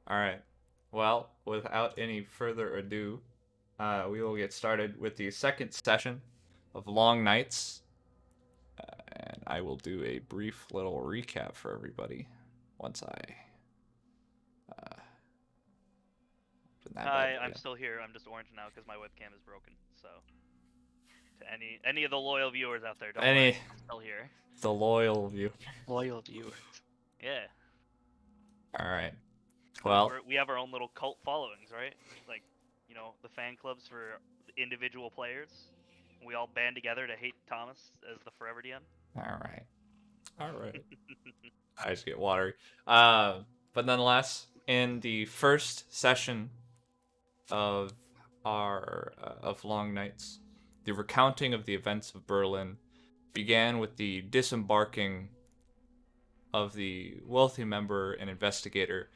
All right. Well, without any further ado, we will get started with the second session of Long Nights, and I will do a brief little recap for everybody once I open that bad Hi, boy I'm up. still here. I'm just orange now because my webcam is broken. So, to any of the loyal viewers out there, don't worry, Any I'm still here. the loyal view. Loyal viewers. Yeah, All right. we Well, we're, we have our own little cult followings, right? Like, the fan clubs for individual players. We all band together to hate Thomas as the Forever DM. all right. All right. I just get watery. Uh, but nonetheless, in the first session of our of Long Nights, the recounting of the events of Berlin began with the disembarking of the wealthy member and investigator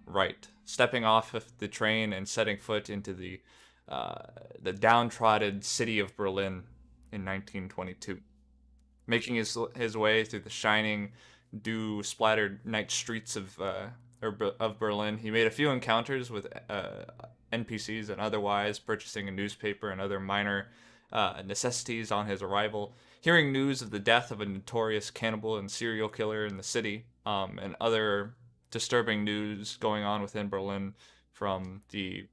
Wright, stepping off of the train and setting foot into uh, the downtrodden city of Berlin in 1922, making his way through the shining, dew-splattered night streets of Berlin. He made a few encounters with NPCs and otherwise, purchasing a newspaper and other minor necessities on his arrival. Hearing news of the death of a notorious cannibal and serial killer in the city, and other disturbing news going on within Berlin from the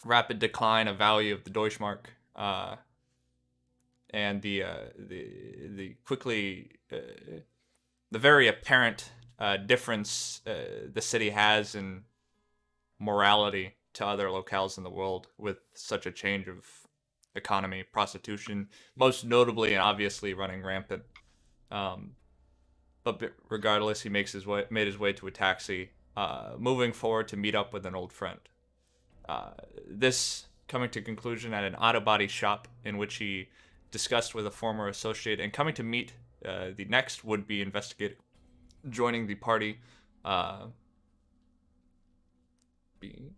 rapid decline of value of the Deutschmark, and the quickly the very apparent difference the city has in morality to other locales in the world with such a change of economy, prostitution, most notably and obviously running rampant. Um, but regardless, he made his way to a taxi, moving forward to meet up with an old friend. This coming to conclusion at an auto body shop in which he discussed with a former associate and coming to meet the next would-be investigator joining the party. Uh, be,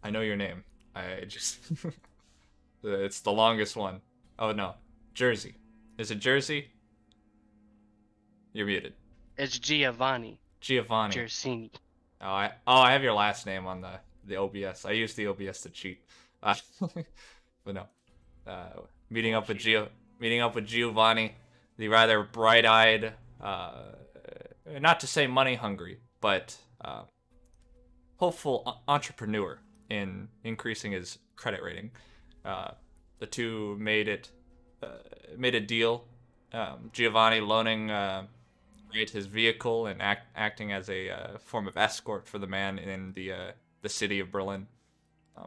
I know your name. I just it's the longest one. Oh no, Jersey. Is it Jersey? You're muted. It's Giovanni Giovanni. Gersini. I have your last name on the OBS. I use the OBS to cheat. Uh, but no. Meeting up with Cheater. Giovanni, the rather bright-eyed, not to say money-hungry, but hopeful entrepreneur in increasing his credit rating. Uh, the two uh, made a deal. Giovanni loaning his vehicle and acting as a form of escort for the man in the city of Berlin, uh,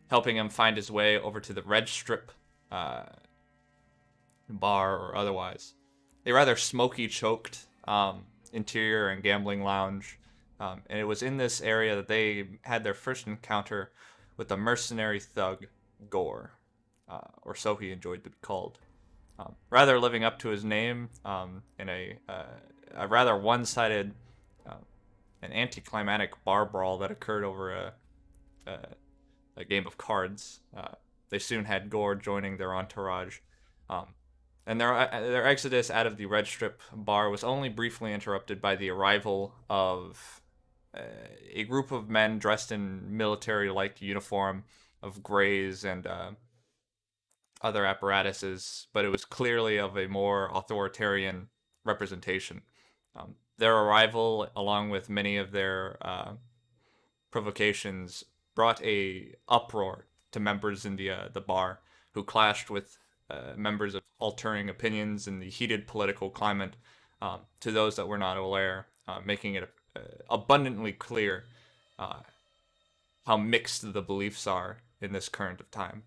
helping him find his way over to the Red Strip uh, bar or otherwise. A rather smoky, choked interior and gambling lounge. And it was in this area that they had their first encounter with the mercenary thug Gore, or so he enjoyed to be called. Rather living up to his name in a rather one-sided, uh, an anticlimactic bar brawl that occurred over a, a game of cards. They soon had Gore joining their entourage, um, and their exodus out of the Red Strip bar was only briefly interrupted by the arrival of uh, a group of men dressed in military-like uniform of grays and other apparatuses, but it was clearly of a more authoritarian representation. Their arrival, along with many of their provocations, brought a uproar to members in the bar, who clashed with members of altering opinions in the heated political climate to those that were not aware, making it abundantly clear uh, how mixed the beliefs are in this current of time.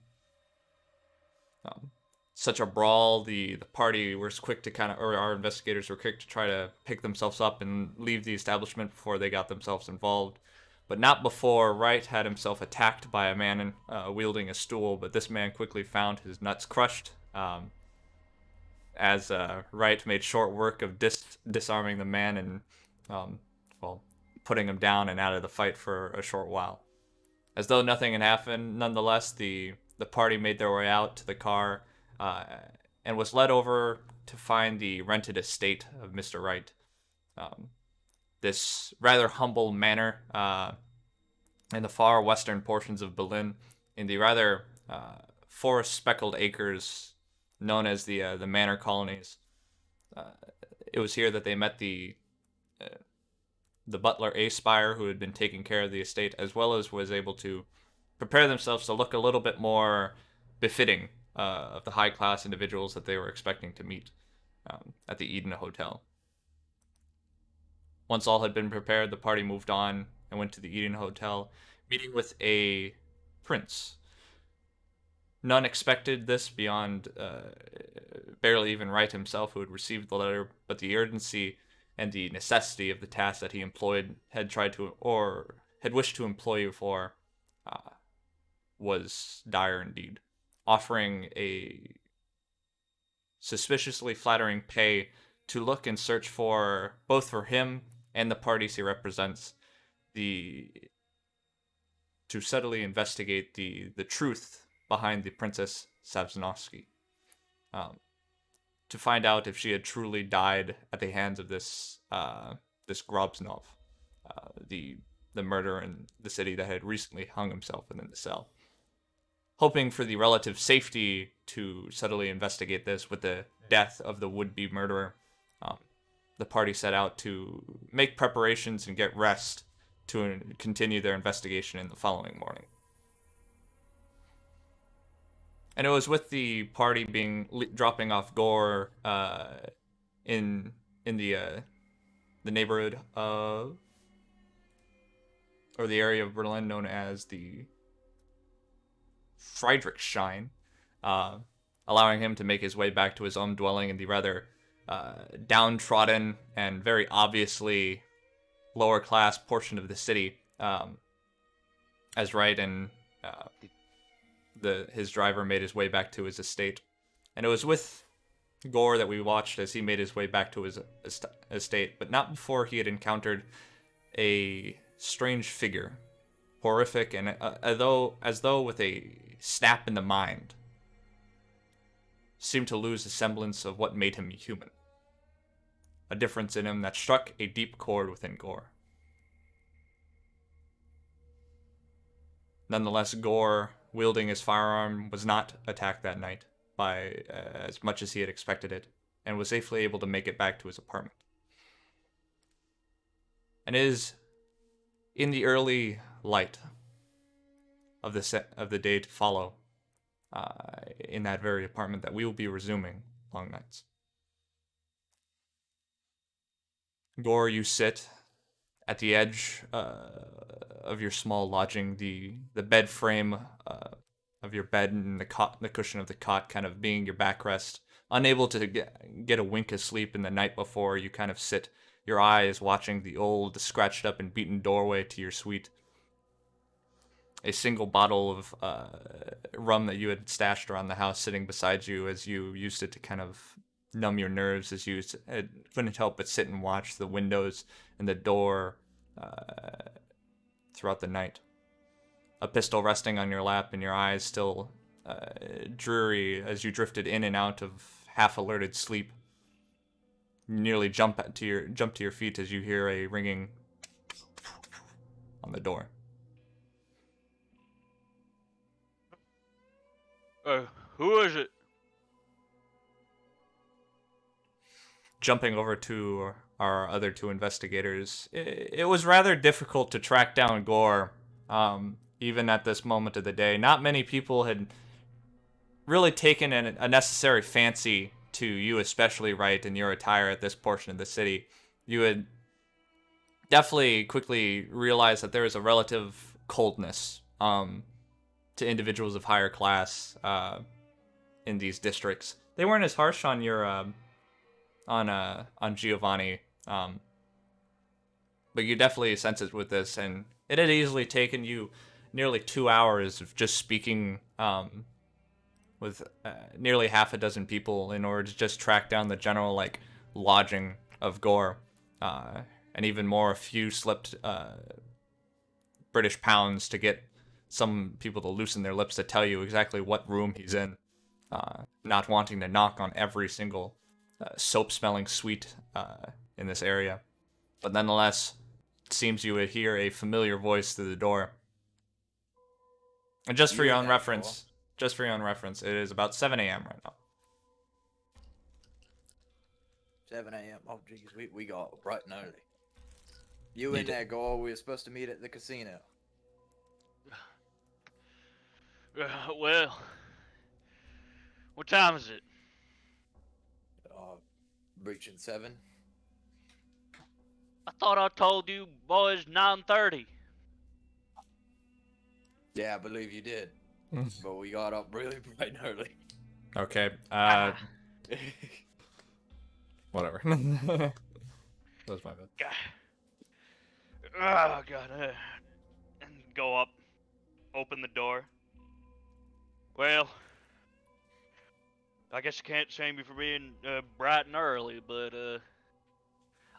Um, Such a brawl, the party was quick to or our investigators were quick to try to pick themselves up and leave the establishment before they got themselves involved. But not before Wright had himself attacked by a man wielding a stool, but this man quickly found his nuts crushed, as Wright made short work of disarming the man and, um, well, putting him down and out of the fight for a short while. As though nothing had happened, nonetheless, the party made their way out to the car uh, and was led over to find the rented estate of Mr. Wright. This rather humble manor in the far western portions of Berlin, in the rather forest-speckled acres known as the manor colonies. It was here that they met the butler Aspire, who had been taking care of the estate, as well as was able to prepare themselves to look a little bit more befitting of the high-class individuals that they were expecting to meet at the Eden Hotel. Once all had been prepared, the party moved on and went to the Eden Hotel, meeting with a prince. None expected this beyond barely even Wright himself, who had received the letter, but the urgency and the necessity of the task that he employed had wished to employ you for was dire indeed, offering a suspiciously flattering pay to look and search for, both for him and the parties he represents, to subtly investigate the truth behind the Princess Savsnovsky, to find out if she had truly died at the hands of this Grobznov, the murderer in the city that had recently hung himself within the cell. Hoping for the relative safety to subtly investigate this with the death of the would-be murderer, the party set out to make preparations and get rest to continue their investigation in the following morning. And it was with the party dropping off Gore in the neighborhood of, or the area of Berlin known as the Friedrichshain, allowing him to make his way back to his own dwelling in the rather downtrodden and very obviously lower class portion of the city, as Wright and his driver made his way back to his estate. And it was with Gore that we watched as he made his way back to his estate, but not before he had encountered a strange figure, horrific, and as though with a snap in the mind, seemed to lose the semblance of what made him human. A difference in him that struck a deep chord within Gore. Nonetheless, Gore, wielding his firearm, was not attacked that night by as much as he had expected it, and was safely able to make it back to his apartment. And it is in the early light of the day to follow, in that very apartment, that we will be resuming Long Nights. Gore, you sit at the edge of your small lodging, the bed frame of your bed and the cushion of the cot kind of being your backrest, unable to get a wink of sleep in the night before. You kind of sit, your eyes watching the old, scratched up and beaten doorway to your suite. A single bottle of rum that you had stashed around the house sitting beside you as you used it to kind of numb your nerves, as you couldn't help but sit and watch the windows and the door throughout the night. A pistol resting on your lap and your eyes still dreary as you drifted in and out of half-alerted sleep. You nearly jump to your feet as you hear a ringing on the door. Who is it? Jumping over to our other two investigators, it was rather difficult to track down Gore, even at this moment of the day. Not many people had really taken a necessary fancy to you, especially Wright, in your attire at this portion of the city. You had definitely quickly realized that there is a relative coldness to individuals of higher class in these districts. They weren't as harsh on your on Giovanni, but you definitely sense it with this, and it had easily taken you nearly 2 hours of just speaking with nearly half a dozen people in order to just track down the general lodging of Gore, and even more, a few slipped British pounds to get some people to loosen their lips to tell you exactly what room he's in, not wanting to knock on every single soap-smelling suite in this area. But nonetheless, it seems you would hear a familiar voice through the door. And just for You your in own that reference, it is about 7 a.m. right now. 7 a.m. Oh, jeez, we got up bright and early. You You in did. there, Gore? We were supposed to meet at the casino. Well, what time is it? Breaching 7. I thought I told you boys 9:30. Yeah, I believe you did. But we got up really bright and early. Okay. Whatever. That was my bad. God. Oh God. And go up, open the door. Well, I guess I can't shame you for being bright and early, but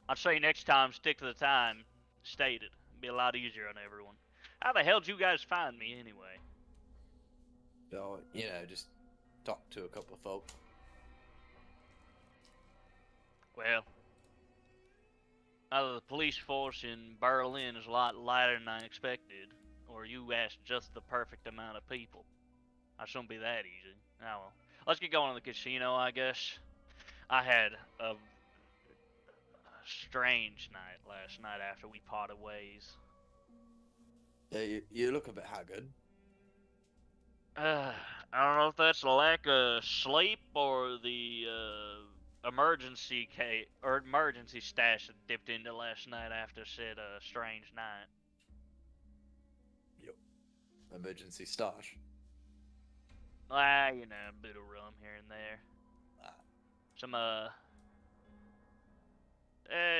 I'd say next time stick to the time stated. It'd be a lot easier on everyone. How the hell did you guys find me anyway? So, just talk to a couple of folk. Well, either the police force in Berlin is a lot lighter than I expected, or you asked just the perfect amount of people. I shouldn't be that easy. Oh well. Let's get going to the casino, I guess. I had a strange night last night after we parted ways. Yeah, you look a bit haggard. I don't know if that's a lack of sleep or the emergency stash that dipped into last night after said strange night. Yep. Emergency stash. A bit of rum here and there. Some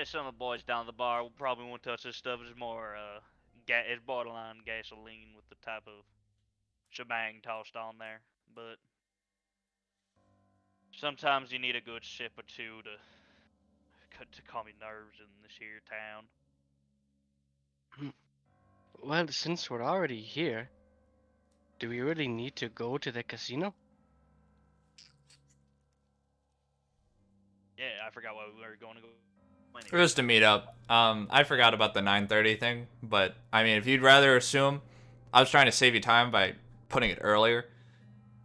some of the boys down at the bar probably won't touch this stuff. It's more it's borderline gasoline with the type of shebang tossed on there. But sometimes you need a good sip or two to calm your nerves in this here town. Well, since we're already here, do we really need to go to the casino? Yeah, I forgot why we were going to go. Just to meet up. I forgot about the 9:30 thing, but I mean, if you'd rather assume, I was trying to save you time by putting it earlier,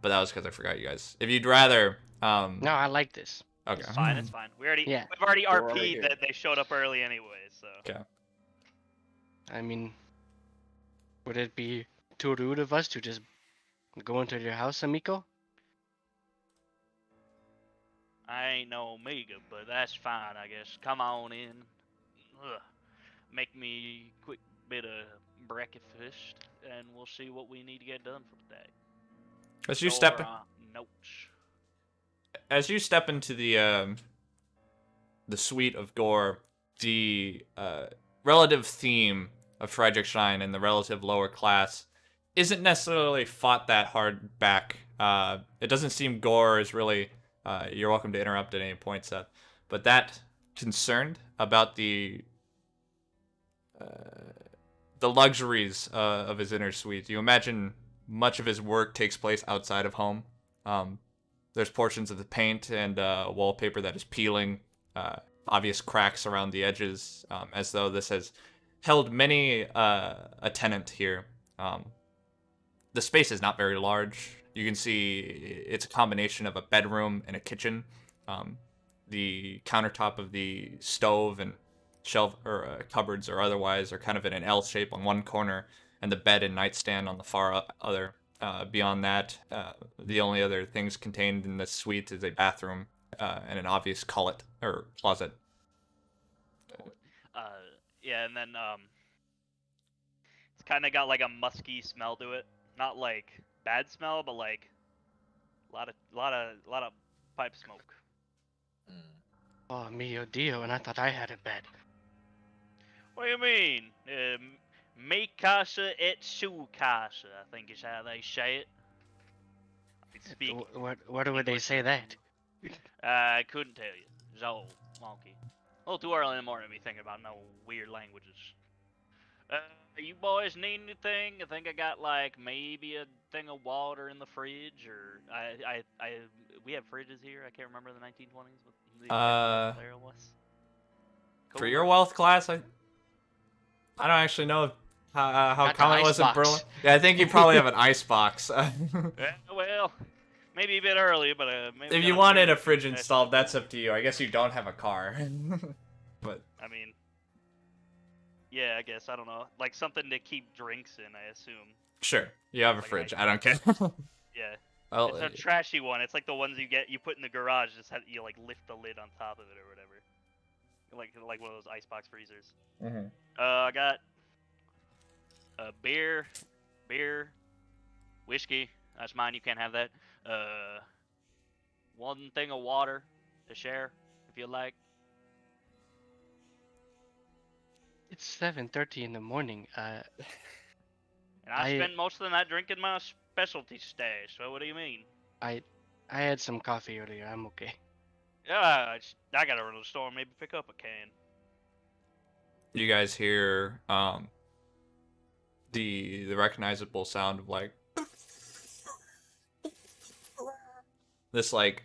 but that was because I forgot you guys. If you'd rather, No, I like this. okay. It's fine. It's fine. We've already We're already RP'd here. that they showed up early anyway. So. Okay. I mean, would it be too rude of us to just go into your house, amigo? I ain't no Omega, but that's fine, I guess. Come on in. Ugh. Make me a quick bit of breakfast, and we'll see what we need to get done for the day. As you step into the suite of Gore, the relative theme of Friedrichshain and the relative lower class isn't necessarily fought that hard back. It doesn't seem Gore is really. You're welcome to interrupt at any point, Seth. But that concerned about the luxuries of his inner suite. You imagine much of his work takes place outside of home. There's portions of the paint and wallpaper that is peeling, obvious cracks around the edges, as though this has held many a tenant here. The space is not very large. You can see it's a combination of a bedroom and a kitchen. The countertop of the stove and shelf or cupboards or otherwise are kind of in an L shape on one corner, and the bed and nightstand on the far other. Beyond that, the only other things contained in this suite is a bathroom and an obvious closet. Yeah, and then it's kind of got like a musky smell to it. Not like bad smell, but like a lot of pipe smoke. Oh, mio Dio, and I thought I had a bed. What do you mean? Mi casa et su casa, I think is how they say it. I speak. Where would they say that? I couldn't tell you. It's old, wonky. A little too early in the morning to be thinking about no weird languages. You boys need anything? I think I got like maybe a thing of water in the fridge, or we have fridges here. I can't remember the 1920s You can't remember For what your Cooler? wealth class, I don't actually know how Got the common it ice was in box. Berlin. Yeah, I think you probably have an ice box. Yeah, well, maybe a bit early, but maybe If got you a wanted a fridge fridge attached to installed, the that's cooler. up to you. I guess you don't have a car. But I mean, yeah, I guess I don't know, like something to keep drinks in. I assume. sure, you have a Like an fridge. ice I don't care. Yeah, Well, it's a trashy one. It's like the ones you put in the garage. Just have you like lift the lid on top of it or whatever. Like one of those icebox freezers. mhm. I got beer, whiskey. That's mine. You can't have that. One thing of water to share if you like. It's 7:30 in the morning. And I I spent most of the night drinking my specialty stash. So what do you mean? I I had some coffee earlier. I'm okay. Yeah, I gotta run to the store and maybe pick up a can. You guys hear the recognizable sound of like this like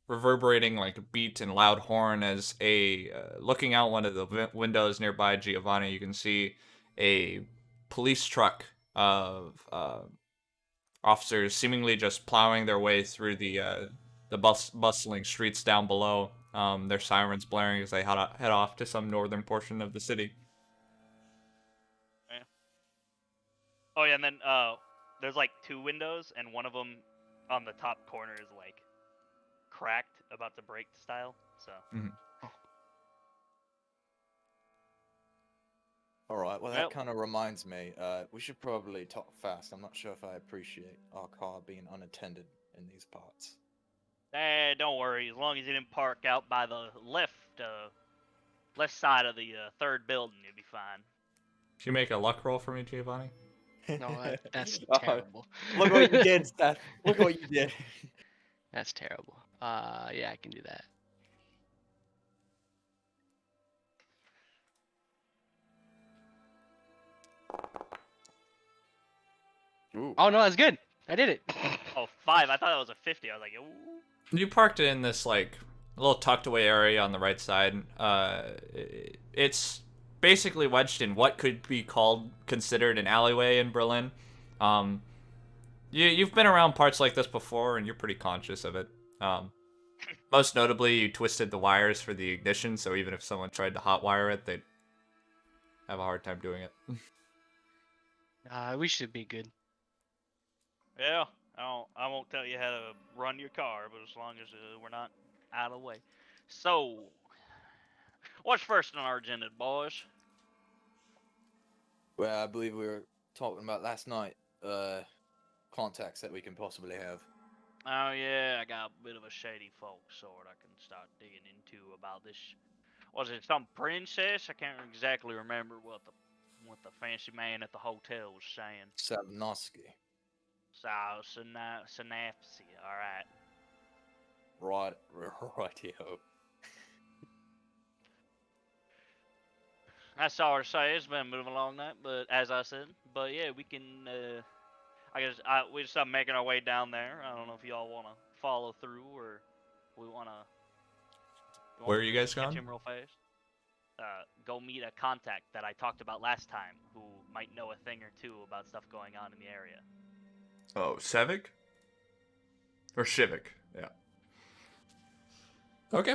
reverberating like beat and loud horn as a looking out one of the windows nearby Giovanni, you can see a police truck of officers seemingly just plowing their way through the bustling streets down below. Their sirens blaring as they head off to some northern portion of the city. Oh yeah, and then there's like two windows, and one of them on the top corner is like cracked, about to break style. So All right. Well, Well- that kind of reminds me. We should probably talk fast. I'm not sure if I appreciate our car being unattended in these parts. don't worry, as long as you didn't park out by the left side of the third building, you'll be fine. Can you make a luck roll for me, Giovanni? No, that's Oh, terrible. Look what you did, Seth. Look what you did. That's terrible. Yeah, I can do that. Ooh. Oh no, that's good. I did it. Oh, 5. I thought that was a 50. I was like, ooh. You parked in this like little tucked away area on the right side. It's basically wedged in what could be considered an alleyway in Berlin. You've been around parts like this before, and you're pretty conscious of it. Most notably, you twisted the wires for the ignition, so even if someone tried to hotwire it, they'd have a hard time doing it. We should be good. Yeah, I won't tell you how to run your car, but as long as we're not out of the way. So, what's first on our agenda, boys? Well, I believe we were talking about last night. Contacts that we can possibly have. Oh yeah, I got a bit of a shady folk sort I can start digging into about this. Was it some princess? I can't exactly remember what the fancy man at the hotel was saying. Savnosky. So, synapse. Alright. Rightio. That's all to say. It's been moving along that, but as I said, but yeah, we can. I guess we just start making our way down there. I don't know if y'all want to follow through or we want to. Where are you guys catch going? him real fast. Go meet a contact that I talked about last time, who might know a thing or two about stuff going on in the area. Oh, Sevik? Or Shivik, yeah. Okay.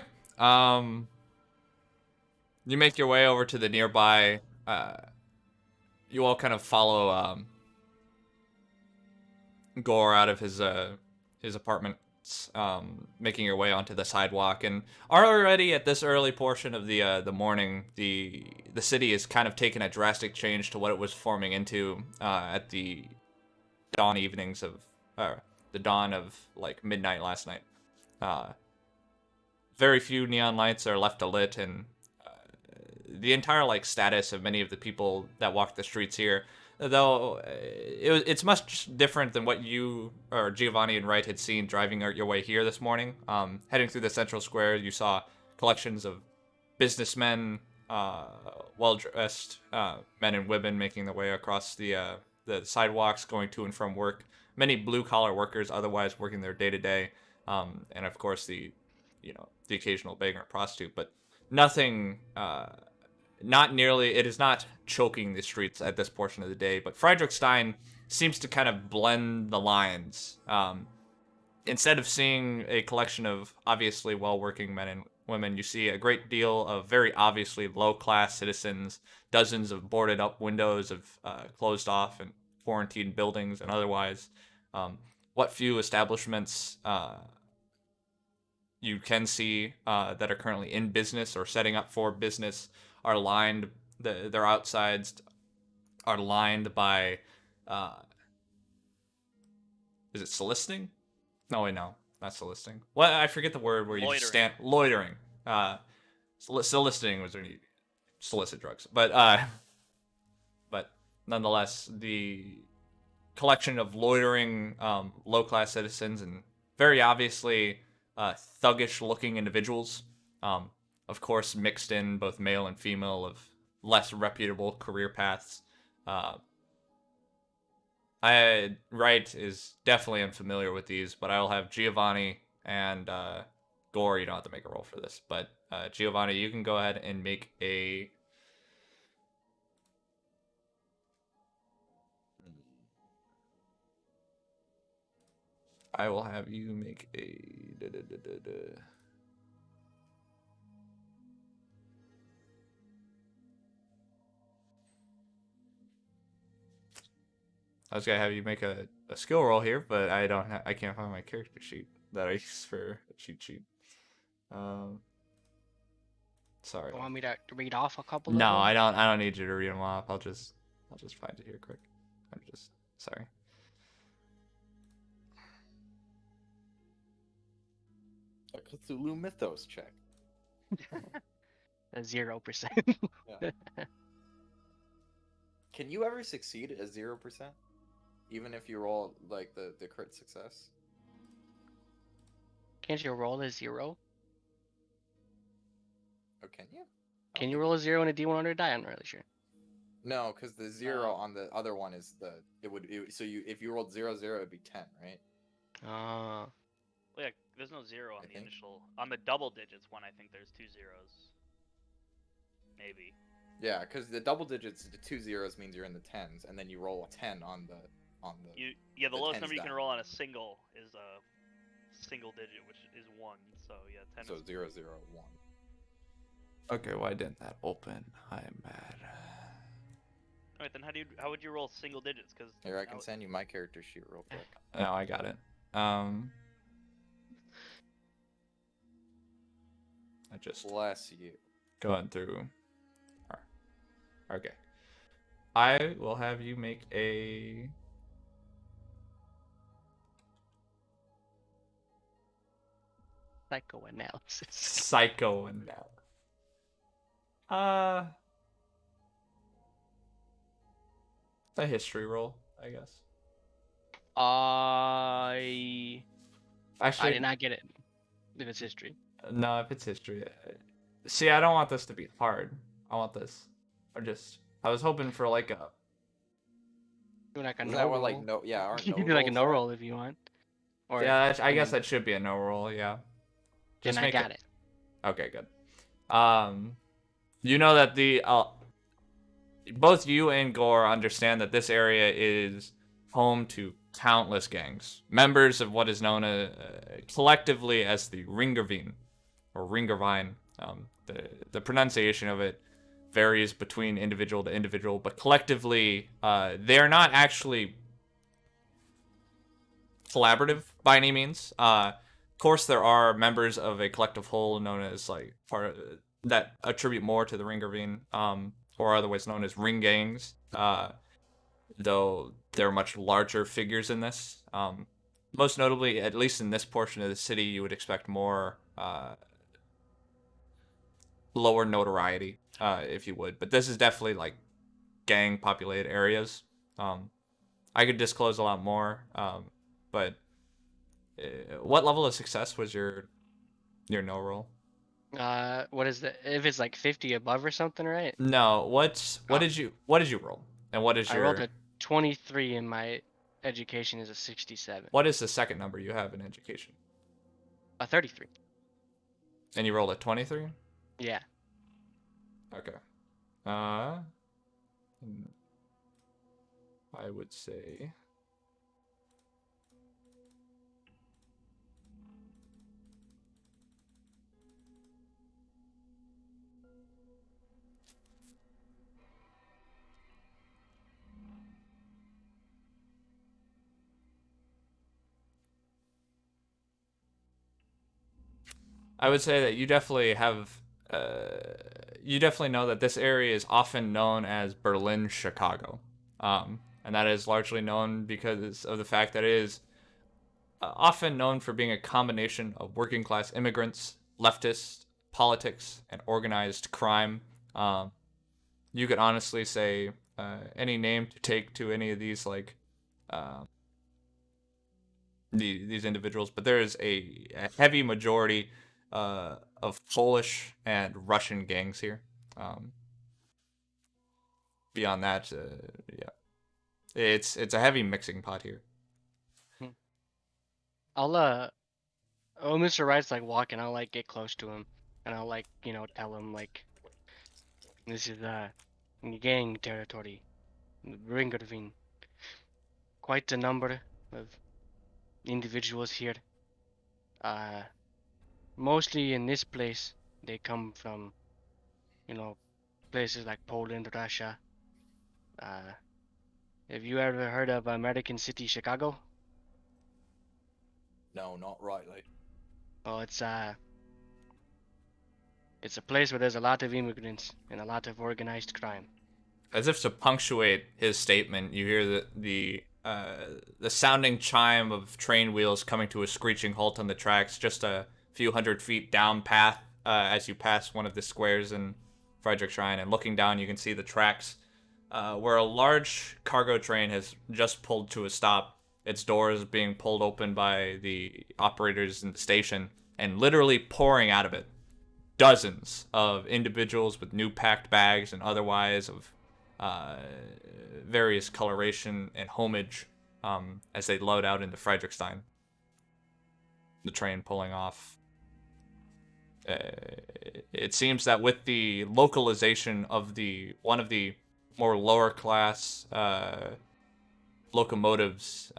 You make your way over to the nearby, you all kind of follow, Gore out of his apartment, making your way onto the sidewalk, and already at this early portion of the morning, the city is kind of taken a drastic change to what it was forming into, at the dawn of like midnight last night. Very few neon lights are left lit, and the entire like status of many of the people that walk the streets here, though it's much different than what you or Giovanni and Wright had seen driving your way here this morning. Heading through the central square, you saw collections of businessmen, well-dressed men and women making their way across the sidewalks, going to and from work. Many blue-collar workers otherwise working their day-to-day, and of course the the occasional beggar or prostitute, but nothing. Not nearly. It is not choking the streets at this portion of the day, but Friedrichstein seems to kind of blend the lines. Instead of seeing a collection of obviously well-working men and women, you see a great deal of very obviously low-class citizens, dozens of boarded-up windows of closed off and quarantined buildings, and otherwise, what few establishments you can see that are currently in business or setting up for business are lined. Their outsides are lined by. Is it soliciting? No, wait, no, not soliciting. Well, I forget the word where you just stand loitering. Soliciting was when you solicit drugs, but nonetheless, the collection of loitering, low-class citizens and very obviously thuggish-looking individuals. Of course, mixed in both male and female of less reputable career paths. Wright is definitely unfamiliar with these, but I'll have Giovanni and Gore. You don't have to make a roll for this, but Giovanni, you can go ahead and make a. I will have you make a. I was gonna have you make a skill roll here, but I can't find my character sheet that I use for a cheat sheet. Sorry. You want me to read off a couple? No, of them? I don't need you to read them off. I'll just find it here quick. I'm just sorry. A Cthulhu Mythos check. 0%. Yeah. Can you ever succeed at 0%? Even if you roll like the crit success? Can't you roll a 0? Oh, can you? Can you roll a 0 and a D100 die? I'm not really sure. No, because the 0 on the other one is if you rolled 0, 0, it'd be 10, right? Uh, Well, yeah, there's no 0 on I the think. initial. On the double digits one, I think there's 2 zeros. Maybe. Yeah, because the double digits, the 2 zeros means you're in the tens, and then you roll a 10 on the. The the lowest tens number you can die. roll on a single is a single digit, which is 1. So yeah, 10 So is 0, 0, 1. Okay, why didn't that open? I'm mad. Alright, then how would you roll single digits? Because Here, I can send you my character sheet real quick. No, I got it. I just Bless you. going through. Okay. I will have you make a. psychoanalysis. Psychoanalysis. A history roll, I guess. I Actually, did not get it. If it's history. no, if it's history. See, I don't want this to be hard. I want this. I was hoping for like a. Do like a Is no that roll. what, like, no, yeah, aren't You no can do like a rolls no are? roll if you want. Or Yeah, I guess mean, that should be a no roll. Yeah. then I got it. Okay, good. You know that the both you and Gore understand that this area is home to countless gangs, members of what is known collectively as the Ringerveen or Ringervine. The pronunciation of it varies between individual to individual, but collectively, they are not actually collaborative by any means. Of course, there are members of a collective whole known as like part of, that attribute more to the Ringerveen, or otherwise known as ring gangs. Though there are much larger figures in this. Most notably, at least in this portion of the city, you would expect more lower notoriety, if you would. But this is definitely like gang populated areas. I could disclose a lot more, but what level of success was your no roll? What is the if it's like 50 above or something, right? No, what Oh. did you roll? And what is I your rolled a 23 and my education is a 67. what is the second number you have in education? A 33. And you rolled a 23? Yeah. Okay. I would say that you definitely know that this area is often known as Berlin, Chicago. And that is largely known because of the fact that it is often known for being a combination of working class immigrants, leftist politics, and organized crime. Um, you could honestly say any name to take to any of these uh, these individuals, but there is a heavy majority of Polish and Russian gangs here. Um, Beyond that, yeah, it's a heavy mixing pot here. I'll oh, Mr. Wright's like walking. I'll like get close to him, and I'll like tell him like this is gang territory, Ringerveen. Quite a number of individuals here. Uh, Mostly in this place, they come from places like Poland, Russia. Uh, have you ever heard of American City, Chicago? No, not rightly. Well, it's a place where there's a lot of immigrants and a lot of organized crime. As if to punctuate his statement, you hear the sounding chime of train wheels coming to a screeching halt on the tracks just a few hundred feet down path as you pass one of the squares in Friedrichshain, and looking down you can see the tracks where a large cargo train has just pulled to a stop, its doors being pulled open by the operators in the station, and literally pouring out of it dozens of individuals with new packed bags and otherwise of uh, various coloration and homage as they load out into Friedrichstein. The train pulling off. It seems that with the localization of one of the more lower class locomotives,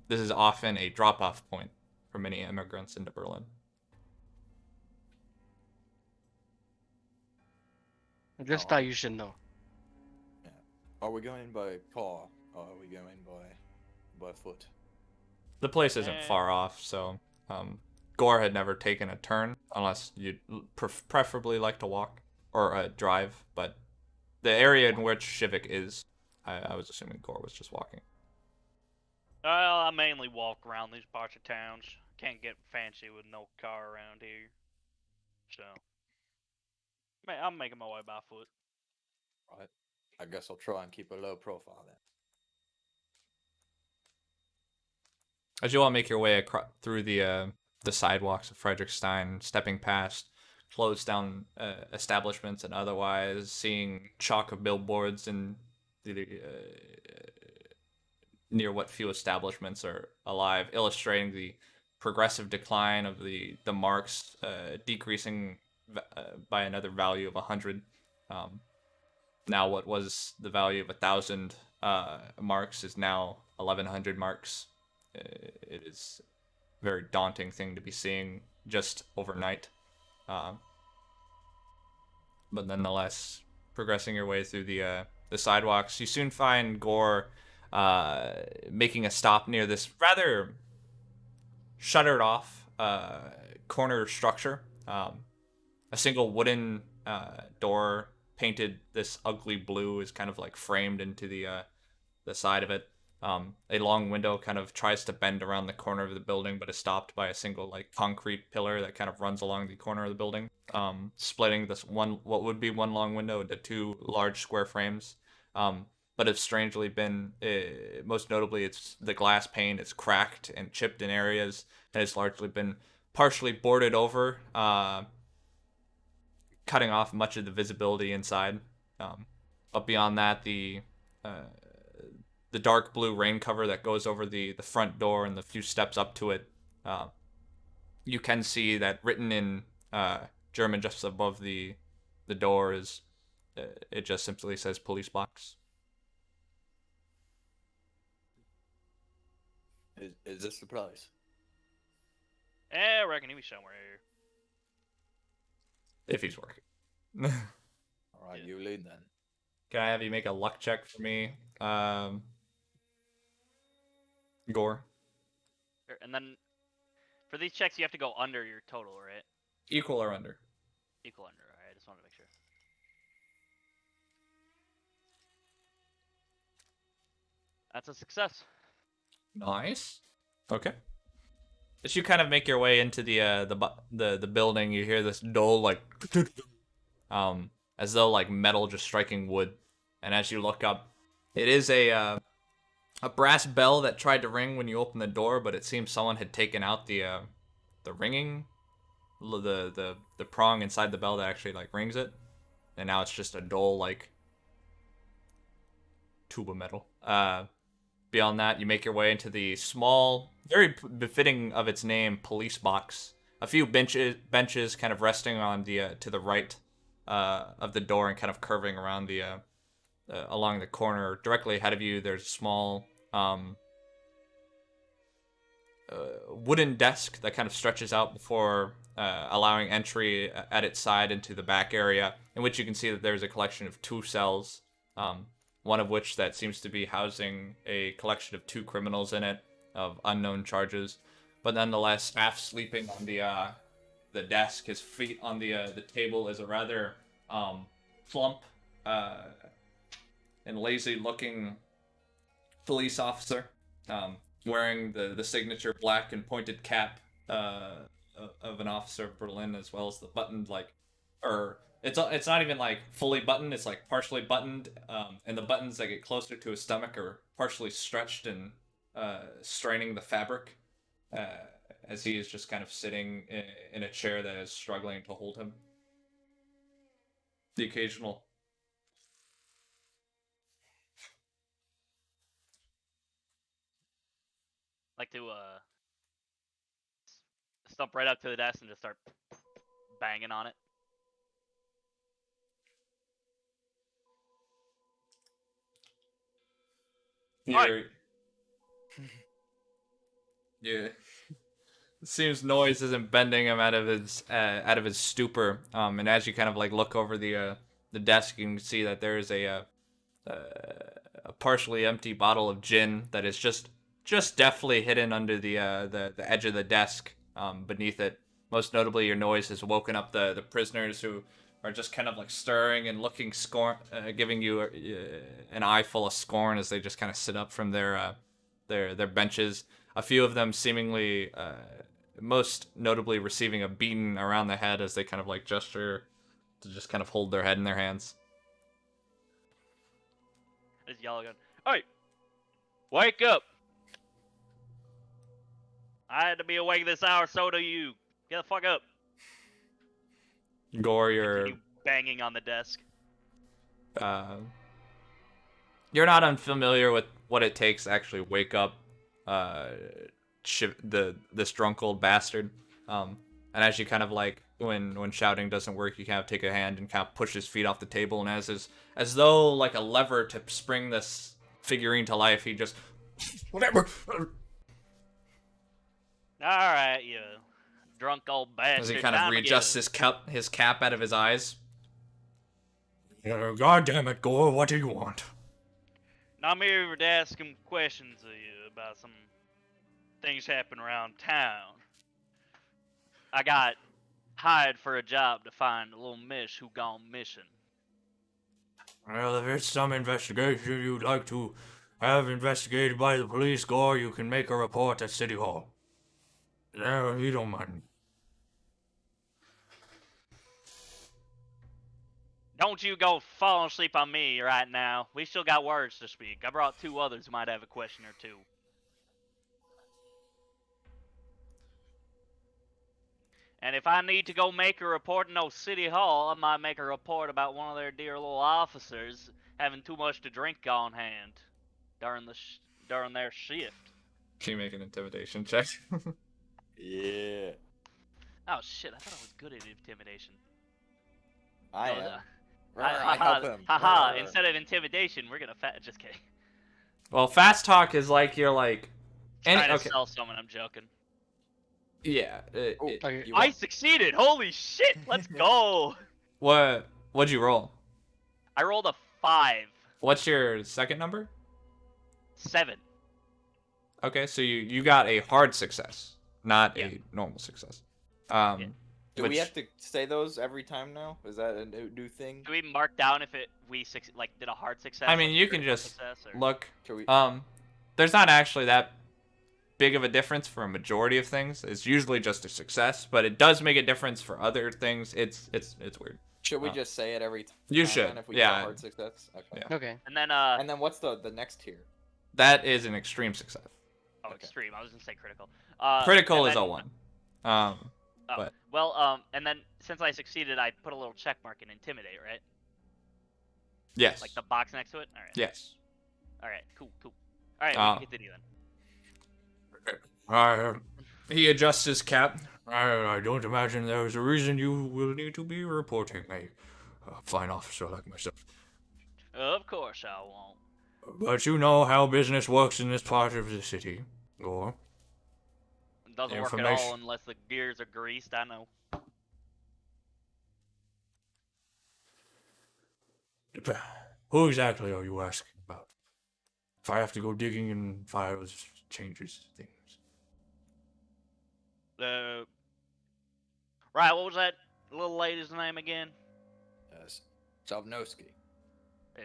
this is often a drop-off point for many immigrants into Berlin. I just Oh, thought you should know. Yeah. Are we going by car or are we going by foot? The place isn't far off, so Gore had never taken a turn unless you'd preferably like to walk or drive. But the area in which Shivik is, I was assuming Gore was just walking. Well, I mainly walk around these parts of towns. Can't get fancy with no car around here. So, I'm making my way by foot. Right. I guess I'll try and keep a low profile then. As you all make your way through the sidewalks of Frederickstein, stepping past closed down establishments and otherwise, seeing chalk of billboards and near what few establishments are alive, illustrating the progressive decline of the marks, decreasing by another value of 100. Now what was the value of 1,000 marks is now 1,100 marks. It is a very daunting thing to be seeing just overnight. But nonetheless, progressing your way through the sidewalks, you soon find Gore making a stop near this rather shuttered off corner structure. A single wooden door painted this ugly blue is kind of like framed into the side of it. A long window kind of tries to bend around the corner of the building, but is stopped by a single like concrete pillar that kind of runs along the corner of the building, splitting this what would be one long window into two large square frames. But it's strangely been, most notably, it's the glass pane is cracked and chipped in areas, and it's largely been partially boarded over, cutting off much of the visibility inside. But beyond that, the dark blue rain cover that goes over the front door and the few steps up to it, you can see that written in German just above the door is it just simply says police box. Is this the place? I reckon he'll be somewhere here. If he's working. All right, Yeah. you lead then. Can I have you make a luck check for me, Gore? Sure, and then for these checks, you have to go under your total, right? Equal or under? Equal under. Alright, I just wanted to make sure. That's a success. Nice. Okay. As you kind of make your way into the building, you hear this dull like as though like metal just striking wood. And as you look up, it is a brass bell that tried to ring when you opened the door, but it seems someone had taken out the ringing, the prong inside the bell that actually like rings it, and now it's just a dull like tube of metal. Beyond that, you make your way into the small, very befitting of its name, police box. A few benches kind of resting on the to the right of the door and kind of curving around the along the corner. Directly ahead of you, there's a small wooden desk that kind of stretches out before allowing entry at its side into the back area, in which you can see that there's a collection of 2 cells. One of which that seems to be housing a collection of 2 criminals in it of unknown charges, but nonetheless half sleeping on the desk. His feet on the table is a rather plump and lazy-looking police officer, wearing the signature black and pointed cap of an officer of Berlin, as well as the buttoned It's not even like fully buttoned. It's like partially buttoned, and the buttons that get closer to his stomach are partially stretched and straining the fabric, as he is just kind of sitting in a chair that is struggling to hold him. The occasional Like to stump right up to the desk and just start banging on it. You're, yeah. It seems noise isn't bending him out of his stupor. And as you kind of like look over the desk, you can see that there is a partially empty bottle of gin that is just deftly hidden under the edge of the desk beneath it. Most notably, your noise has woken up the prisoners, who are just kind of like stirring and looking giving you an eye full of scorn as they just kind of sit up from their benches. A few of them seemingly, most notably, receiving a beating around the head as they kind of like gesture to just kind of hold their head in their hands. Just yell again. Hey! Wake up! I had to be awake this hour, so do you. Get the fuck up. Gore, you're Continue banging on the desk. You're not unfamiliar with what it takes to actually wake up this drunk old bastard. And as you kind of like when shouting doesn't work, you kind of take a hand and kind of push his feet off the table, and as though like a lever to spring this figurine to life, he just whatever. All right, you drunk old bastard. As he kind of Time to readjusts get his cap out of his eyes. God damn it, Gore! What do you want? Now I'm here to ask some questions of you about some things happening around town. I got hired for a job to find a little miss who gone missing. Well, if it's some investigation you'd like to have investigated by the police, Gore, you can make a report at City Hall. No, you don't mind. Don't you go falling asleep on me right now. We still got words to speak. I brought 2 others who might have a question or 2. And if I need to go make a report in no City Hall, I might make a report about one of their dear little officers having too much to drink on hand during their shift. Can you make an intimidation check? Yeah. Oh shit! I thought I was good at intimidation. I No, am. no. I help him. Haha! Rawr. Instead of intimidation, we're gonna just kidding. Well, fast talk is like you're like. Trying to Okay. sell someone. I'm joking. Yeah. Oh, Okay. you I want- succeeded! Holy shit! Let's go! What'd you roll? I rolled a 5. What's your second number? 7. Okay, so you got a hard success, not Yeah. a normal success. Yeah. Do which, we have to say those every time now? Is that a new thing? Do we mark down if did a hard success? I mean, like a you can critical just success, or... look. Should we? There's not actually that big of a difference for a majority of things. It's usually just a success, but it does make a difference for other things. It's weird. Should we just say it every time? You should, then if we yeah. get a hard success. Okay. Yeah. Okay. And then And then what's the next tier? That is an extreme success. oh, okay. extreme. I was gonna say critical. Critical and is then- a 1. Oh, but- well, and then since I succeeded, I put a little check mark in intimidate, right? Yes. Like the box next to it. All right. Yes. All right. Cool. All right. We can continue then. He adjusts his cap. I don't imagine there's a reason you will need to be reporting a fine officer like myself. Of course I won't. But you know how business works in this part of the city, Gore. It doesn't work at all Information. unless the gears are greased. I know. Who exactly are you asking about? If I have to go digging in files, changes things. Right. What was that little lady's name again? Savnovsky.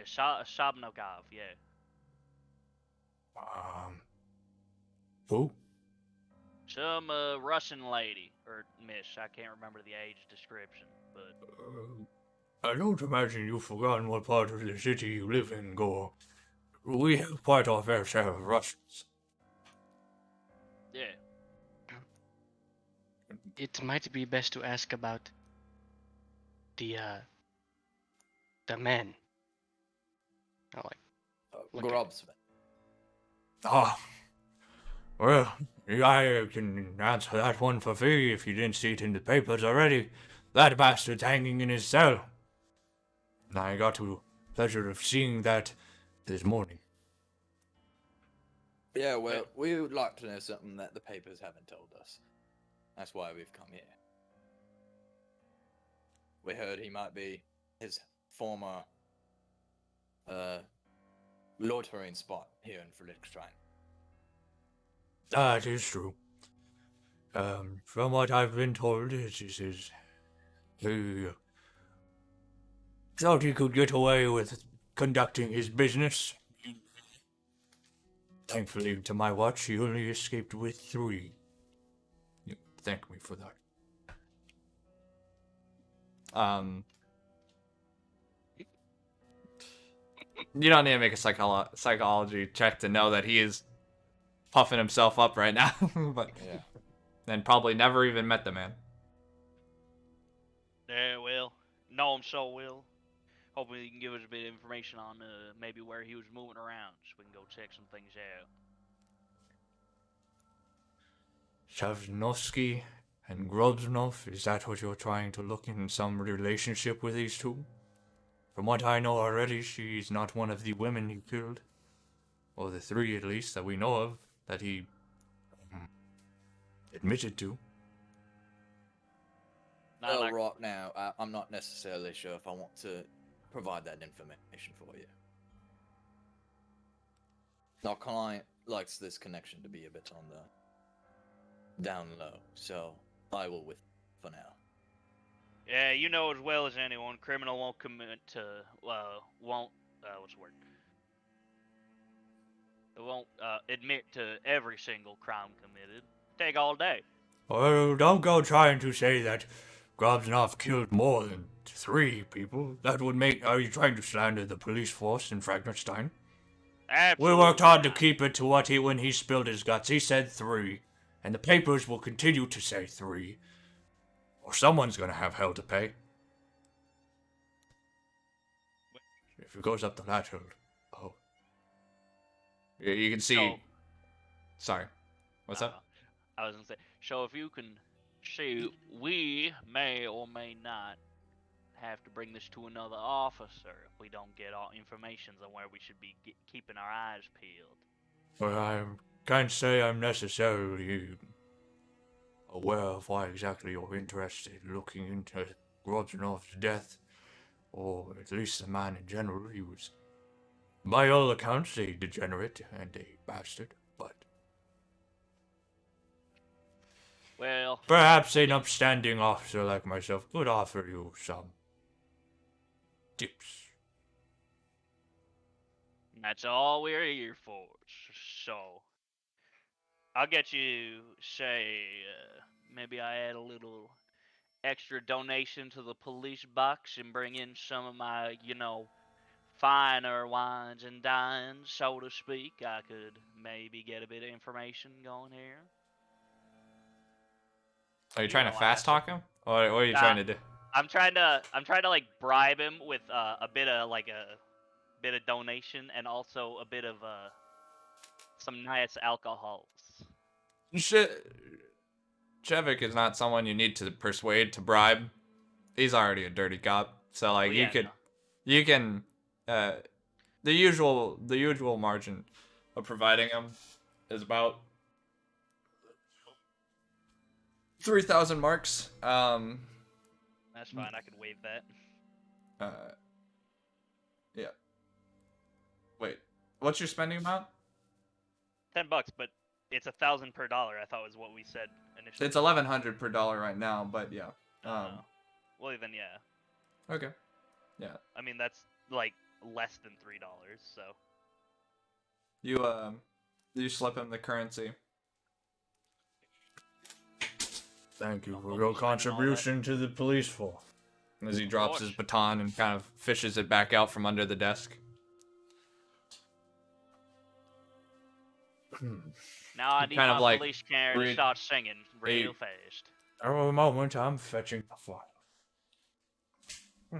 Shabnogov. Yeah. Who? Some Russian lady or miss. I can't remember the age description, but I don't imagine you've forgotten what part of the city you live in, Gore. We have quite our fair share of Russians. yeah. It might be best to ask about the men. I like. Grobsman. Ah. Well, I can answer that one for free if you didn't see it in the papers already. That bastard's hanging in his cell. And I got the pleasure of seeing that this morning. Yeah, well, we would like to know something that the papers haven't told us. That's why we've come here. We heard he might be his former loitering spot here in Friedrichshain. That is true. From what I've been told, he thought he could get away with conducting his business. Thankfully, to my watch, he only escaped with 3. You thank me for that. You don't need to make a psychology check to know that he is puffing himself up right now, but Yeah. and probably never even met the man. Yeah, well, know him so well. Hopefully, he can give us a bit of information on maybe where he was moving around, so we can go check some things out. Shavnovsky and Grobznov, is that what you're trying to look in some relationship with these two? From what I know already, she's not one of the women he killed. Or the 3, at least, that we know of, that he admitted to. Not like, Right now, I'm not necessarily sure if I want to provide that information for you. Our client likes this connection to be a bit on the down low, so I will with for now. yeah, you know as well as anyone, criminal won't commit to, what's the word? It won't admit to every single crime committed. Take all day. Well, don't go trying to say that Grobznov killed more than 3 people. That would make... Are you trying to slander the police force in Frankenstein? Absolutely. We worked hard to not. keep it to what he... When he spilled his guts, he said 3. And the papers will continue to say 3. Or someone's gonna have hell to pay. If it goes up the ladder... Oh. You can see... So- Sorry. What's up? I was gonna say, so if you can See, we may or may not have to bring this to another officer if we don't get all information on where we should be keeping our eyes peeled. Well, I can't say I'm necessarily aware of why exactly you're interested in looking into Grobzanov's death, or at least the man in general. He was, by all accounts, a degenerate and a bastard, but Well, perhaps an upstanding officer like myself could offer you some tips. that's all we're here for. So, I'll get you, say, maybe I add a little extra donation to the police box and bring in some of my, finer wines and dines, so to speak. I could maybe get a bit of information going here. Are you You trying to know, I fast have talk him? Or what are you Nah. trying to do? I'm trying to like bribe him with a bit of donation and also a bit of some nice alcohols. Chevik is not someone you need to persuade to bribe. He's already a dirty cop. So like Well, you yeah, could no. you can the usual margin of providing him is about 3,000 marks. That's fine. I could waive that. Yeah. Wait. What's your spending amount? $10, but it's 1,000 per dollar. I thought was what we said initially. It's 1,100 per dollar right now, but yeah. Well, then yeah. Okay. Yeah. I mean that's like less than $3. So You slip him the currency. Thank you I'll for be your spending all contribution to the police force. As he drops his baton and kind of fishes it back out from under the desk. now I need kind my of like police car to read start singing real fast. Oh, a moment, I'm fetching the file.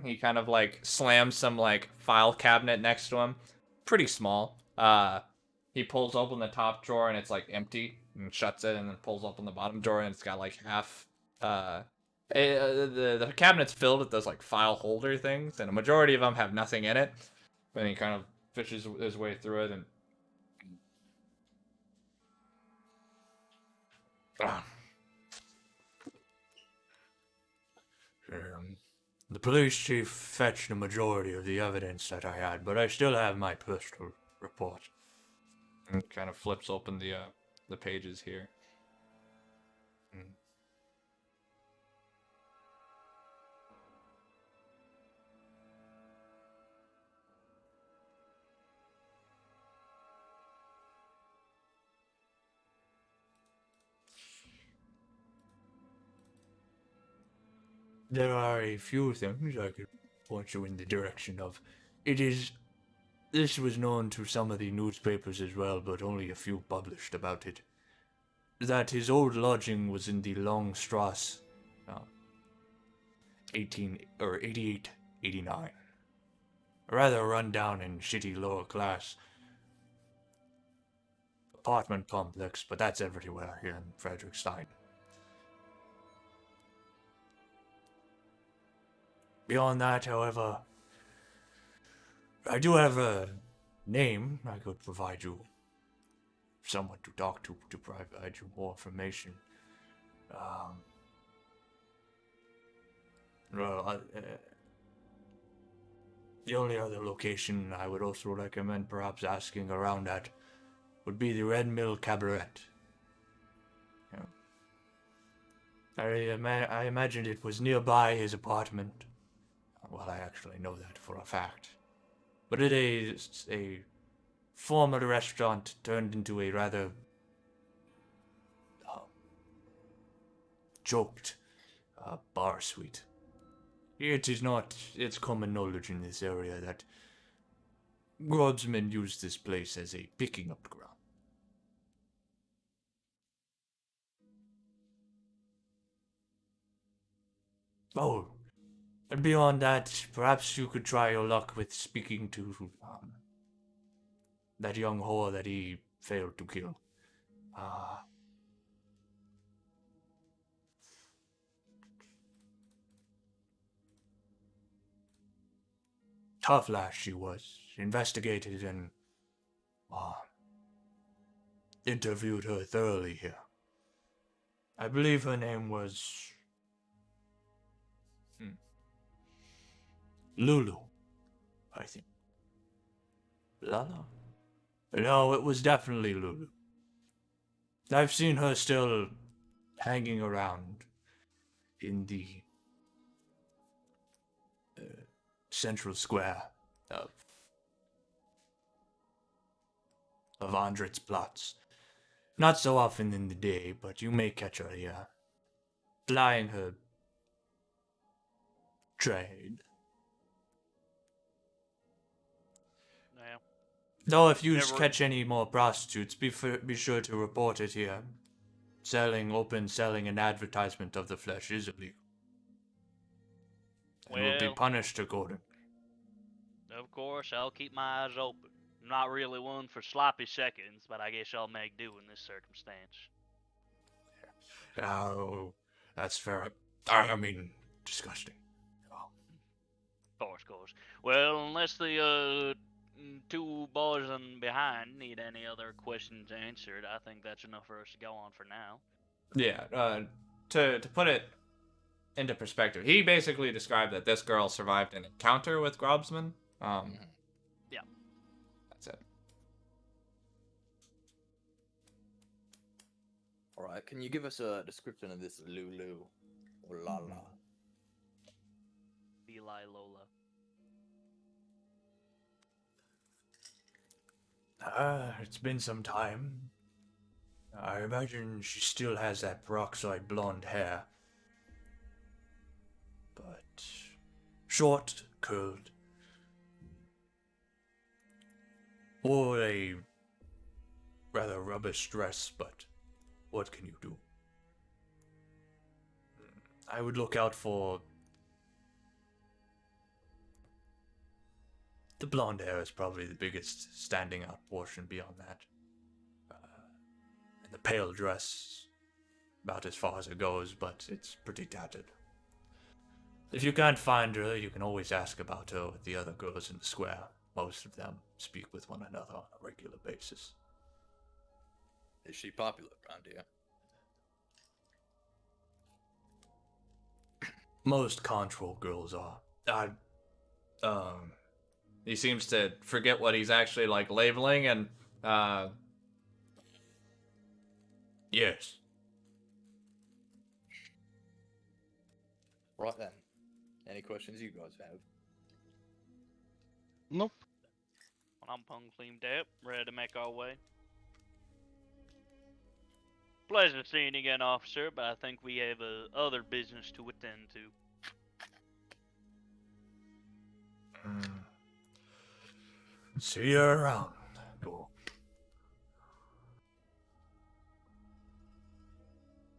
He kind of like slams some like file cabinet next to him. Pretty small. He pulls open the top drawer and it's like empty and shuts it, and then pulls open the bottom drawer and it's got like half the cabinet's filled with those like file holder things, and a majority of them have nothing in it. Then he kind of fishes his way through it and the police chief fetched the majority of the evidence that I had, but I still have my personal report. And kind of flips open the pages here. There are a few things I could point you in the direction of. This was known to some of the newspapers as well, but only a few published about it. That his old lodging was in the Longstrasse, 88, 89. A rather run-down and shitty lower class apartment complex, but that's everywhere here in Frederickstein. Beyond that, however, I do have a name I could provide you. Someone to talk to provide you more information. The only other location I would also recommend perhaps asking around at would be the Red Mill Cabaret. I imagined it was nearby his apartment. Well, I actually know that for a fact. But it is a former restaurant turned into a rather joked bar suite. It's common knowledge in this area that Grobsmen use this place as a picking up ground. Oh, and beyond that, perhaps you could try your luck with speaking to that young whore that he failed to kill. Tough lass she was. Investigated and interviewed her thoroughly here. I believe her name was Lulu, I think. Lala? No, it was definitely Lulu. I've seen her still hanging around in the central square of Andritz Platz. Not so often in the day, but you may catch her here, plying her trade. Yeah. Though if you Never- catch any more prostitutes, be sure to report it here. Open selling and advertisement of the flesh is illegal. And will be Well- punished accordingly. Of course, I'll keep my eyes open. I'm not really one for sloppy seconds, but I guess I'll make do in this circumstance. Oh, that's fair. I mean, disgusting. Of course. Well, unless the two boys in behind need any other questions answered, I think that's enough for us to go on for now. Yeah, to put it into perspective, he basically described that this girl survived an encounter with Grobsman. Yeah. That's it. Alright, can you give us a description of this Lulu or Lala? Eli Lola. It's been some time. I imagine she still has that peroxide blonde hair. But short, curled. Or a rather rubbish dress, but what can you do? I would look out for... The blonde hair is probably the biggest standing out portion beyond that. And the pale dress, about as far as it goes, but it's pretty tattered. If you can't find her, you can always ask about her with the other girls in the square. Most of them speak with one another on a regular basis. Is she popular around here? Most control girls are. He seems to forget what he's actually, like, labeling, and, yes. Right then. Any questions you guys have? Nope. Well, I'm pung cleaned up, ready to make our way. Pleasure seeing you again, officer, but I think we have other business to attend to. See you around. Go.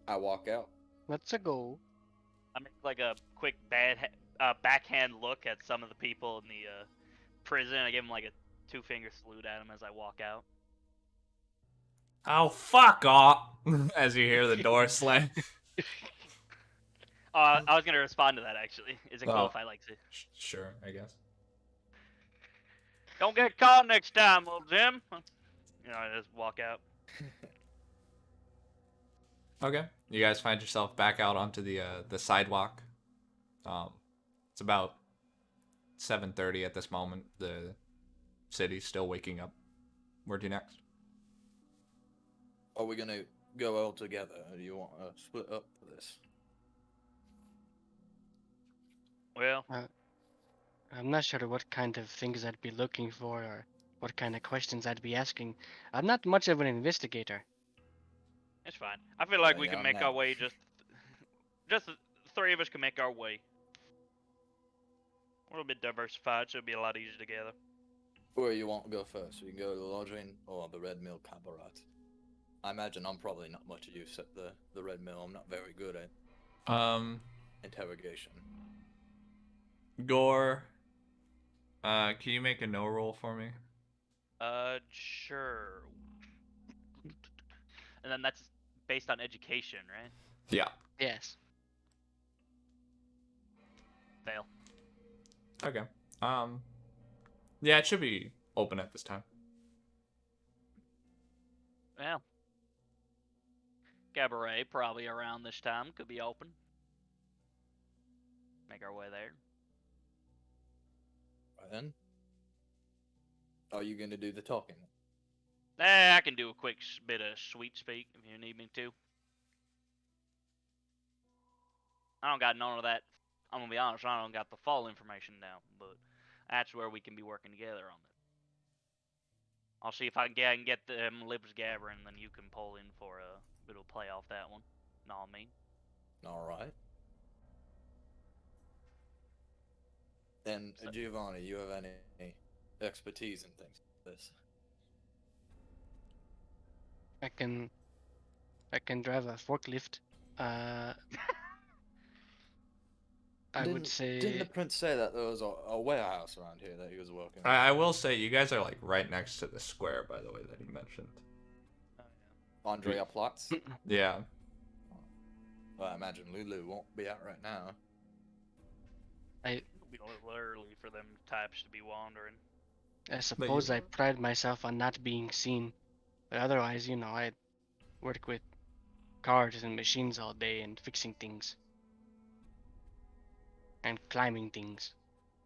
I walk out. Let's go. I make like a quick backhand look at some of the people in the prison. I give them like a two-finger salute at them as I walk out. Oh, fuck off! As you hear the door slam. I was gonna respond to that actually. Is it cool Oh. if I like to? Sure, I guess. Don't get caught next time, old Jim. You know, I just walk out. Okay. You guys find yourself back out onto the sidewalk. It's about 7:30 at this moment. The city's still waking up. Where do you next? Are we gonna go all together, or do you want to split up for this? Well, I'm not sure what kind of things I'd be looking for or what kind of questions I'd be asking. I'm not much of an investigator. it's fine. I feel like Yeah, we yeah, can I'm make not. our way. Just the three of us can make our way. We're a little bit diversified, so it'll be a lot easier together. Where you want to go first? We can go to the lodging or the Red Mill Cabaret. I imagine I'm probably not much use at the Red Mill. I'm not very good at interrogation. Gore. Can you make a no roll for me? Sure. And then that's based on education, right? Yeah. Yes. Fail. Okay. Yeah, it should be open at this time. Well, Cabaret probably around this time could be open. Make our way there. Right then. Are you gonna do the talking? I can do a quick bit of sweet speak if you need me to. I don't got none of that. I'm gonna be honest, I don't got the full information down, but that's where we can be working together on it. I'll see if I can get them lips gathering, then you can pull in for a bit of play off that one. Know what I mean? All right. And So- Giovanni, you have any expertise in things like this? I can drive a forklift. I would Didn't the say prince say that there was a warehouse around here that he was working? I will say you guys are like right next to the square, by the way, that he mentioned. Andrea Platz. Yeah. Well, I imagine Lulu won't be out right now. It'll be a little early for them types to be wandering. I suppose I you- pride myself on not being seen, but otherwise, I work with cars and machines all day and fixing things and climbing things.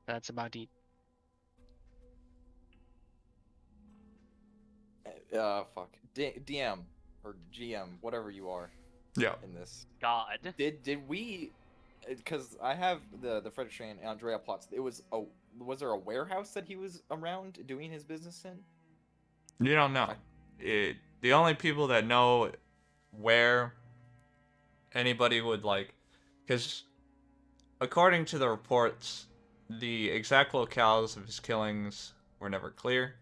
That's about it. Fuck. DM or GM, whatever you are Yeah. in this. God. Did we? Because I have the Frederick Strand and Andrea Platz. Was there a warehouse that he was around doing his business in? You don't know. The only people that know where anybody would like, because according to the reports, the exact locales of his killings were never clear.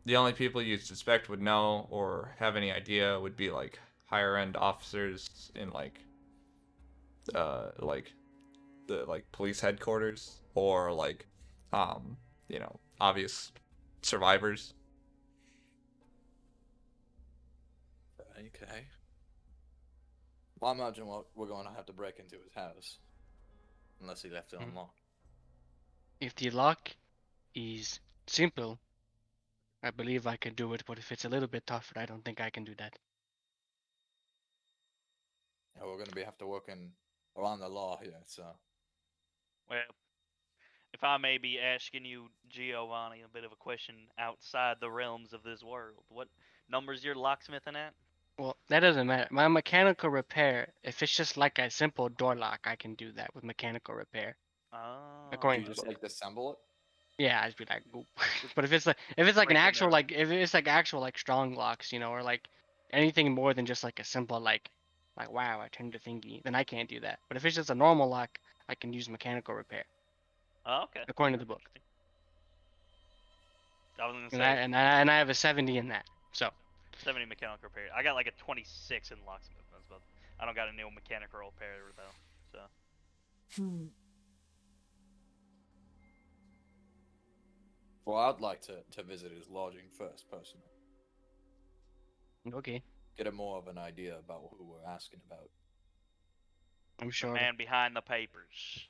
The only people you'd suspect would know or have any idea would be like higher end officers in like the police headquarters or like obvious survivors. Okay. Well, I imagine we're going to have to break into his house, unless he left it Hmm. unlocked. If the lock is simple, I believe I can do it, but if it's a little bit tougher, I don't think I can do that. Yeah, we're going to have to work in around the law here. So Well, if I may be asking you, Giovanni, a bit of a question outside the realms of this world, what number's your locksmithing at? Well, that doesn't matter. My mechanical repair, if it's just like a simple door lock, I can do that with mechanical repair. Oh, According you to just book. like disassemble it. Yeah, I'd be like, "Oop." But if it's like an Breaking actual their- if it's like actual like strong locks, or like anything more than just like a simple like wow, I turned the thingy, then I can't do that. But if it's just a normal lock, I can use mechanical repair Oh, okay. according to the book. Interesting. I was gonna And say I have a 70 in that. So 70 mechanical repair. I got like a 26 in locksmith, but I don't got a new mechanical repair though. So Well, I'd like to visit his lodging first, personally. okay, Get a more of an idea about who we're asking about. I'm the sure. man behind the papers.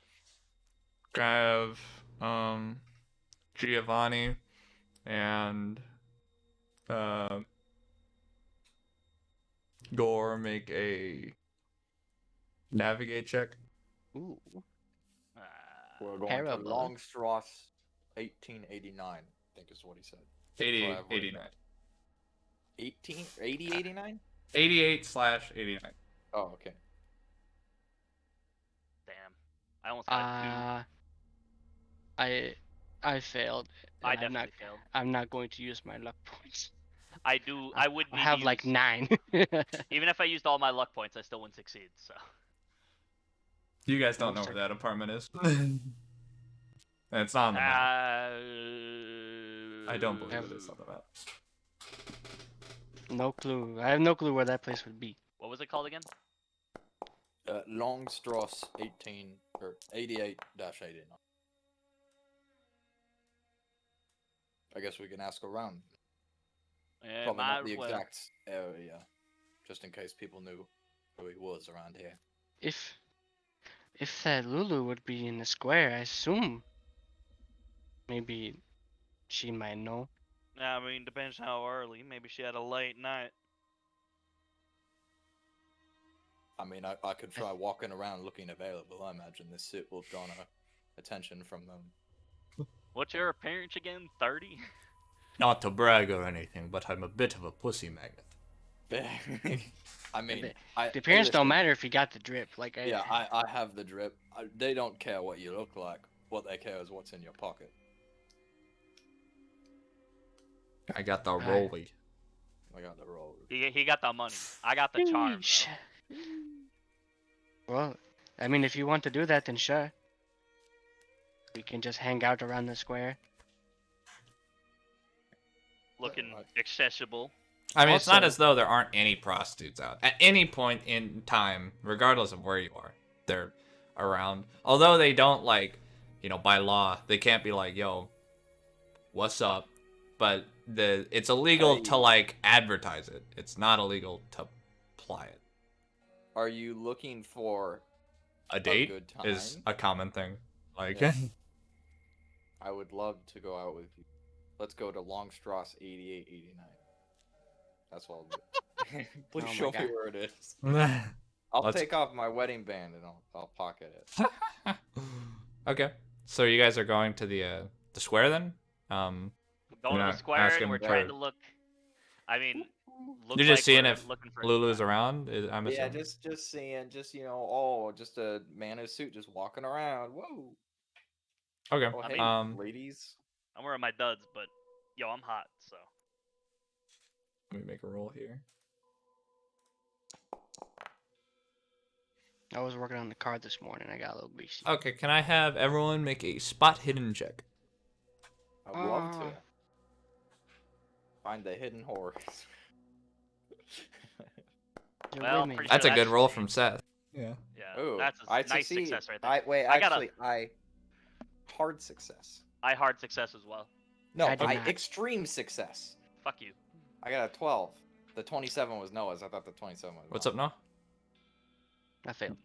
Have Giovanni and Gore make a navigate check. Ooh, We're going Parabol. to Longstrasse, 1889. I think is what he said. 88, I've written 89. 89? 88/89. Oh, okay. Damn. I almost got I failed. I and definitely failed. I'm not going to use my luck points. I do. I would I need have to like use- 9. Even if I used all my luck points, I still wouldn't succeed. So You guys don't know Looks where that apartment is. And it's not on the map. I don't believe it is on the map. No clue. I have no clue where that place would be. What was it called again? Longstrasse, 88-89. I guess we can ask around. Probably not the exact area, just in case people knew who he was around here. If that Lulu would be in the square, I assume Maybe she might know. I mean, depends how early. Maybe she had a late night. I mean, I could try walking around looking available. I imagine this suit will draw no attention from them. What's your appearance again? 30? Not to brag or anything, but I'm a bit of a pussy magnet. I mean, the appearance don't matter if you got the drip. Like I have the drip. They don't care what you look like. What they care is what's in your pocket. I got the rolly. I got the roll. He got the money. I got the charm, bro. Well, I mean, if you want to do that, then sure. We can just hang out around the square. Looking accessible. I mean, it's not Also- as though there aren't any prostitutes out. At any point in time, regardless of where you are, they're around. Although they don't, like, by law, they can't be like, yo, what's up? But it's illegal to, like, advertise it. It's not illegal to ply it. Are you looking for A date good time? is a common thing. Like, Yeah. I would love to go out with you. Let's go to Longstrasse 8889. That's all. Please Oh my show me God. where it is. okay. I'll take off my wedding band and I'll pocket it. So you guys are going to the square then? Going You're to the not square asking and we're for- trying to look. I mean, look You're just like seeing we're if looking for Lulu's around? I'm Yeah, assuming. just seeing, just just a man in a suit just walking around. Whoa. Okay. Oh, I hey, mean- ladies. I'm wearing my duds, but yo, I'm hot, so. Let me make a roll here. I was working on the car this morning. I got a little greasy. Okay, can I have everyone make a spot hidden check? I'd love to. Ah. Find the hidden horrors. You're Well, with me. pretty That's a sure good roll that's- from Seth. Yeah. Yeah, Ooh, that's a I nice succeed. success right there. Wait, I got a- actually, I hard success. I hard success as well. No, I did I not. extreme success. Fuck you. I got a 12. The 27 was Noah's. I thought the 27 was. What's up, Noah? I failed.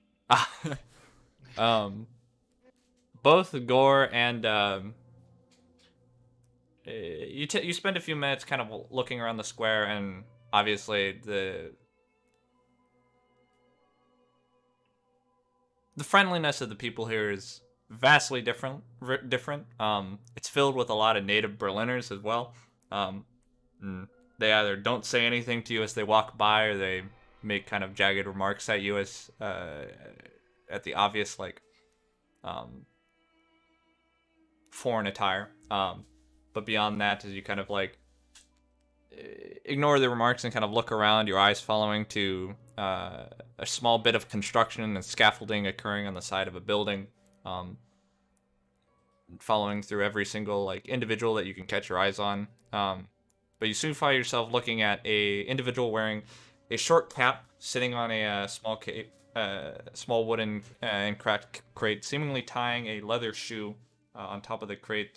Both Gore and you spend a few minutes kind of looking around the square, and obviously the friendliness of the people here is vastly different. It's filled with a lot of native Berliners as well. They either don't say anything to you as they walk by, or they make kind of jagged remarks at you as at the obvious foreign attire. But beyond that, as you kind of ignore the remarks and kind of look around, your eyes following to a small bit of construction and scaffolding occurring on the side of a building, following through every single individual that you can catch your eyes on. But you soon find yourself looking at a individual wearing a short cap, sitting on a small wooden and cracked crate, seemingly tying a leather shoe on top of the crate.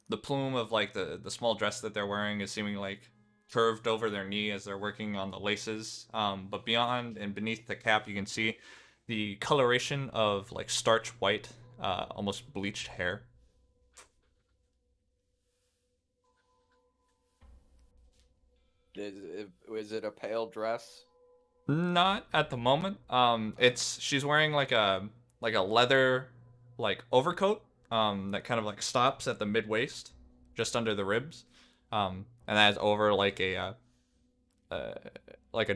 The plume of the small dress that they're wearing is seeming curved over their knee as they're working on the laces. But beyond and beneath the cap, you can see the coloration of starch white, almost bleached hair. Is it a pale dress? Not at the moment. She's wearing a leather overcoat that kind of stops at the mid waist, just under the ribs, and that is over a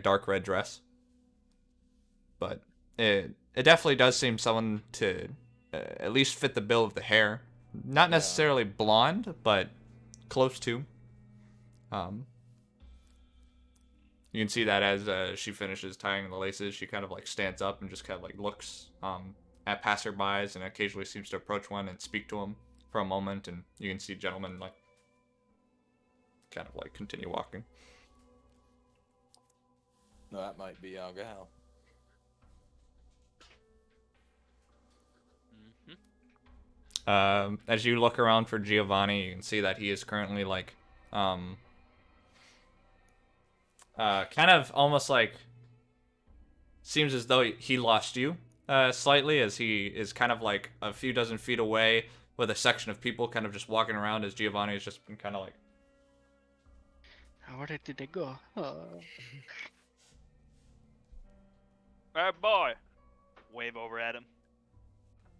dark red dress. But it definitely does seem someone to at least fit the bill of the hair. Not necessarily blonde, but close to. You can see that as she finishes tying the laces, she kind of stands up and just kind of looks at passerbys and occasionally seems to approach one and speak to them for a moment, and you can see gentlemen kind of continue walking. No, that might be our gal. As you look around for Giovanni, you can see that he is currently kind of almost seems as though he lost you. slightly as he is kind of like a few dozen feet away with a section of people kind of just walking around as Giovanni has just been kind of like. Where did they go? Hey, boy. Wave over at him.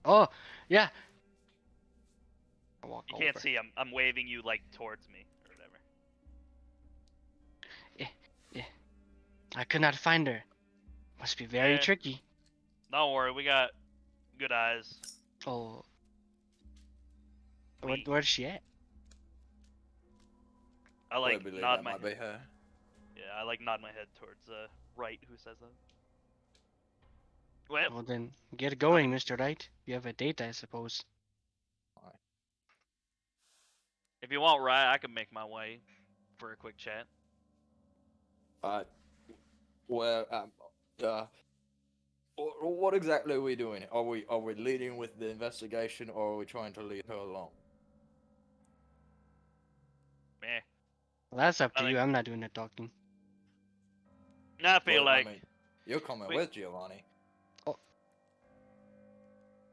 Oh, yeah. I walk You over. can't see. I'm waving you like towards me or whatever. Yeah. I could not find her. Must be very tricky. Don't worry, we got good eyes. Oh. Where's she at? I like believe nod that my might head. be her. Yeah, I like nod my head towards Wright, who says that. Well, Well then, get going, Mr. Wright. You have a date, I suppose. if you want Wright, I can make my way for a quick chat. Well, what exactly are we doing? Are we leading with the investigation, or are we trying to lead her along? Meh. Well, that's up to you. I'm not doing the talking. I feel Well, like I mean, you're coming we- with Giovanni.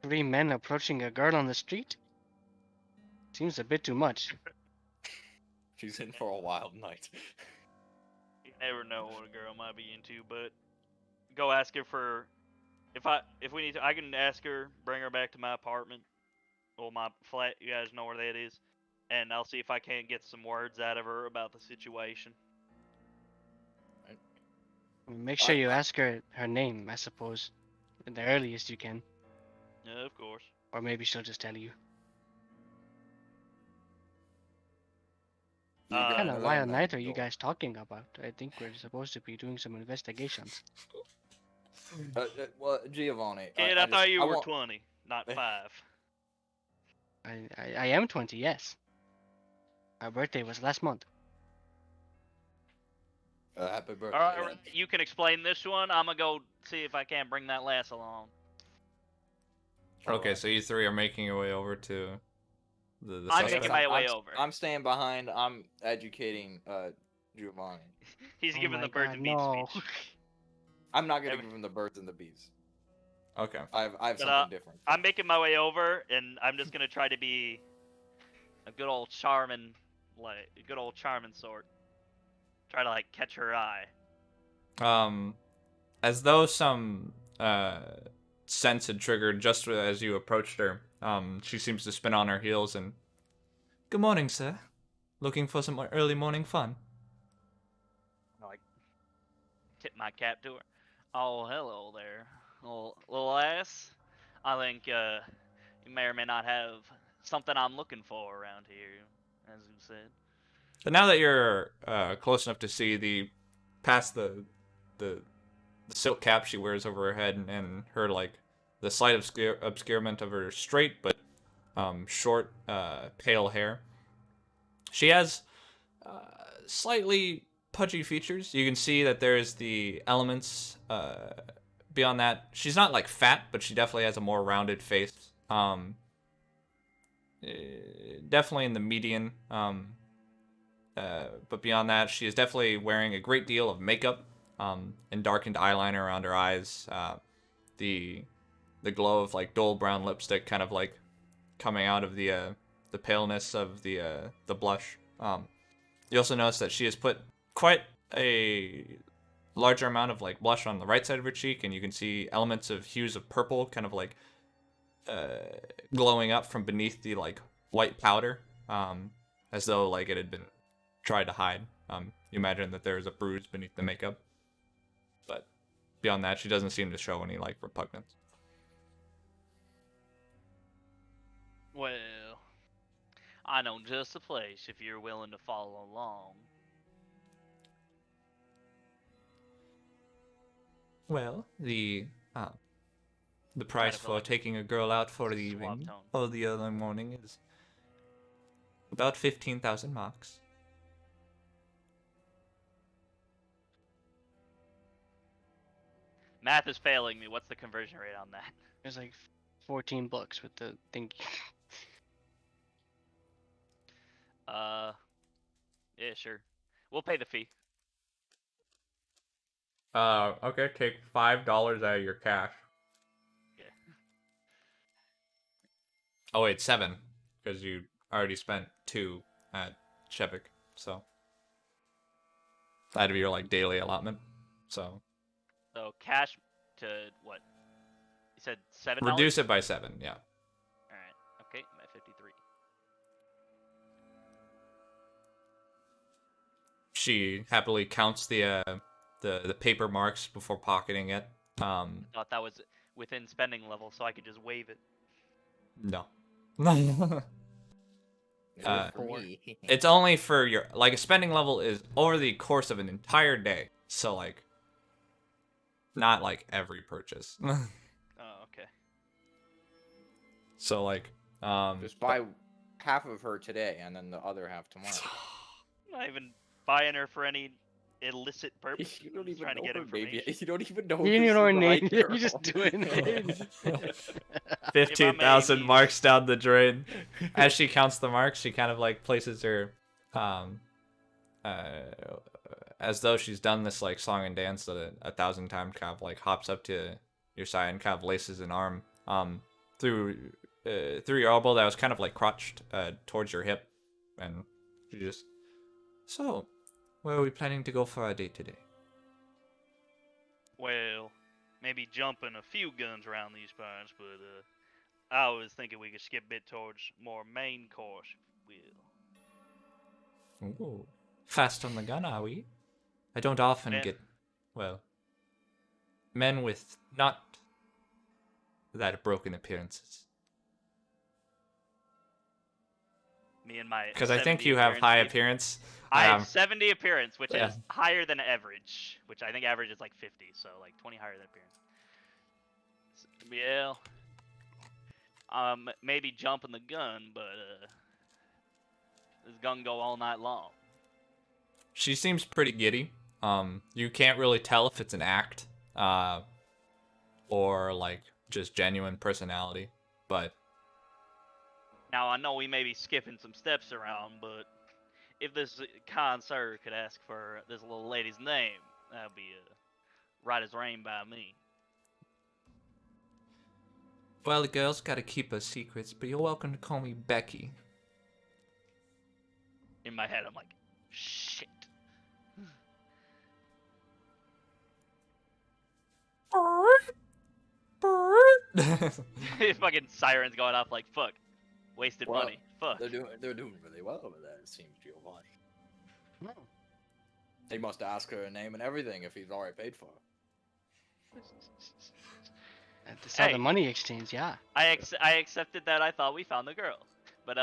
3 men approaching a girl on the street? Seems a bit too much. She's in for a wild night. you never know what a girl might be into, but go ask her for if we need to. I can ask her, bring her back to my apartment or my flat. You guys know where that is, and I'll see if I can't get some words out of her about the situation. Make sure you ask her her name, I suppose. The earliest you can. Yeah, of course. Or maybe she'll just tell you. You Uh, What kind going of alone wild then, night are you or- guys talking about? I think we're supposed to be doing some investigations. Well, Giovanni. Kid, I thought you were want... 20, not 5. I am 20, yes. My birthday was last month. Happy birthday. All right, you can explain this one. I'm gonna go see if I can bring that lass along. Okay, Alright. so you three are making your way over to the I'm suspect. making my way over. I'm staying behind. I'm educating Giovanni. He's Oh giving my the birds God, and bees no. speech. I'm not gonna give him the birds and the bees. Okay. I have But, something different. I'm making my way over, and I'm just gonna try to be a good old charming, sort. Try to like catch her eye. As though some sense had triggered just as you approached her. She seems to spin on her heels and. Good morning, sir. Looking for some early morning fun? Like, tip my cap to her. Oh, hello there, little ass. I think you may or may not have something I'm looking for around here, as you said. But now that you're close enough to see past the silk cap she wears over her head and her like the slight obscurement of her straight but short pale hair, she has slightly pudgy features. You can see that there's the elements beyond that. She's not like fat, but she definitely has a more rounded face. Definitely in the median. But beyond that, she is definitely wearing a great deal of makeup and darkened eyeliner around her eyes. The glow of like dull brown lipstick kind of like coming out of the paleness of the blush. You also notice that she has put quite a larger amount of like blush on the right side of her cheek, and you can see elements of hues of purple kind of like glowing up from beneath the like white powder, as though like it had been tried to hide. You imagine that there is a bruise beneath the makeup, but beyond that, she doesn't seem to show any like repugnance. Well, I know just the place if you're willing to follow along. Well, the price for taking a girl out for the evening or the early morning is about 15,000 marks. Math is failing me. What's the conversion rate on that? There's like 14 bucks with the thingy. Yeah, sure. We'll pay the fee. Okay, take $5 out of your cash. Oh wait, 7, because you already spent 2 at Shepik, so that'd be your like daily allotment. So cash to what? You said $7. reduce it by 7. Yeah. All right. Okay, I'm at 53. She happily counts the paper marks before pocketing it. Thought that was within spending level, so I could just wave it. No. For me. It's only for your like a spending level is over the course of an entire day. So like not like every purchase. Oh, okay. So like Just buy half of her today and then the other half tomorrow. I'm not even buying her for any illicit purpose. You don't even trying to know get her name information. yet. You don't even know. You if don't know her this is the name. right You're girl. just doing it. 15,000 If I may, marks down the drain. As she counts the marks, she kind of like places her as though she's done this like song and dance 1,000 times, kind of like hops up to your side and kind of laces an arm through your elbow that was kind of like crotched towards your hip, and she just, so where are we planning to go for our date today? Well, maybe jumping a few guns around these parts, but I was thinking we could skip a bit towards more main course, if you will. Ooh, fast on the gun, are we? I don't often Yeah. get, well, men with not that broken appearances. Me and my Because I think 70 you have high appearance. appearance. I have 70 appearance, which Yeah. is higher than average, which I think average is like 50, so like 20 higher than appearance. Yeah. Maybe jumping the gun, but this gun go all night long. She seems pretty giddy. You can't really tell if it's an act, or like just genuine personality. But Now I know we may be skipping some steps around, but if this kind sir could ask for this little lady's name, that'd be right as rain by me. well, the girl's gotta keep her secrets. But you're welcome to call me Becky. In my head, I'm like, shit. Fucking sirens going off like fuck. Wasted Well, money. Fuck. They're doing really well over there. It seems, Giovanni. No. He must ask her a name and everything if he's already paid for it. That's how Hey. the money exchange, yeah. I accepted that. I thought we found the girl, but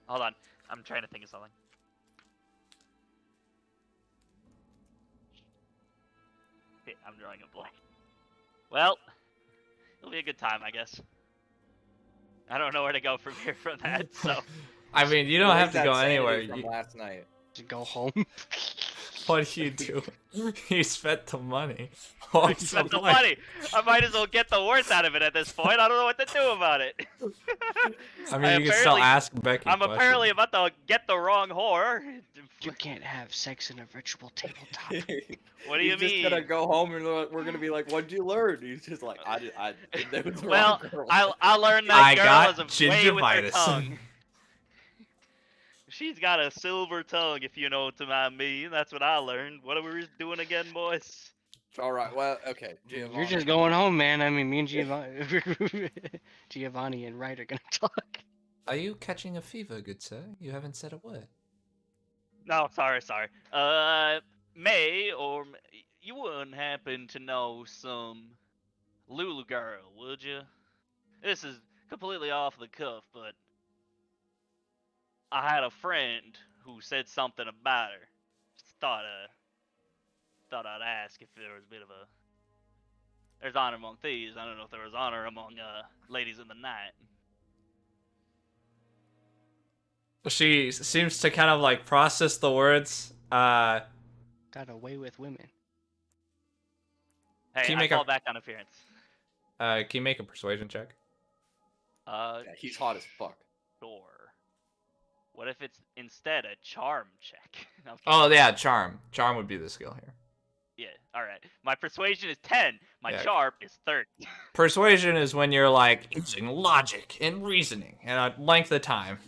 hold on. I'm trying to think of something. Okay, I'm drawing a blank. Well, it'll be a good time, I guess. I don't know where to go from here from that, so. I mean, you don't Where's have to that go sanity anywhere. From last night. Just go home. What do you do? You spent the money. I What's spent the point? money. I might as well get the worst out of it at this point. I don't know what to do about it. I mean, you can still ask Becky. I'm questions. apparently about to get the wrong whore. You can't have sex in a virtual tabletop. What do you He's mean? just gonna go home and we're gonna be like, "What'd you learn?" He's just like, "I that was the Well, wrong girl." I learned that I girl got has a way with her gingivitis. tongue. She's got a silver tongue, if you know what I mean. That's what I learned. What are we doing again, boys? All right. Well, okay. You're Giovanni. just going home, man. I mean, me and Giovanni and Wright are gonna talk. Are you catching a fever, good sir? You haven't said a word. No, sorry. May or you wouldn't happen to know some Lulu girl, would you? This is completely off the cuff, but I had a friend who said something about her. Just thought I'd ask if there was a bit of a. There's honor among thieves. I don't know if there was honor among ladies in the night. She seems to kind of like process the words. Got away with women. Hey, Can you I make fall a- back on appearance. Can you make a persuasion check? Yeah, he's hot as fuck. Sure. What if it's instead a charm check? Oh yeah, charm. Charm would be the skill here. Yeah, alright. My persuasion is 10. My Yeah. charm is 30. Persuasion is when you're like using logic and reasoning and a length of time.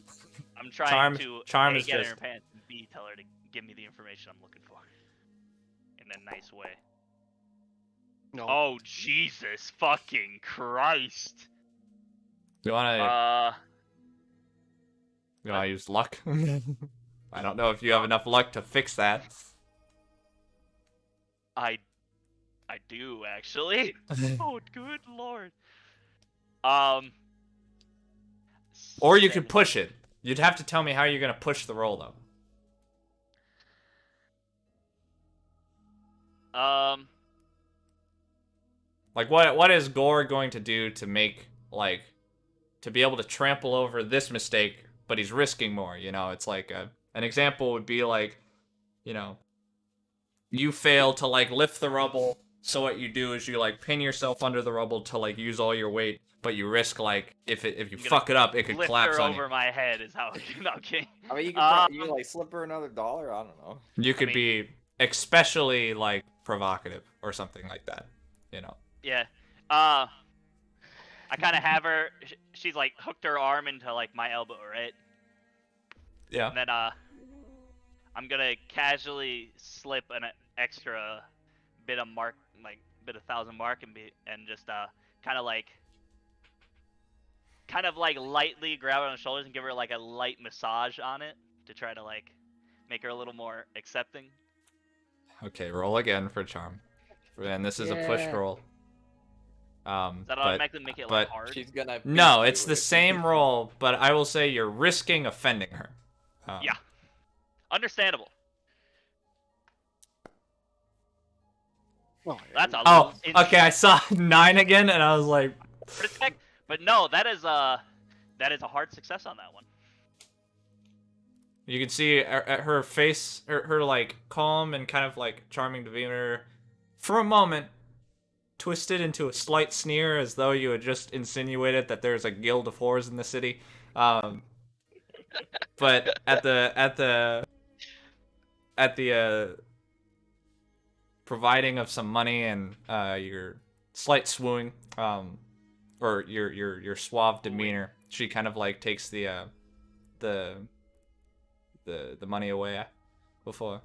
I'm trying to charm A, is get in just her pants, and B, tell her to give me the information I'm looking for. In a nice way. No. Oh, Jesus fucking Christ. you wanna use luck? I don't know if you have enough luck to fix that. I do, actually. Oh, good lord. Or you could 7. push it. You'd have to tell me how you're gonna push the roll though. Like what is Gore going to do to make to be able to trample over this mistake, but he's risking more, you know? It's like an example would be like, you know, you fail to like lift the rubble, so what you do is you like pin yourself under the rubble to like use all your weight, but you risk like if you fuck it up, it could collapse on you. Lift her over my head is how. Okay. I mean, you could you like slip her another $1. I don't know. You could be especially like provocative or something like that, you know. Yeah. I kind of have her. She's like hooked her arm into like my elbow, right? Yeah. And then I'm gonna casually slip an extra bit of 1,000 mark and just kind of like lightly grab her on the shoulders and give her like a light massage on it to try to like make her a little more accepting. Okay, roll again for charm. And this is a push roll. Does that automatically make it like hard? She's gonna. No, it's the same roll, but I will say you're risking offending her. Yeah. Understandable. Well, That's a okay. I saw 9 again, and I was like, protect. But no, that is a hard success on that one. you can see at her face, her like calm and kind of like charming demeanor, for a moment, twisted into a slight sneer, as though you had just insinuated that there's a guild of whores in the city. But at the providing of some money and your slight swooning, or your suave demeanor, she kind of like takes the money away before.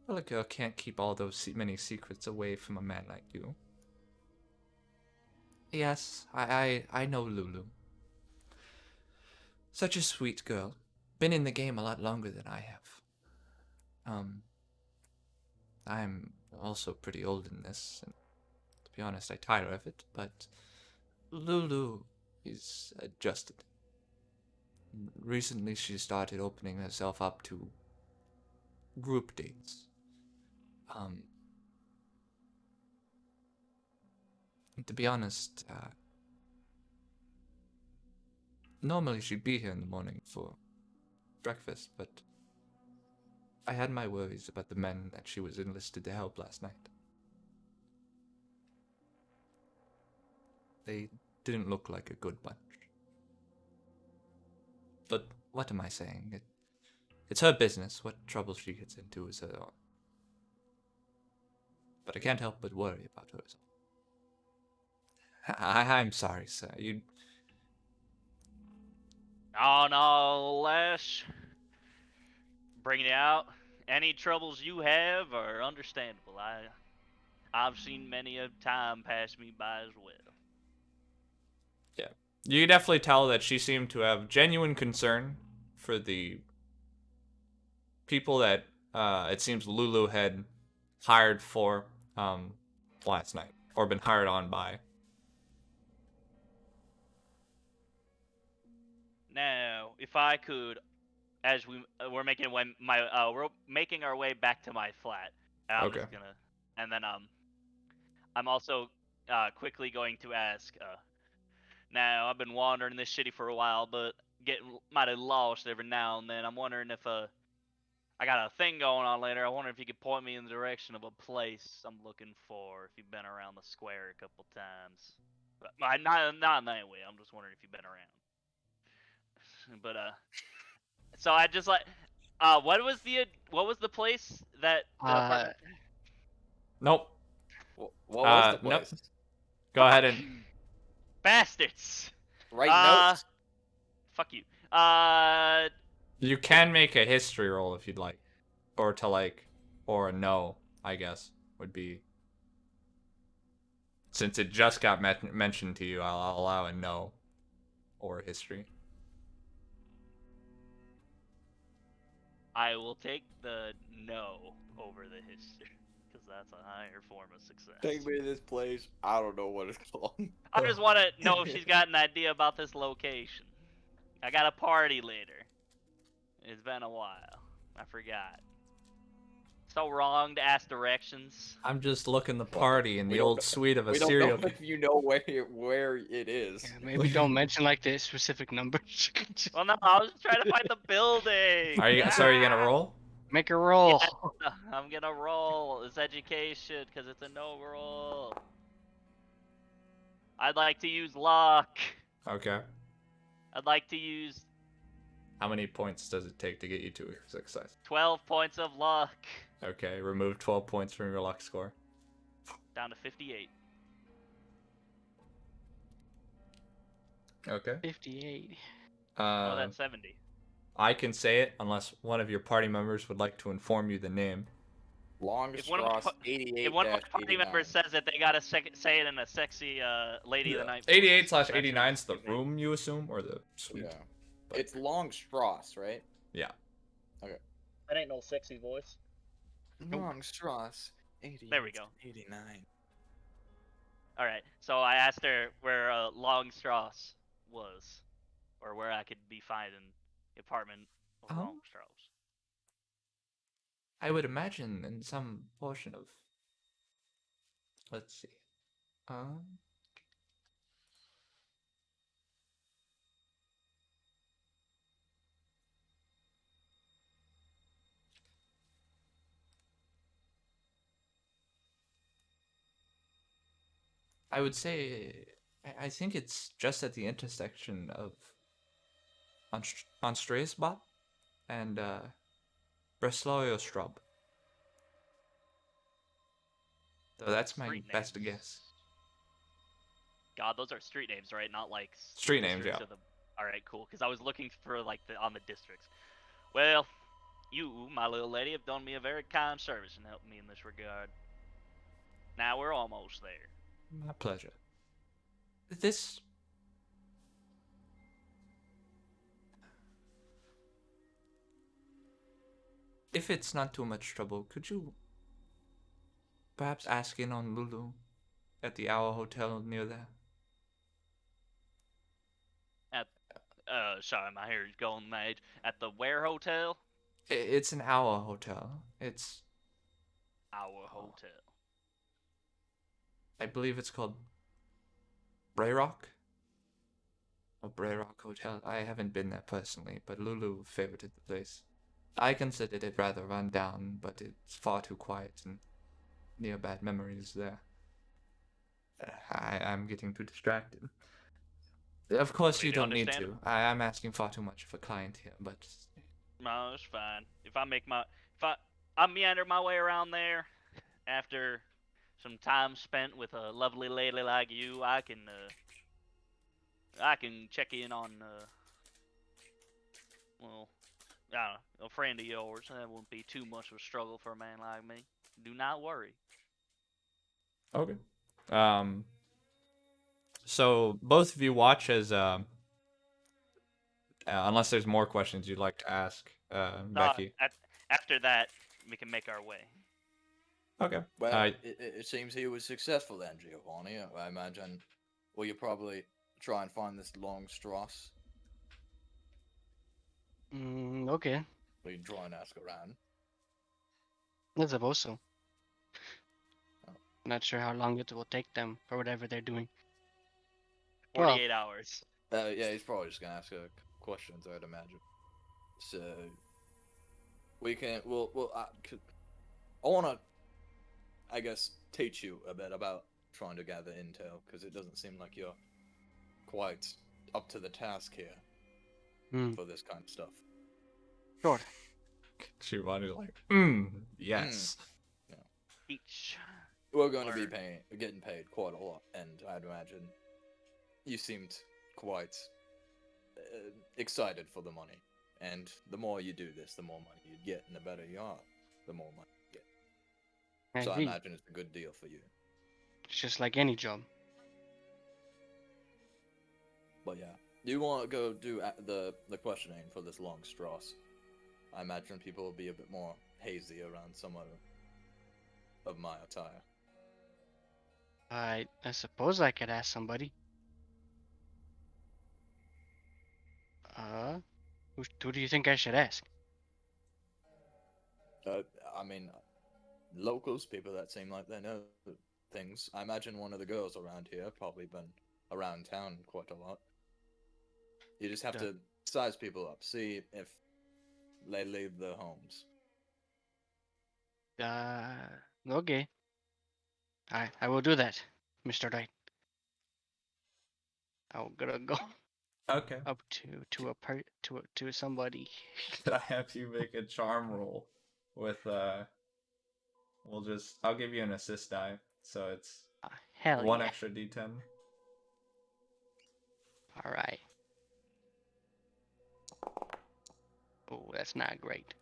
Well, a girl can't keep all those many secrets away from a man like you. Yes, I know Lulu. Such a sweet girl. Been in the game a lot longer than I have. I'm also pretty old in this, and to be honest, I tire of it, but Lulu is adjusted. Recently, she started opening herself up to group dates. To be honest, normally she'd be here in the morning for breakfast, but I had my worries about the men that she was enlisted to help last night. They didn't look like a good bunch. But what am I saying? It's her business. What trouble she gets into is her own. But I can't help but worry about hers. I'm sorry, sir. No, Les. Bringing it out. Any troubles you have are understandable. I've seen many a time pass me by as well. Yeah. You can definitely tell that she seemed to have genuine concern for the people that it seems Lulu had hired for last night, or been hired on by. Now, if I could, as we're making we're making our way back to my flat. I'm Okay. just gonna, and then I'm also quickly going to ask. Now, I've been wandering this city for a while, but getting mighty lost every now and then. I'm wondering if I got a thing going on later. I wonder if you could point me in the direction of a place I'm looking for. If you've been around the square a couple times, but not in that way. I'm just wondering if you've been around. But so I just like What was the place that the apartment? Nope. What was the Nope. place? Go ahead and Bastards. Write notes. Fuck you. you can make a history roll if you'd like, or or a no, I guess would be. Since it just got mentioned to you, I'll allow a no or a history. I will take the no over the history, because that's a higher form of success. Take me to this place. I don't know what it's called. I just want to know if she's got an idea about this location. I got a party later. It's been a while. I forgot. So wrong to ask directions. I'm just looking the party in the old suite of a We don't serial. know if you know where it is. Yeah, maybe don't mention like the specific numbers. Well, no, I was just trying to find the building. Are you gonna roll? Make a roll. Yeah, I'm gonna roll. It's education, because it's a no roll. I'd like to use luck. Okay. I'd like to use How many points does it take to get you to a success? 12 points of luck. Okay, remove 12 points from your luck score. Down to 58. Okay. 58. Oh, that's 70. I can say it unless one of your party members would like to inform you the name. Longest If one of my cross pa- 88. If one of my party members says it, they gotta say it in a sexy lady of the night. 88/89 is the room, you assume, or the suite? Yeah. It's Longstrasse, right? Yeah. That ain't no sexy voice. Longstrasse. 88. There we go. 89. All right. So I asked her where Longstrasse was, or where I could be finding the apartment of Longstrasse. I would imagine in some portion of. Let's see. I would say, I think it's just at the intersection of Anstreesbad and Breslau-Ostrov. So that's my Street best names. guess. God, those are street names, right? Not like Street names, districts yeah. of the... All right, cool. Because I was looking for like on the districts. Well, you, my little lady, have done me a very kind service in helping me in this regard. Now we're almost there. My pleasure. This... If it's not too much trouble, could you perhaps ask in on Lulu at the Hour Hotel near there? Sorry, my hair is going mad. At the Ware Hotel? It's an Hour Hotel. It's... Our hotel. I believe it's called Brayrock? Or Brayrock Hotel. I haven't been there personally, but Lulu favorited the place. I considered it rather run down, but it's far too quiet and near bad memories there. I'm getting too distracted. Of course, you don't need to. I'm asking far too much of a client here, but... No, it's fine. If I meander my way around there after some time spent with a lovely lady like you, I can check in on well, I don't know, a friend of yours. That wouldn't be too much of a struggle for a man like me. Do not worry. Okay. So both of you watch as unless there's more questions you'd like to ask, Becky. After that, we can make our way. Okay. Well, it seems he was successful then, Giovanni. I imagine. Will you probably try and find this Longstrasse? Okay. Will you try and ask around? I suppose so. Not sure how long it will take them for whatever they're doing. 48 hours. Yeah, he's probably just gonna ask questions, I'd imagine. So we can. I wanna, I guess, teach you a bit about trying to gather intel, because it doesn't seem like you're quite up to the task here for this kind of stuff. Sure. Giovanni's like, yes. Each. We're going to be Word. getting paid quite a lot, and I'd imagine you seemed quite excited for the money. And the more you do this, the more money you get, and the better you are, the more money you get. So I agree. imagine it's a good deal for you. It's just like any job. But yeah, you want to go do the questioning for this long Strauss. I imagine people will be a bit more hazy around some of my attire. I suppose I could ask somebody. Who do you think I should ask? I mean, locals, people that seem like they know things. I imagine one of the girls around here probably been around town quite a lot. You just have Yeah. to size people up, see if they leave their homes. Okay. I will do that, Mr. Knight. I'm gonna go Okay. up to somebody. Could I have you make a charm roll with I'll give you an assist die, so it's Hell one yeah. extra d10. All right. Oh, that's not great.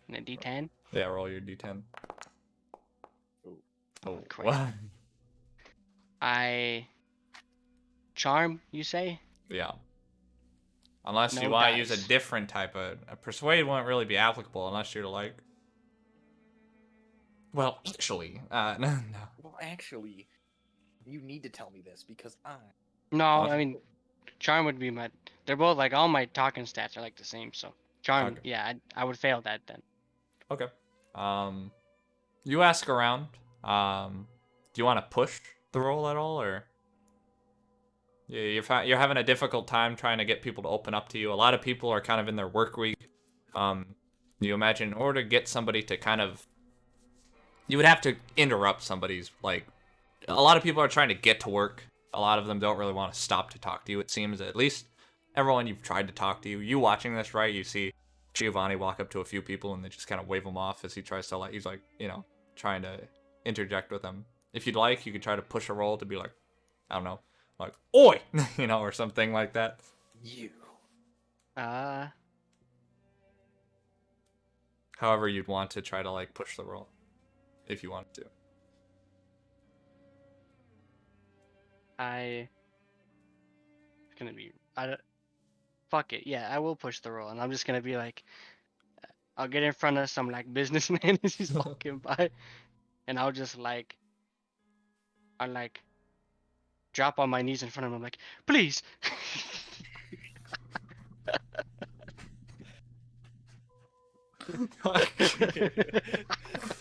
And a D10. Yeah, roll your d10. Ooh. Oh, crap. what? Charm, you say? Yeah. Unless you No want to use dice. a different type of persuade, won't really be applicable unless you're like. Well, actually, no. Well, actually, you need to tell me this because No, Okay. I mean, charm would be my. They're both like all my talking stats are like the same, so charm. Okay. Yeah, I would fail that then. Okay. You ask around. Do you want to push the roll at all, or? Yeah, you're having a difficult time trying to get people to open up to you. A lot of people are kind of in their work week. You imagine in order to get somebody to kind of, you would have to interrupt somebody's like. A lot of people are trying to get to work. A lot of them don't really want to stop to talk to you. It seems, at least everyone you've tried to talk to you. You watching this, right? You see Giovanni walk up to a few people and they just kind of wave him off as he tries to he's like, trying to interject with them. If you'd like, you could try to push a roll to be like, I don't know, like, oi, or something like that. you. However you'd want to try to like push the roll, if you wanted to. It's gonna be. Fuck it. Yeah, I will push the roll, and I'm just gonna be like, I'll get in front of some like businessman as he's walking by, and I'll just I'll drop on my knees in front of him, like, please.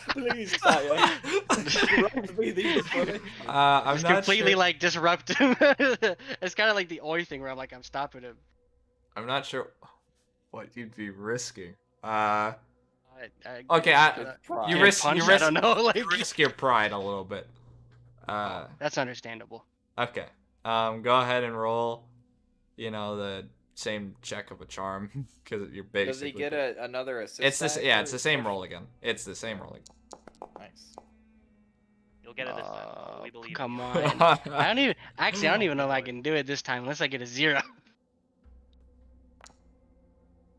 Please, sire. Interrupt me these funny. I'm Just not completely sure. like disrupt him. It's kind of like the Oi thing where I'm stopping him. I'm not sure what you'd be risking. I Okay, you get risk punched, you risk I don't know. Like, you risk your pride a little bit. that's understandable. Okay. Go ahead and roll. The same check of a charm because you're basically. Does he get another assist? It's this. die Yeah, for it's the his same push? roll again. It's the same roll again. Nice. You'll get it this time. We believe. Come you. on. I don't even know if I can do it this time unless I get a 0.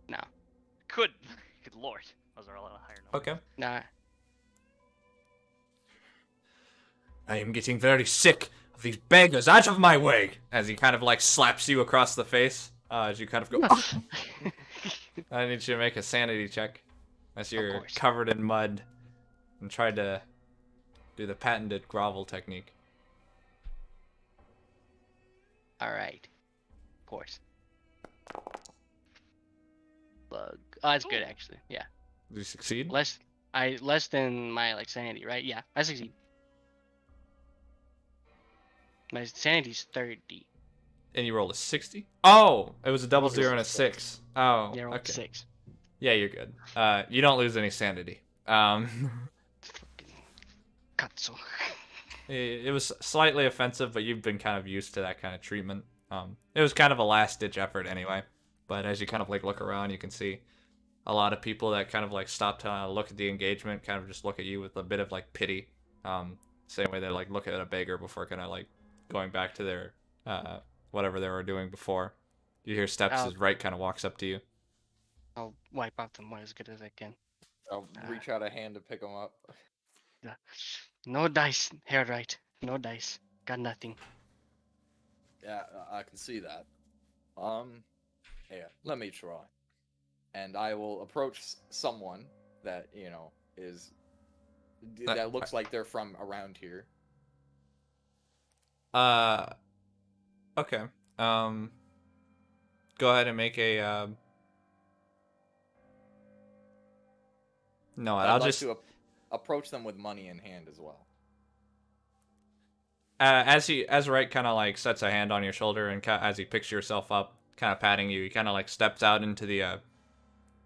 No. Good lord. Those are a lot of higher numbers. Okay. Nah. I am getting very sick of these beggars. Out of my way! As he kind of like slaps you across the face. As you kind of go. I need you to make a sanity check. As you're course. covered in mud and try to do the patented grovel technique. Alright. Of course. Bug. Oh, that's good Ooh. actually. Yeah. Do you succeed? Less than my like sanity, right? Yeah, I succeed. My sanity's 30. And you rolled a 60? Oh! It was a double Rolled a 0 and a 6. Oh. Yeah, I rolled okay. 6. Yeah, you're good. You don't lose any sanity. Fucking Katsu. It was slightly offensive, but you've been kind of used to that kind of treatment. It was kind of a last-ditch effort anyway. But as you kind of like look around, you can see a lot of people that kind of like stop to look at the engagement kind of just look at you with a bit of like pity. Same way they like look at a beggar before kind of like going back to their whatever they were doing before. You hear steps as Right kind of walks up to you. I'll wipe out the mud as good as I can. I'll reach out a hand to pick him up. No dice, hair right. No dice. Got nothing. Yeah, I can see that. Yeah, let me try. And I will approach someone that, is that looks like they're from around here. Okay. Go ahead and make a No, I'd I'll like just to approach them with money in hand as well. as Right kind of like sets a hand on your shoulder and as he picks yourself up, kind of patting you, he kind of like steps out into the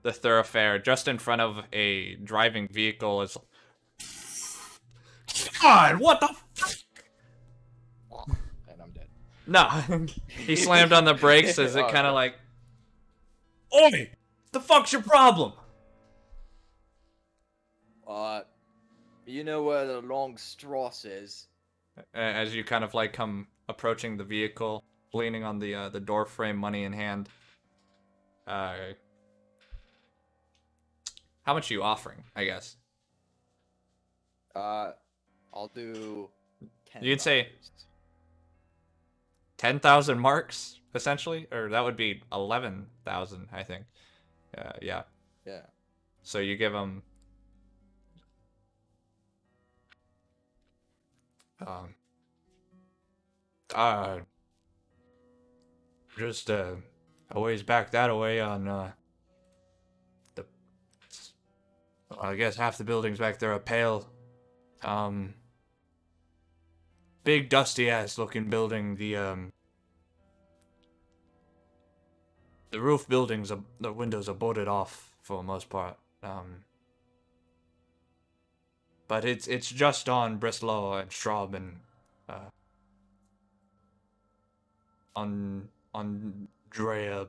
thoroughfare just in front of a driving vehicle. Is God, what the fuck? And I'm dead. No, he slammed on the brakes as it kind of like, Oi, the fuck's your problem? You know where the long strass is? As you kind of like come approaching the vehicle, leaning on the door frame, money in hand. How much are you offering, I guess? I'll do 10. You could say 10,000 marks, essentially, or that would be 11,000, I think. Yeah. Yeah. So you give him just a ways back that way on the I guess half the buildings back there are pale. Big dusty ass looking building. The roof buildings, the windows are boarded off for the most part. But it's just on Breslau and Straub and Andrea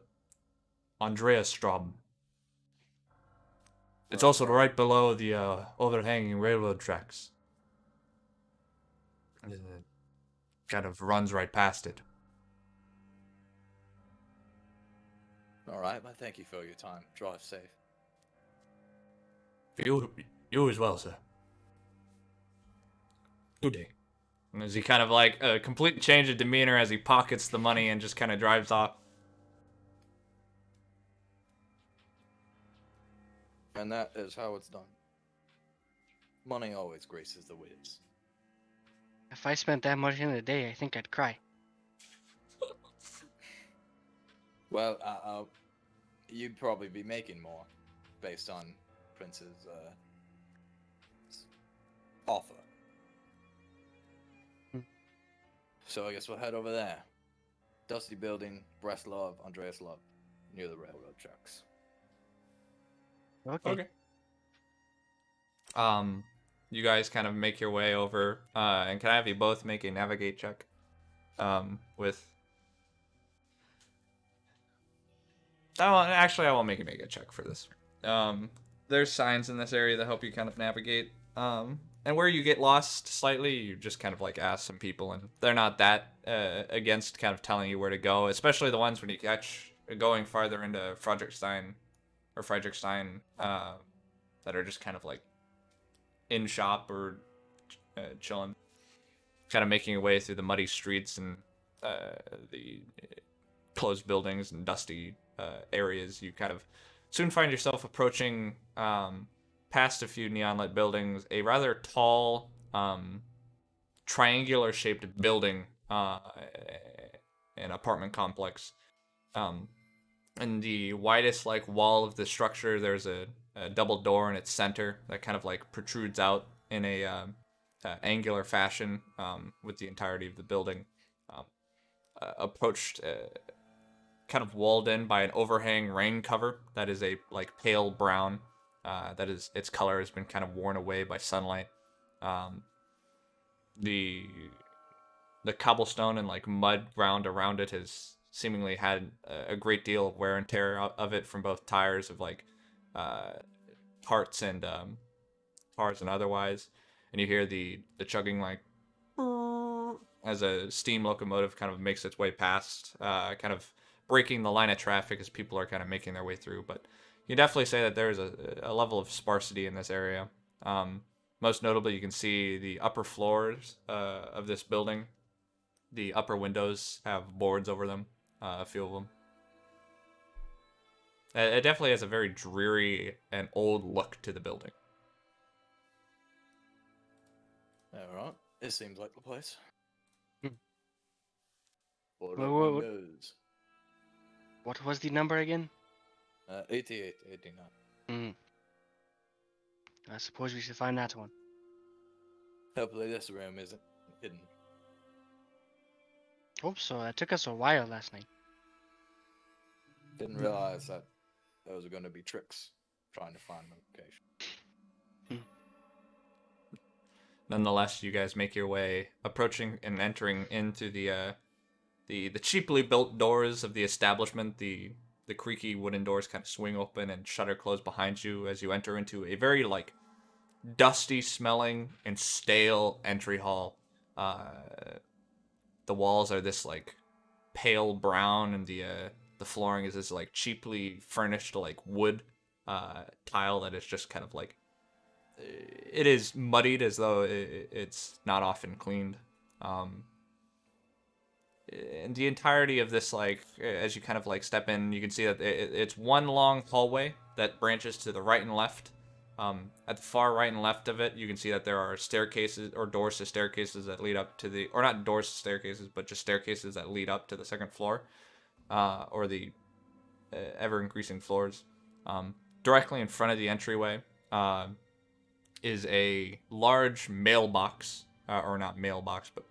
Straub. It's also right below the overhanging railroad tracks. It kind of runs right past it. All right, well, thank you for your time. Drive safe. You as well, sir. Good day. And as he kind of like a complete change of demeanor as he pockets the money and just kind of drives off. And that is how it's done. Money always graces the ways. If I spent that much in a day, I think I'd cry. Well, you'd probably be making more, based on Prince's offer. So I guess we'll head over there. Dusty building, Breslov, Andreas Love, near the railroad tracks. Okay. You guys kind of make your way over, and can I have you both make a navigate check? With... Actually, I won't make you make a check for this. There's signs in this area that help you kind of navigate. And where you get lost slightly, you just kind of like ask some people, and they're not that against kind of telling you where to go, especially the ones when you catch going farther into Friedrichstein, that are just kind of like in shop or chilling, kind of making your way through the muddy streets and the closed buildings and dusty areas. You kind of soon find yourself approaching past a few neon-lit buildings, a rather tall, triangular-shaped building, an apartment complex. In the widest like wall of the structure, there's a double door in its center that kind of like protrudes out in a angular fashion, with the entirety of the building approached, kind of walled in by an overhang rain cover that is a like pale brown. That is, its color has been kind of worn away by sunlight. The cobblestone and like mud ground around it has seemingly had a great deal of wear and tear of it from both tires of like carts and cars and otherwise, and you hear the chugging like as a steam locomotive kind of makes its way past, kind of breaking the line of traffic as people are kind of making their way through. But you definitely say that there's a level of sparsity in this area. Most notably, you can see the upper floors of this building. The upper windows have boards over them, a few of them. It definitely has a very dreary and old look to the building. Alright, it seems like the place. Hmm. What Wha- up, wha- what- windows? What was the number again? 88, 89. I suppose we should find that one. Hopefully this room isn't hidden. Hope so. That took us a while last night. Didn't realize that those are going to be tricks trying to find the location. Nonetheless, you guys make your way, approaching and entering into the cheaply built doors of the establishment. The creaky wooden doors kind of swing open and shutter close behind you as you enter into a very like dusty smelling and stale entry hall. The walls are this like pale brown, and the flooring is this like cheaply furnished like wood tile that is just kind of like it is muddied as though it's not often cleaned. And the entirety of this, like, as you kind of like step in, you can see that it's one long hallway that branches to the right and left. At the far right and left of it, you can see that there are staircases or doors to staircases that lead up to the, or not doors to staircases, but just staircases that lead up to the second floor, or the ever increasing floors. Directly in front of the entryway is a large mailbox, or not mailbox, but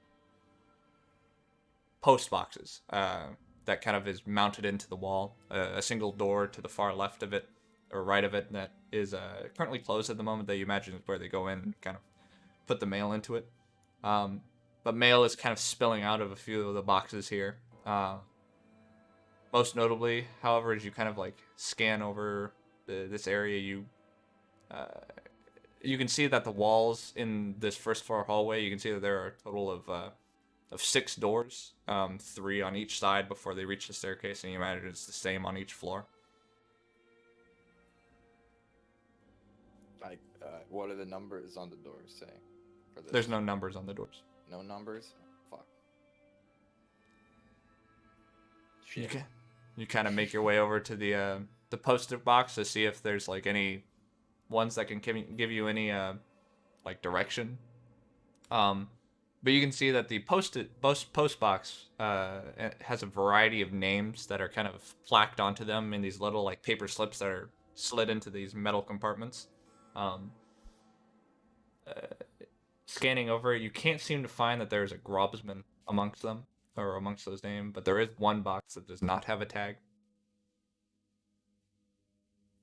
post boxes that kind of is mounted into the wall. A single door to the far left of it, or right of it, that is currently closed at the moment, that you imagine is where they go in and kind of put the mail into it. But mail is kind of spilling out of a few of the boxes here. Most notably, however, as you kind of like scan over this area, you can see that the walls in this first floor hallway, you can see that there are a total of 6 doors, 3 on each side before they reach the staircase, and you imagine it's the same on each floor. Like, what are the numbers on the doors saying? For this? There's no numbers on the doors. No numbers? Fuck. You, Shit. you kind of make your way over to the post-it box to see if there's like any ones that can give you any like direction. But you can see that the post box has a variety of names that are kind of plaqued onto them in these little like paper slips that are slid into these metal compartments. Scanning over it, you can't seem to find that there's a Grobsman amongst them, or amongst those names, but there is one box that does not have a tag.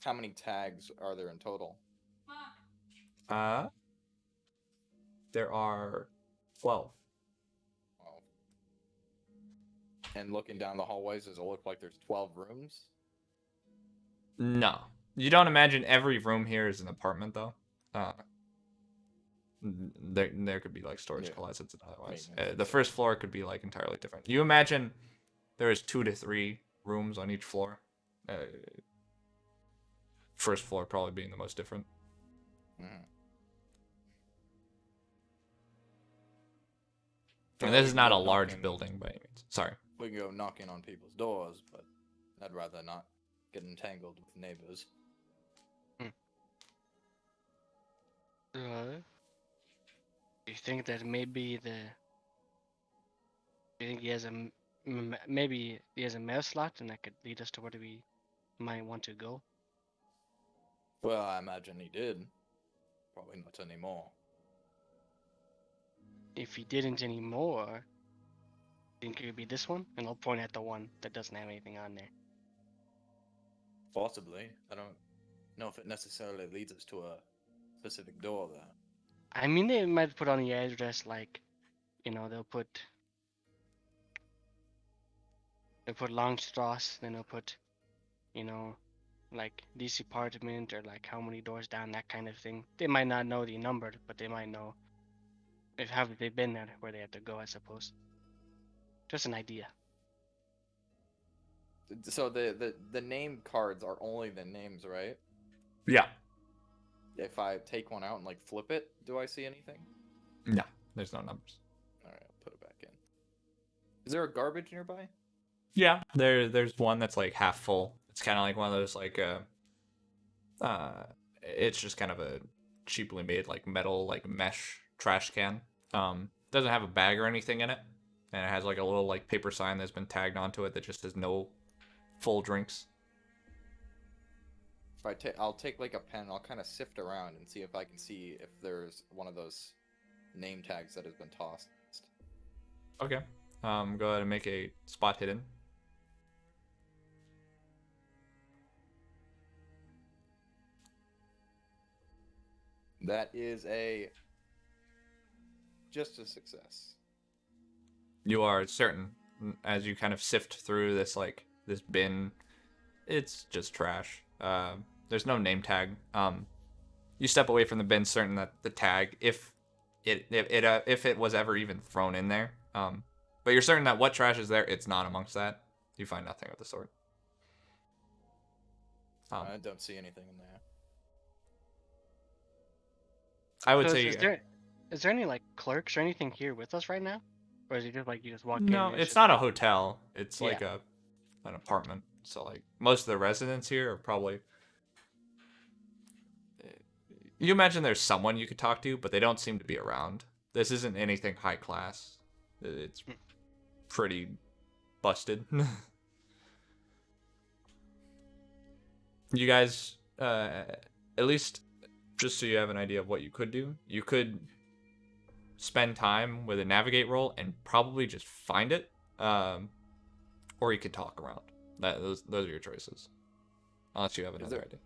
How many tags are there in total? There are 12. Wow. And looking down the hallways, does it look like there's 12 rooms? No. You don't imagine every room here is an apartment, though. There could be, like, storage closets and otherwise. The first floor could be, like, entirely different. You imagine there is 2 to 3 rooms on each floor. First floor probably being the most different. Mm. And this is not a large building by any means. Sorry. We can go knocking on people's doors, but I'd rather not get entangled with neighbors. You think that maybe you think he has maybe he has a mail slot, and that could lead us to where we might want to go? Well, I imagine he did. Probably not anymore. If he didn't anymore, think it could be this one? And I'll point at the one that doesn't have anything on there. Possibly. I don't know if it necessarily leads us to a specific door, though. I mean, they might put on the address, like, you know, they'll put Longstrasse, then they'll put, you know, like this apartment or like how many doors down, that kind of thing. They might not know the number, but they might know if have they been there where they have to go, I suppose. Just an idea. So the name cards are only the names, right? Yeah. If I take one out and like flip it, do I see anything? No, there's no numbers. All right, I'll put it back in. Is there a garbage nearby? Yeah, there's one that's like half full. It's kind of like one of those like it's just kind of a cheaply made like metal like mesh trash can. Doesn't have a bag or anything in it, and it has like a little like paper sign that's been tagged onto it that just says no full drinks. If I take, I'll take like a pen. I'll kind of sift around and see if I can see if there's one of those name tags that has been tossed. Okay. Go ahead and make a spot hidden. That is just a success. You are certain as you kind of sift through this bin. It's just trash. There's no name tag. You step away from the bin, certain that the tag, if it was ever even thrown in there, but you're certain that what trash is there, it's not amongst that. You find nothing of the sort. I don't see anything in there. I would So say is there any like clerks or anything here with us right now, or is it just like you just walk in? no. and It's just not a like- hotel. It's like Yeah. an apartment. So like most of the residents here are probably. You imagine there's someone you could talk to, but they don't seem to be around. This isn't anything high class. It's pretty busted. You guys, at least just so you have an idea of what you could do, you could spend time with a navigate roll and probably just find it, or you could talk around. Those are your choices, unless you have another idea.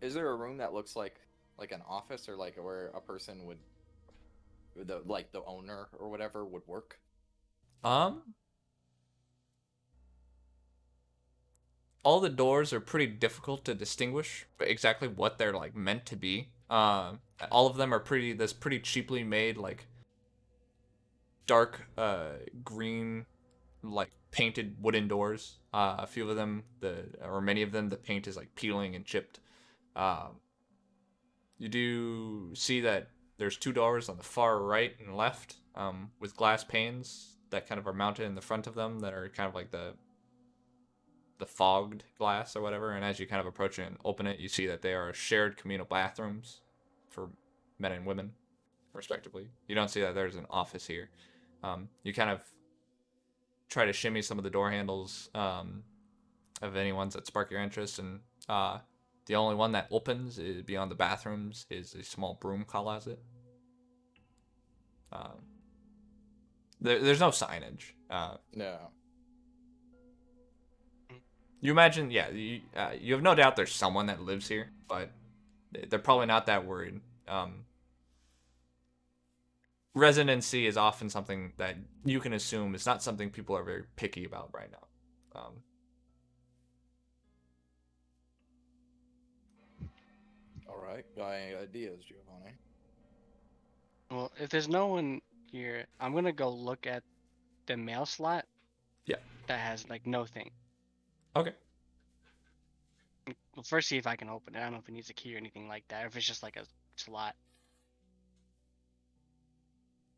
Is there a room that looks like an office or like where a person would, the owner or whatever would work? All the doors are pretty difficult to distinguish exactly what they're like meant to be. All of them are pretty cheaply made, like dark green, like painted wooden doors. A few of them, many of them, the paint is like peeling and chipped. You do see that there's two doors on the far right and left, with glass panes that kind of are mounted in the front of them that are kind of like the fogged glass or whatever. And as you kind of approach it and open it, you see that they are shared communal bathrooms for men and women, respectively. You don't see that there's an office here. You kind of try to shimmy some of the door handles of any ones that spark your interest, and the only one that opens beyond the bathrooms is a small broom closet. There's no signage. No. You imagine, yeah, you have no doubt there's someone that lives here, but they're probably not that worried. Residency is often something that you can assume is not something people are very picky about right now. All right. Got any ideas, Giovanni? Well, if there's no one here, I'm gonna go look at the mail slot. Yeah. That has like no thing. Okay. Well, first see if I can open it. I don't know if it needs a key or anything like that, or if it's just like a slot.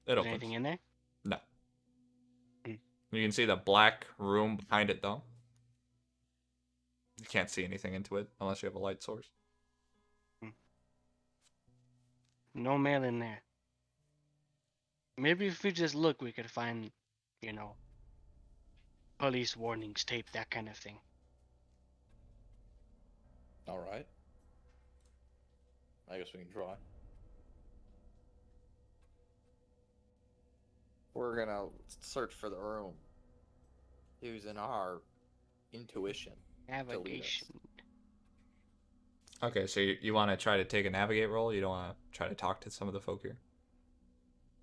It Is there opens. anything in there? No. Hmm. You can see the black room behind it, though. You can't see anything into it unless you have a light source. No mail in there. Maybe if we just look, we could find, police warnings, tape, that kind of thing. All right. I guess we can try. We're gonna search for the room using our intuition. Navigation. Okay, so you want to try to take a navigate roll? You don't want to try to talk to some of the folk here?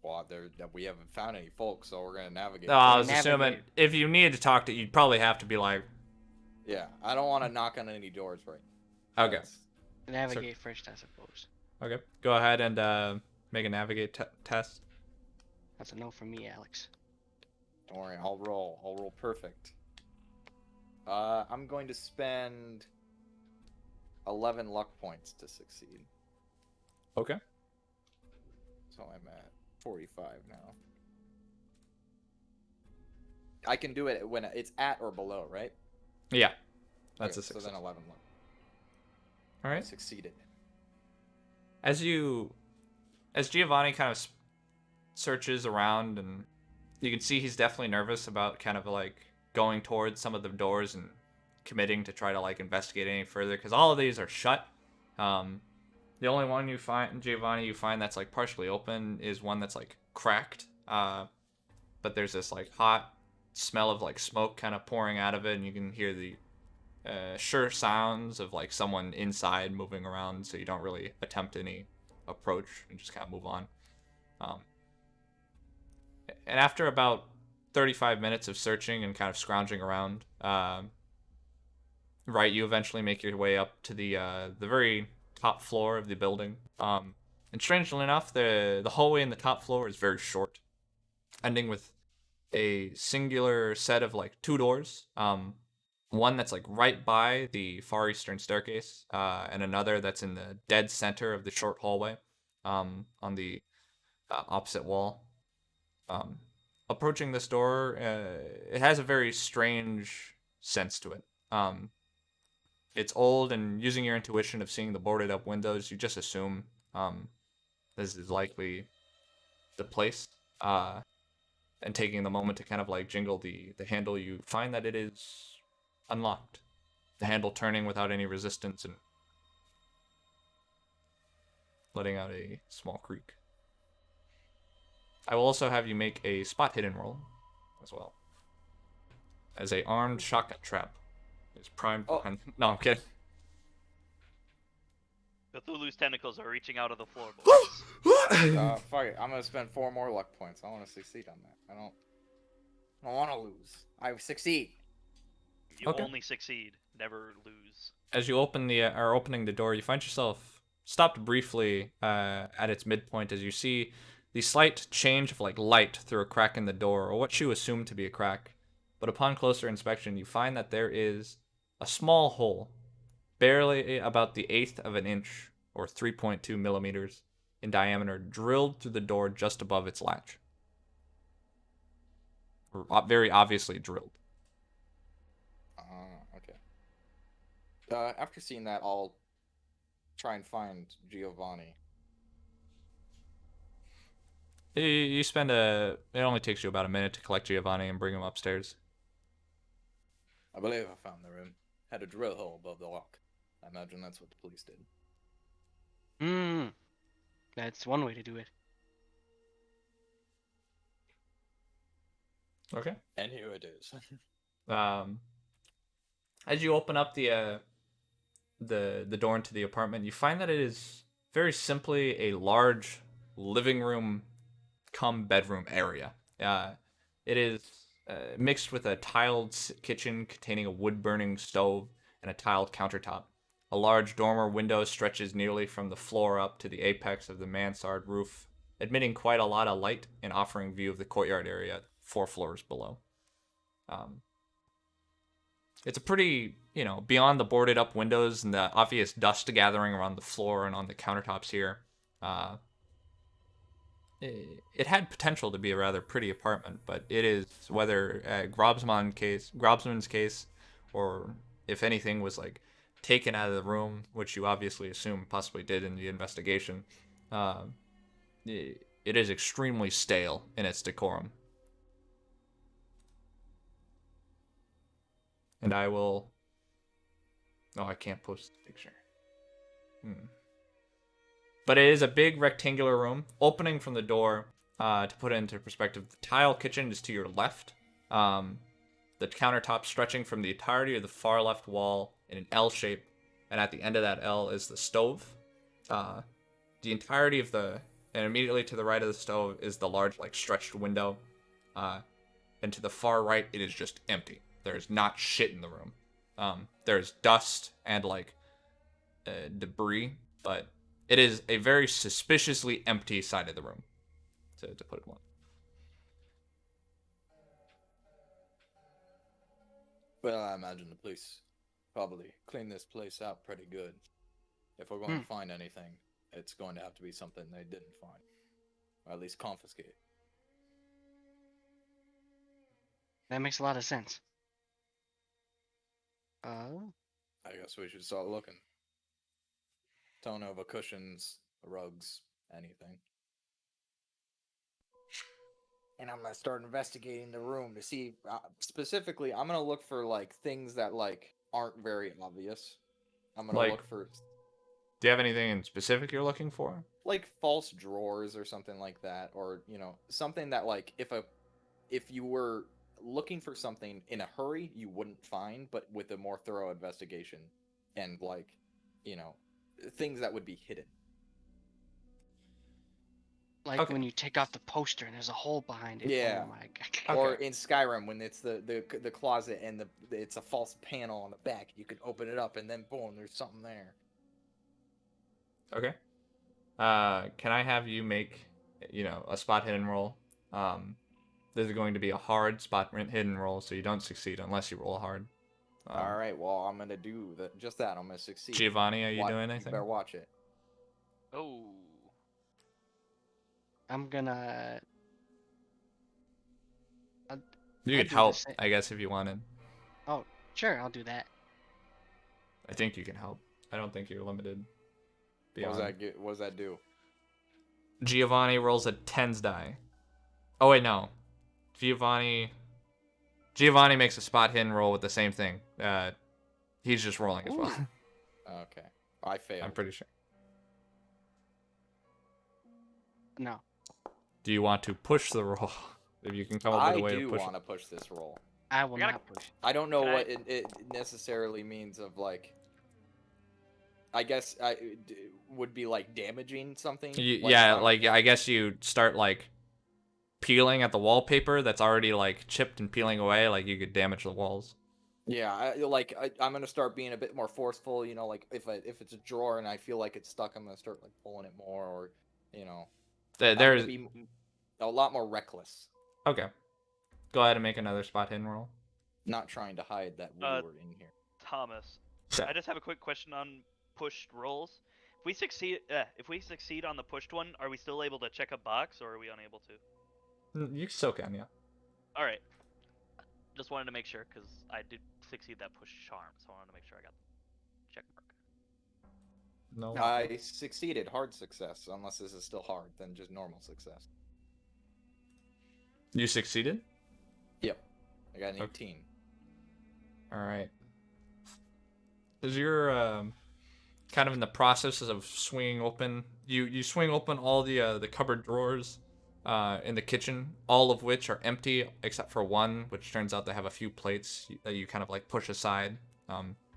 Well, we haven't found any folks, so we're gonna navigate. No, I was assuming Navigate. if you needed to talk to, you'd probably have to be like, Yeah, I don't want to knock on any doors right. Okay. That's- Navigate first, I suppose. Okay. Go ahead and make a navigate test. That's a no for me, Alex. Don't worry, I'll roll. I'll roll perfect. I'm going to spend 11 luck points to succeed. Okay. So I'm at 45 now. I can do it when it's at or below, right? Yeah. That's Okay, a success. So then 11 luck. All I right. succeeded. As Giovanni kind of searches around, and you can see he's definitely nervous about kind of like going towards some of the doors and committing to try to like investigate any further, because all of these are shut. The only one you find, Giovanni, you find that's like partially open is one that's like cracked. But there's this like hot smell of like smoke kind of pouring out of it, and you can hear the sure sounds of like someone inside moving around, so you don't really attempt any approach and just kind of move on. And after about 35 minutes of searching and kind of scrounging around, right, you eventually make your way up to the very top floor of the building. And strangely enough, the hallway in the top floor is very short, ending with a singular set of like two doors. One that's like right by the far eastern staircase, and another that's in the dead center of the short hallway, on the opposite wall. Approaching this door, it has a very strange sense to it. It's old, and using your intuition of seeing the boarded up windows, you just assume this is likely the place. And taking the moment to kind of like jingle the handle, you find that it is unlocked. The handle turning without any resistance and letting out a small creak. I will also have you make a spot hidden roll as well, as a armed shotgun trap is primed behind. No, I'm kidding. Cthulhu's tentacles are reaching out of the floorboards. Fuck it. I'm gonna spend 4 more luck points. I want to succeed on that. I don't want to lose. I succeed. You Okay. only succeed, never lose. As you are opening the door, you find yourself stopped briefly at its midpoint as you see the slight change of like light through a crack in the door, or what you assume to be a crack. But upon closer inspection, you find that there is a small hole, barely about the eighth of an inch, or 3.2 millimeters in diameter, drilled through the door just above its latch. Very obviously drilled. Okay. After seeing that, I'll try and find Giovanni. You spend it only takes you about a minute to collect Giovanni and bring him upstairs. I believe I found the room. Had a drill hole above the lock. I imagine that's what the police did. That's one way to do it. Okay. And here it is. As you open up the door into the apartment, you find that it is very simply a large living room cum bedroom area. It is mixed with a tiled kitchen containing a wood-burning stove and a tiled countertop. A large dormer window stretches nearly from the floor up to the apex of the mansard roof, admitting quite a lot of light and offering view of the courtyard area 4 floors below. It's a pretty, beyond the boarded up windows and the obvious dust gathering around the floor and on the countertops here, it had potential to be a rather pretty apartment, but it is, whether Grobsman's case, or if anything was like taken out of the room, which you obviously assume possibly did in the investigation, it is extremely stale in its decorum. And I will... Oh, I can't post the picture. But it is a big rectangular room, opening from the door. To put it into perspective, the tile kitchen is to your left. The countertop stretching from the entirety of the far left wall in an L shape, and at the end of that L is the stove. The entirety of and immediately to the right of the stove is the large, like, stretched window. And to the far right, it is just empty. There's not shit in the room. There's dust and, like, debris, but it is a very suspiciously empty side of the room, to put it blunt. Well, I imagine the police probably clean this place out pretty good. If we're going to find anything, it's going to have to be something they didn't find, or at least confiscate. That makes a lot of sense. I guess we should start looking. Turnover cushions, rugs, anything. And I'm gonna start investigating the room to see. Specifically, I'm gonna look for like things that like aren't very obvious. I'm gonna Like- look for Do you have anything in specific you're looking for? like false drawers or something like that, or something that like if you were looking for something in a hurry you wouldn't find, but with a more thorough investigation and like things that would be hidden. Like Okay. when you take off the poster and there's a hole behind it. Yeah. Oh my god. Or Okay. in Skyrim when it's the closet and it's a false panel on the back, you can open it up and then boom, there's something there. Okay. Can I have you make, a spot hidden roll? This is going to be a hard spot hidden roll, so you don't succeed unless you roll hard. All right, well I'm gonna do just that. I'm gonna succeed. Giovanni, are you doing You anything? better watch it. Oh. I'm gonna. You I'd could do the help, same. I guess, if you wanted. Sure, I'll do that. I think you can help. I don't think you're limited. What Beyond. does that do? Giovanni rolls a tens die. Oh wait, no. Giovanni makes a spot hidden roll with the same thing. He's just rolling as well. Okay, I failed. I'm pretty sure. No. Do you want to push the roll? If you can come up with a way I to do push want to push this roll. I will I gotta- not push. I don't know Can what it necessarily means of like. I guess would be like damaging something. Yeah, like I guess you start like peeling at the wallpaper that's already like chipped and peeling away. Like you could damage the walls. Yeah, I'm gonna start being a bit more forceful. Like if it's a drawer and I feel like it's stuck, I'm gonna start like pulling it more, or I'm gonna There's be a lot more reckless. okay. Go ahead and make another spot hidden roll. Not trying to hide that we Uh, were in here. Thomas, Yeah. I just have a quick question on pushed rolls. If we succeed on the pushed one, are we still able to check a box, or are we unable to? You still can, yeah. All right. Just wanted to make sure because I did succeed that push charm, so I wanted to make sure I got the check mark. No. I succeeded, hard success. Unless this is still hard, then just normal success. You succeeded. Yep, I got an Okay. 18. All right. As you're kind of in the process of swinging open, you swing open all the cupboard drawers in the kitchen, all of which are empty except for one, which turns out to have a few plates that you kind of like push aside,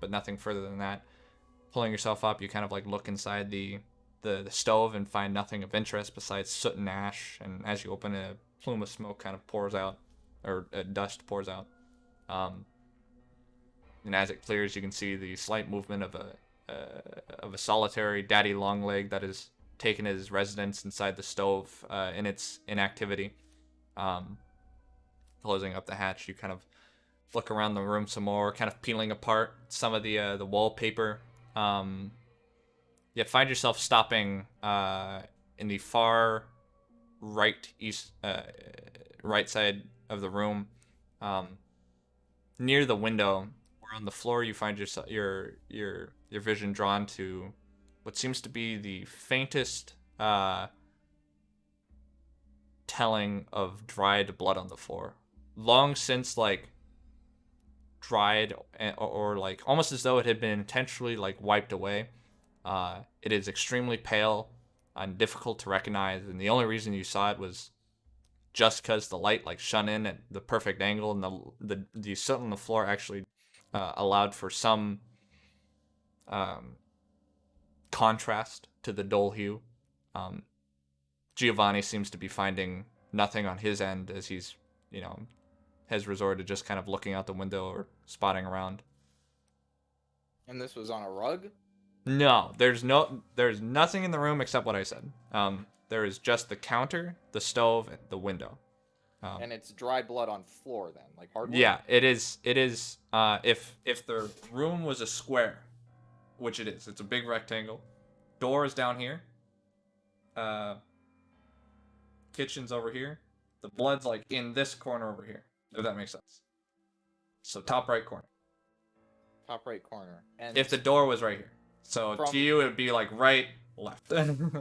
but nothing further than that. Pulling yourself up, you kind of like look inside the stove and find nothing of interest besides soot and ash. And as you open it, a plume of smoke kind of pours out, or dust pours out. And as it clears, you can see the slight movement of a solitary daddy longleg that has taken his residence inside the stove in its inactivity. Closing up the hatch, you kind of look around the room some more, kind of peeling apart some of the wallpaper. You find yourself stopping in the far right side of the room, near the window. Where on the floor you find your vision drawn to what seems to be the faintest telling of dried blood on the floor, long since like dried, or like almost as though it had been intentionally like wiped away. It is extremely pale and difficult to recognize, and the only reason you saw it was just because the light like shone in at the perfect angle, and the soot on the floor actually allowed for some contrast to the dull hue. Giovanni seems to be finding nothing on his end as he's, has resorted to just kind of looking out the window or spotting around. And this was on a rug? No, there's nothing in the room except what I said. There is just the counter, the stove, and the window. And it's dried blood on floor then, like hardwood. Yeah, it is. It is. If the room was a square, which it is, it's a big rectangle. Door is down here. Kitchen's over here. The blood's like in this corner over here. If that makes sense. So top right corner. Top right corner. And If the door was right here. So From- to you it would be like right, left.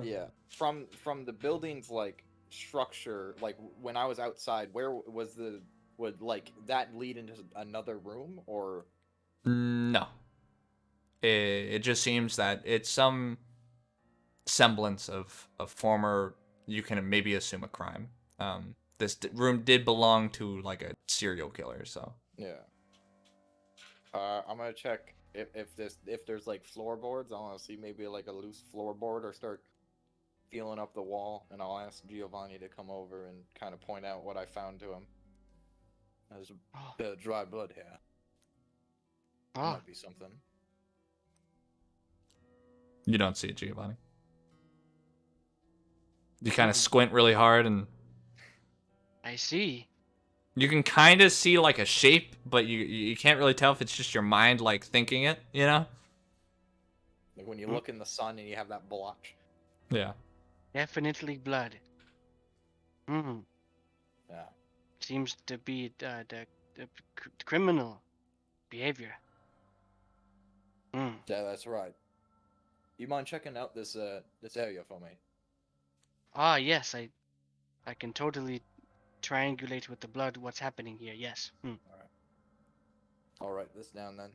yeah, from the building's like structure, like when I was outside, where was would like that lead into another room or? No. It just seems that it's some semblance of a former, you can maybe assume a crime. This room did belong to like a serial killer, so. Yeah. I'm gonna check if there's like floorboards. I want to see maybe like a loose floorboard or start feeling up the wall, and I'll ask Giovanni to come over and kind of point out what I found to him. There's a bit of dry blood here. Oh, Might be something. You don't see it, Giovanni. You kind of squint really hard, and I see. you can kind of see like a shape, but you can't really tell if it's just your mind like thinking it, you know? Like when you look in the sun and you have that blotch. Yeah. Definitely blood. Hmm. Yeah. Seems to be the criminal behavior. Hmm. Yeah, that's right. You mind checking out this area for me? Ah, yes, I can totally triangulate with the blood what's happening here. Yes. Hmm. I'll write this down then.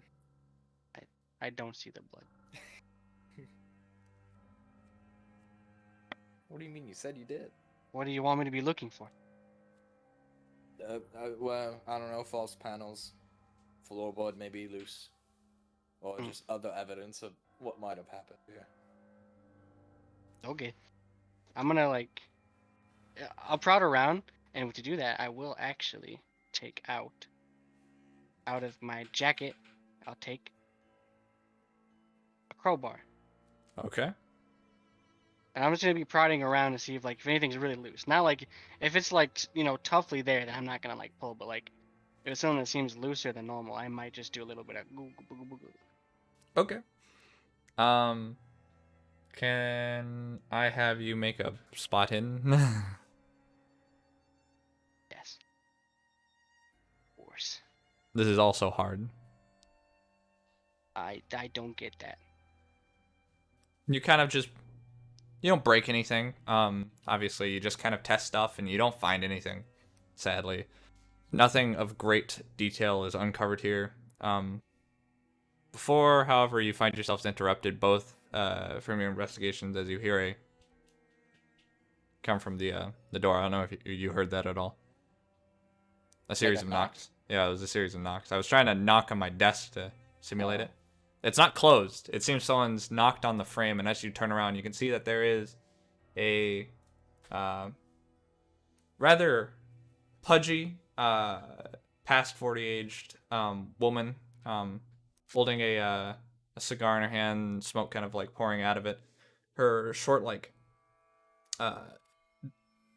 I don't see the blood. What do you mean? You said you did. What do you want me to be looking for? Well, I don't know. False panels, floorboard maybe loose, or just other evidence of what might have happened here. Okay. I'm gonna I'll prod around, and to do that, I will actually take out of my jacket. I'll take a crowbar, Okay. and I'm just gonna be prodding around to see if anything's really loose. Not like if it's like toughly there, then I'm not gonna like pull. But like if it's something that seems looser than normal, I might just do a little bit of goo goo goo goo goo. Okay. Can I have you make a spot hidden? Yes. Of course. This is also hard. I don't get that. You kind of just, you don't break anything. Obviously you just kind of test stuff and you don't find anything, sadly. Nothing of great detail is uncovered here. Before, however, you find yourselves interrupted both from your investigations as you hear a come from the door. I don't know if you heard that at all. A series a of knock? knocks. Yeah, it was a series of knocks. I was trying to knock on my desk to simulate Oh. it. It's not closed. It seems someone's knocked on the frame, and as you turn around, you can see that there is a rather pudgy, past 40 aged woman holding a cigar in her hand, smoke kind of like pouring out of it. Her short, like,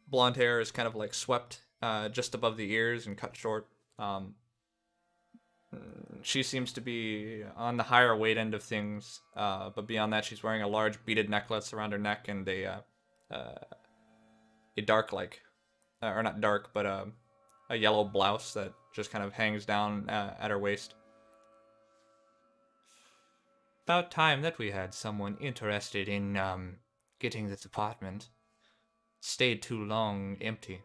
blonde hair is kind of like swept just above the ears and cut short. She seems to be on the higher weight end of things, but beyond that, she's wearing a large beaded necklace around her neck and a dark, like, or not dark, but a yellow blouse that just kind of hangs down at her waist. About time that we had someone interested in getting this apartment. Stayed too long empty.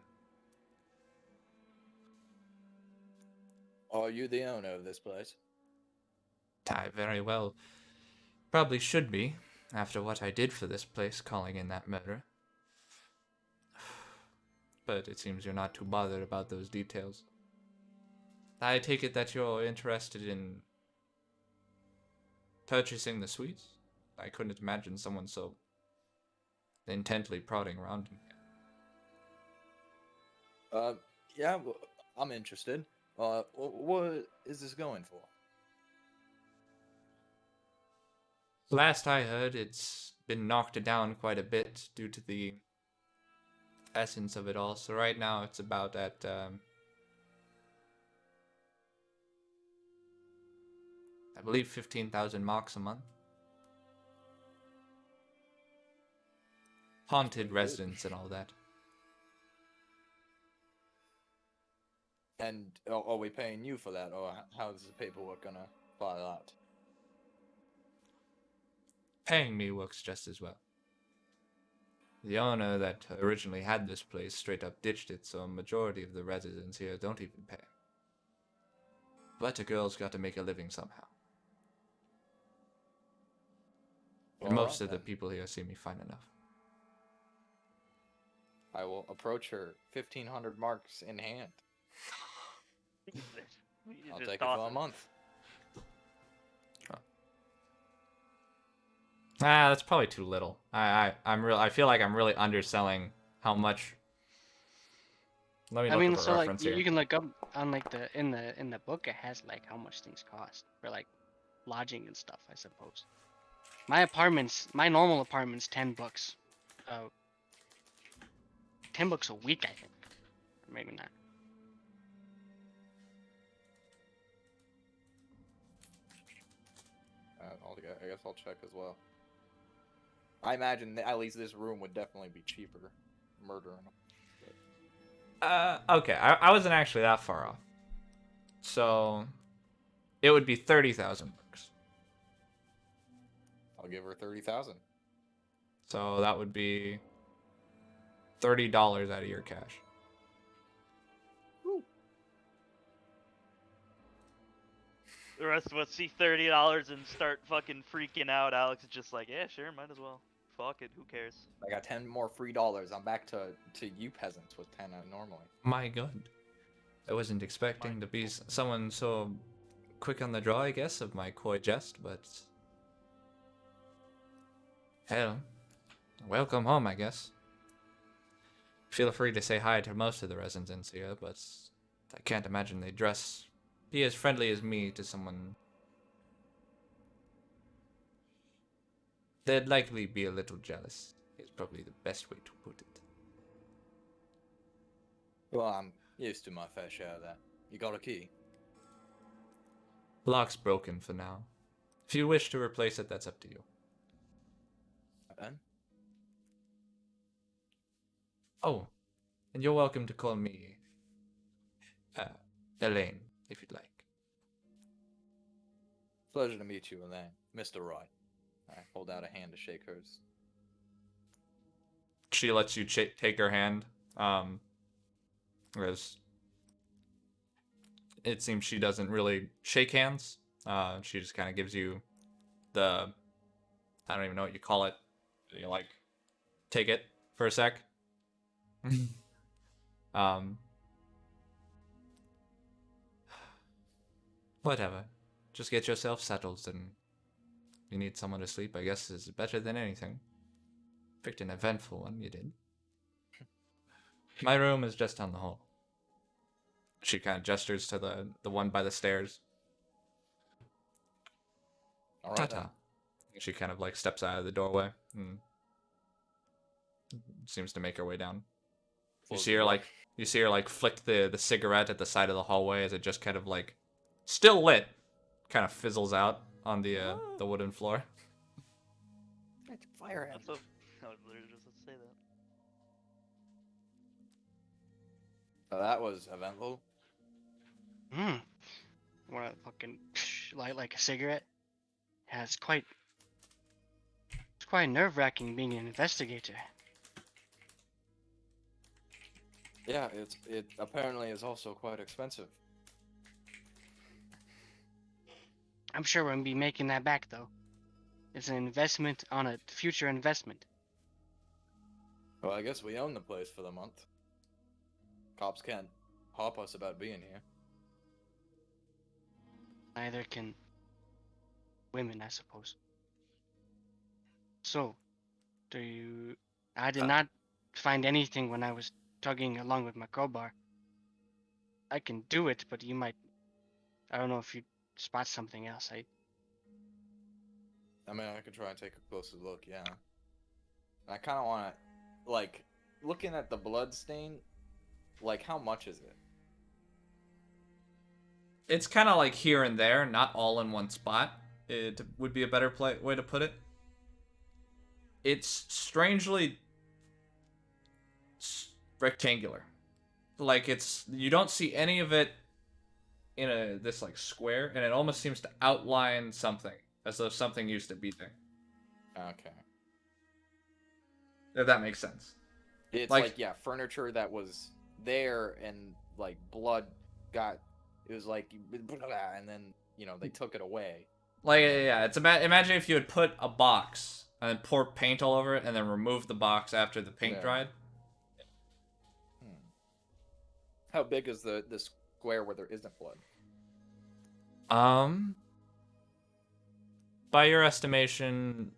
Are you the owner of this place? I very well probably should be, after what I did for this place, calling in that murder. But it seems you're not too bothered about those details. I take it that you're interested in purchasing the suites? I couldn't imagine someone so intently prodding around him. Yeah, well, I'm interested. What is this going for? Last I heard, it's been knocked down quite a bit due to the essence of it all. So right now it's about at I believe 15,000 marks a month. Haunted residents and all that. And are we paying you for that, or how's the paperwork gonna file out? Paying me works just as well. The owner that originally had this place straight up ditched it, so a majority of the residents here don't even pay. But a girl's got to make a living somehow. And most of the then. people here see me fine enough. I will approach her, 1,500 marks in hand. You I'll just take it toss for a it. month. That's probably too little. I feel like I'm really underselling how much. Let me I look mean, up a so like reference here. you can look up on like the in the book it has like how much things cost for like lodging and stuff, I suppose. My normal apartment's $10. $10 a week, I think. Or maybe not. I guess I'll check as well. I imagine that at least this room would definitely be cheaper. Murdering them. Okay, I wasn't actually that far off. So, it would be 30,000 bucks. I'll give her 30,000. So that would be $30 out of your cash. The rest of us see $30 and start fucking freaking out. Alex is just like, yeah, sure, might as well. Fuck it, who cares? I got 10 more free dollars. I'm back to you peasants with 10 normally. My god. I wasn't expecting to be someone so quick on the draw, I guess, of my coy jest, but... Hell. Welcome home, I guess. Feel free to say hi to most of the residents here, but I can't imagine they be as friendly as me to someone. They'd likely be a little jealous, is probably the best way to put it. Well, I'm used to my fair share of that. You got a key? Lock's broken for now. If you wish to replace it, that's up to you. Ben? Oh, and you're welcome to call me Elaine, if you'd like. Pleasure to meet you, Elaine. Mr. Roy. I hold out a hand to shake hers. She lets you take her hand, whereas it seems she doesn't really shake hands. She just kind of gives you the, I don't even know what you call it. You like, take it for a sec. Whatever. Just get yourself settled, and you need someone to sleep, I guess, is better than anything. Picked an eventful one, you did. My room is just down the hall. She kind of gestures to the one by the stairs. All right. Ta-ta. She kind of like steps out of the doorway and seems to make her way down. You see her like flick the cigarette at the side of the hallway as it just kind of like still lit, kind of fizzles out on the wooden floor. Fire him. I was literally just about to say that. So that was eventful. Wanna fucking light like a cigarette? Yeah, it's quite nerve-wracking being an investigator. Yeah, it apparently is also quite expensive. I'm sure we'll be making that back though. It's an investment on a future investment. Well, I guess we own the place for the month. Cops can't hop us about being here. Neither can women, I suppose. So, I did not find anything when I was tugging along with my crowbar. I can do it, but I don't know if you spot something else. I mean, I could try and take a closer look, yeah. I kind of want to, like, looking at the blood stain, like, how much is it? It's kind of like here and there, not all in one spot. It would be a better way to put it. It's strangely rectangular. Like you don't see any of it in this like square, and it almost seems to outline something as though something used to be there. Okay. If that makes sense. It's like, yeah, furniture that was there and like blood got, it was like, and then, you know, they took it away. Like, yeah, it's imagine if you had put a box and then poured paint all over it and then removed the box after the paint dried. How big is the square where there isn't blood? By your estimation,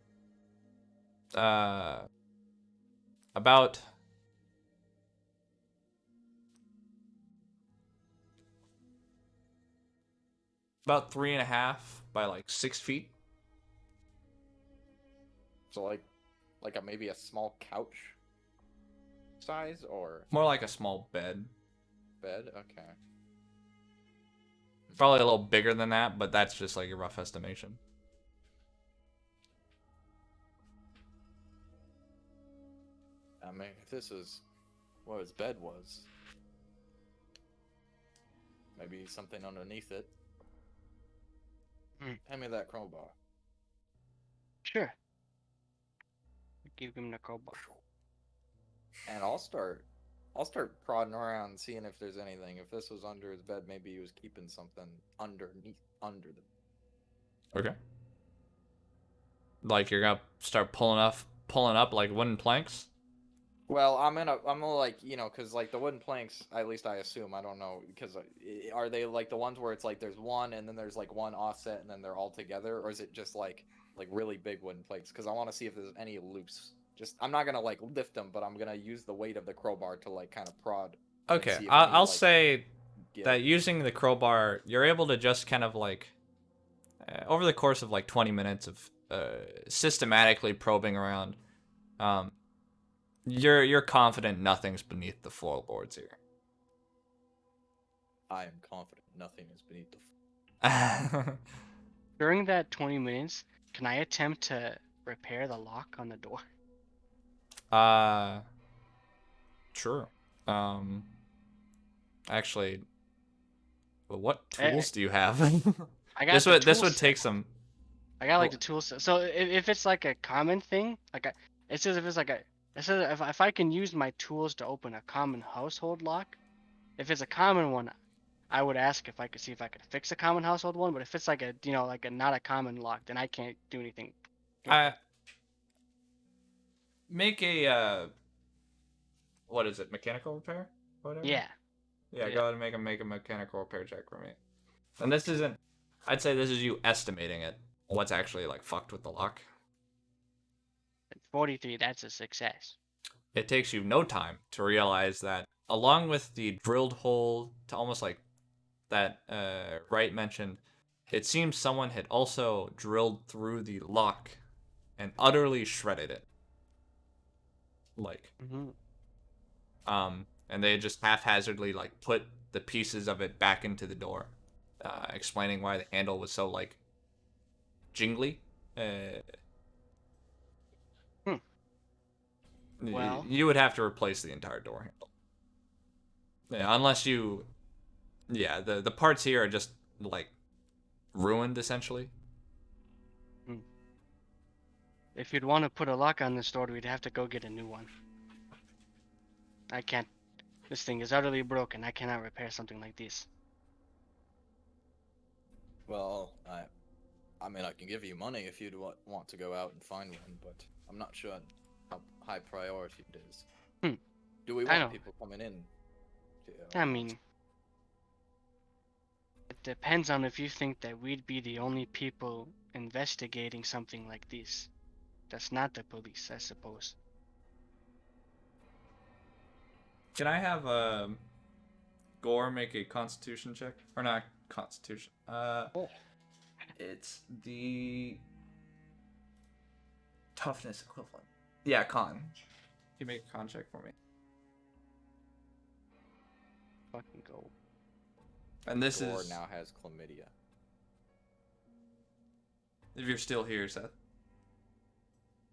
about 3.5 by like 6 feet. So like maybe a small couch size, or More like a small bed. bed? Okay. Probably a little bigger than that, but that's just like a rough estimation. I mean, if this is what his bed was, maybe something underneath it. Hand me that crowbar. Sure. Give him the crowbar. And I'll start prodding around, seeing if there's anything. If this was under his bed, maybe he was keeping something under the. Okay. Like you're gonna start pulling up like wooden planks. Well, I'm gonna like, you know, cause like the wooden planks, at least I assume, I don't know, because are they like the ones where it's like there's one and then there's like one offset and then they're all together, or is it just like really big wooden planks? Because I want to see if there's any loose. Just I'm not gonna like lift them, but I'm gonna use the weight of the crowbar to like kind of prod. Okay, I'll say that using the crowbar, you're able to just kind of like over the course of like 20 minutes of systematically probing around, you're confident nothing's beneath the floorboards here. I am confident nothing is beneath the. During that 20 minutes, can I attempt to repair the lock on the door? Sure. Actually, well, what tools do you have? I got this would take some. I got like the tools. So if it's like a common thing, it says if it's like it says if I can use my tools to open a common household lock. If it's a common one, I would ask if I could see if I could fix a common household one. But if it's like a like a not a common lock, then I can't do anything. Make a what is it? Mechanical repair? Whatever. Yeah. Yeah. Go ahead and make a mechanical repair check for me. And this isn't. I'd say this is you estimating it. What's actually like fucked with the lock. 43. That's a success. It takes you no time to realize that, along with the drilled hole to almost like that Wright mentioned, it seems someone had also drilled through the lock and utterly shredded it. Like, and they just haphazardly like put the pieces of it back into the door, explaining why the handle was so like jingly. Well, you would have to replace the entire door handle. Yeah, unless you, yeah, the parts here are just like ruined essentially. If you'd want to put a lock on this door, we'd have to go get a new one. I can't. This thing is utterly broken. I cannot repair something like this. Well, I mean, I can give you money if you'd want to go out and find one, but I'm not sure how high priority it is. Do we want people coming in? I mean, it depends on if you think that we'd be the only people investigating something like this. That's not the police, I suppose. Can I have Gore make a Constitution check? Or not Constitution. It's the toughness equivalent. Yeah, con. You make a con check for me. Fucking go. And this Gore is now has chlamydia. if you're still here, Seth.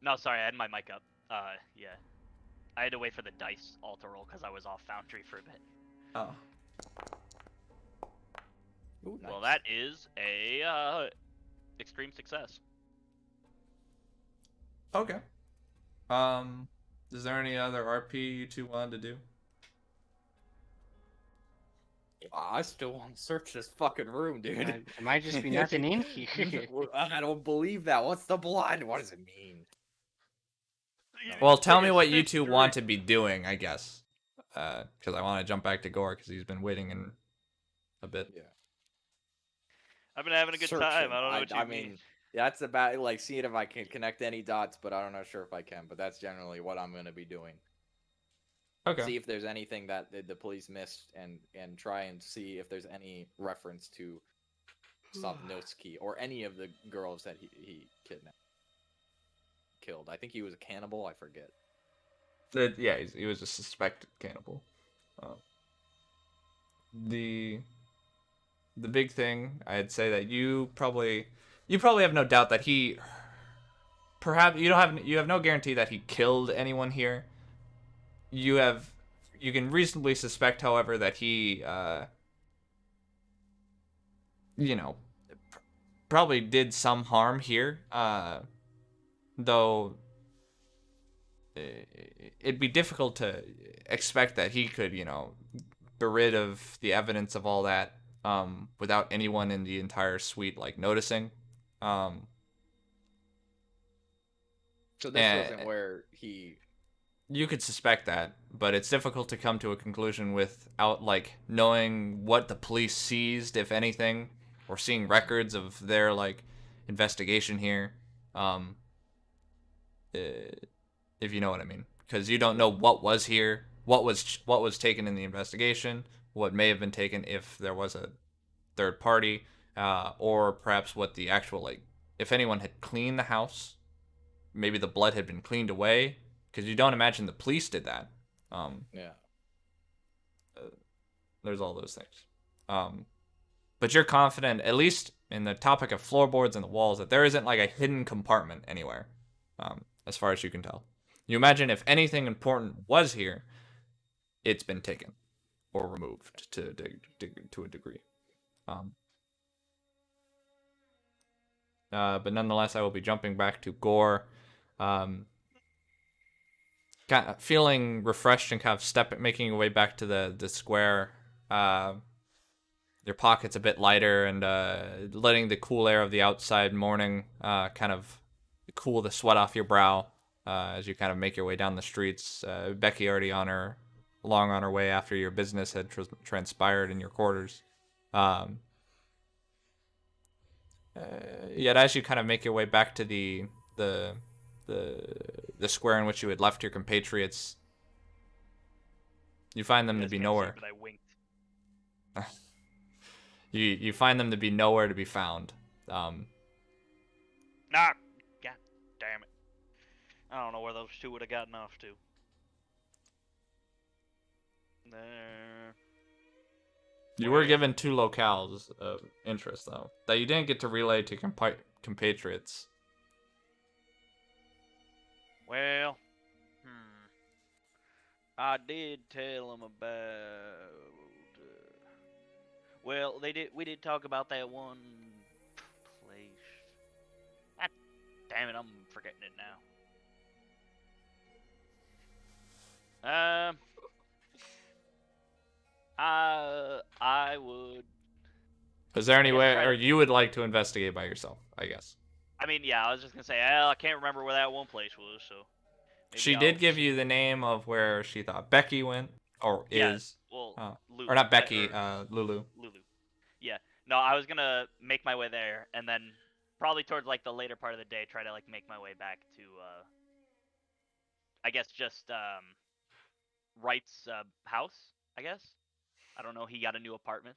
No, sorry, I had my mic up. Yeah. I had to wait for the dice all to roll because I was off Foundry for a bit. Oh. Ooh, Well, nice. that is a extreme success. Okay. Is there any other RP you two wanted to do? I still want to search this fucking room, dude. It might just be nothing in here. I don't believe that. What's the blood? What does it mean? Well, tell me what you two want to be doing, I guess. Because I want to jump back to Gore because he's been waiting in a bit. Yeah. I've been having a good Search time. him. I don't know what you I mean. mean, that's about like seeing if I can connect any dots, but I'm not sure if I can. But that's generally what I'm gonna be doing. Okay. See if there's anything that the police missed, and try and see if there's any reference to Sopnowski or any of the girls that he killed. I think he was a cannibal. I forget. Yeah, he was a suspected cannibal. The big thing, I'd say that you probably have no doubt that he perhaps you have no guarantee that he killed anyone here. You can reasonably suspect, however, that he probably did some harm here, though it'd be difficult to expect that he could, get rid of the evidence of all that without anyone in the entire suite noticing. So this wasn't where he. You could suspect that, but it's difficult to come to a conclusion without knowing what the police seized, if anything, or seeing records of their investigation here. If you know what I mean, because you don't know what was here, what was taken in the investigation, what may have been taken if there was a third party, or perhaps what the actual if anyone had cleaned the house, maybe the blood had been cleaned away. Because you don't imagine the police did that. Yeah. There's all those things. But you're confident, at least in the topic of floorboards and the walls, that there isn't a hidden compartment anywhere, as far as you can tell. You imagine if anything important was here, it's been taken or removed to a degree. But nonetheless, I will be jumping back to Gore. Kind of feeling refreshed and kind of making your way back to the square. Your pockets a bit lighter and letting the cool air of the outside morning kind of cool the sweat off your brow as you kind of make your way down the streets. Becky already long on her way after your business had transpired in your quarters. Yet as you kind of make your way back to the square in which you had left your compatriots, you find them to be nowhere. But I winked. You find them to be nowhere to be found. Nah, god damn it. I don't know where those two would have gotten off to. There. You were given 2 locales of interest, though, that you didn't get to relay to compatriots. Well, I did tell them about. Well, we did talk about that one place. God damn it, I'm forgetting it now. I would. Is there any I guess way, try or to- you would like to investigate by yourself? I guess. I mean, yeah, I was just gonna say, I can't remember where that one place was, so. maybe She I'll- did give you the name of where she thought Becky went, or Yeah, is, Well, Lulu, or not Becky, or Lulu. Lulu. Yeah. No, I was gonna make my way there, and then probably towards the later part of the day, try to make my way back to, I guess just Wright's house. I guess. I don't know. He got a new apartment.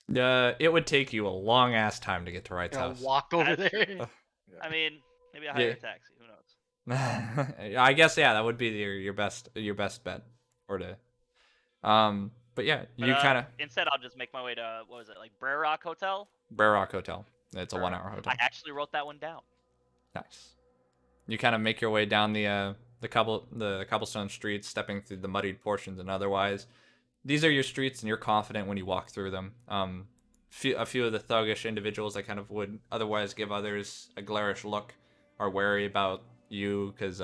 It would take you a long ass time to get to Wright's Gonna house. walk over That's there. I mean, maybe I'll hire Yeah. a taxi. Who knows? I guess yeah, that would be your best bet, or to but yeah, But you kind of instead, I'll just make my way to what was it, like Brer Rock Hotel? Brer Rock Hotel. It's a Brer Rock. 1 hour I hotel. actually wrote that one down. Nice. You kind of make your way down the cobblestone streets, stepping through the muddied portions, and otherwise, these are your streets, and you're confident when you walk through them. A few of the thuggish individuals that kind of would otherwise give others a glarish look are wary about you because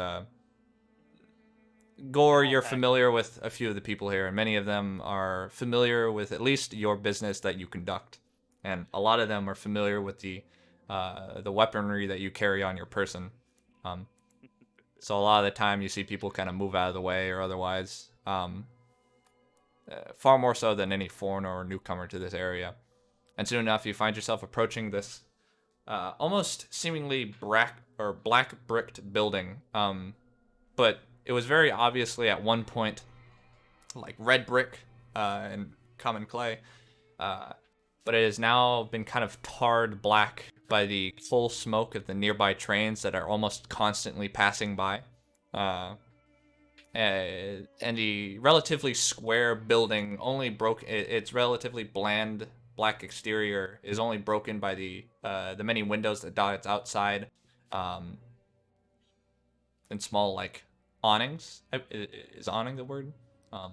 Gore, you're Okay. familiar with a few of the people here, and many of them are familiar with at least your business that you conduct, and a lot of them are familiar with the weaponry that you carry on your person. Um, so a lot of the time, you see people kind of move out of the way or otherwise. Far more so than any foreigner or newcomer to this area. And soon enough, you find yourself approaching this almost seemingly black bricked building, but it was very obviously at one point like red brick and common clay, but it has now been kind of tarred black by the coal smoke of the nearby trains that are almost constantly passing by. And the relatively square building only broke. Its relatively bland black exterior is only broken by the many windows that dot its outside, and small like awnings. Is awning the word? Oh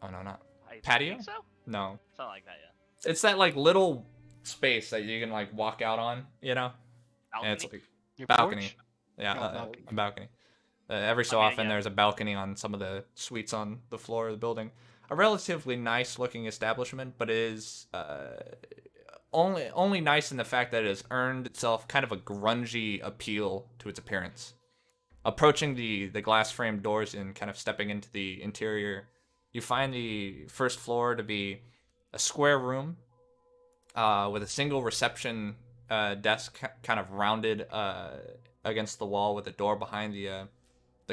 no, not I patio. think so. No, Something like that, yeah. it's that like little space that you can like walk out on, you know. And it's Balcony? like Your balcony. porch? Yeah, No, balcony. a balcony. Every so I mean, often, yeah. there's a balcony on some of the suites on the floor of the building. A relatively nice-looking establishment, but it is only nice in the fact that it has earned itself kind of a grungy appeal to its appearance. Approaching the glass-framed doors and kind of stepping into the interior, you find the first floor to be a square room with a single reception desk, kind of rounded against the wall, with a door behind the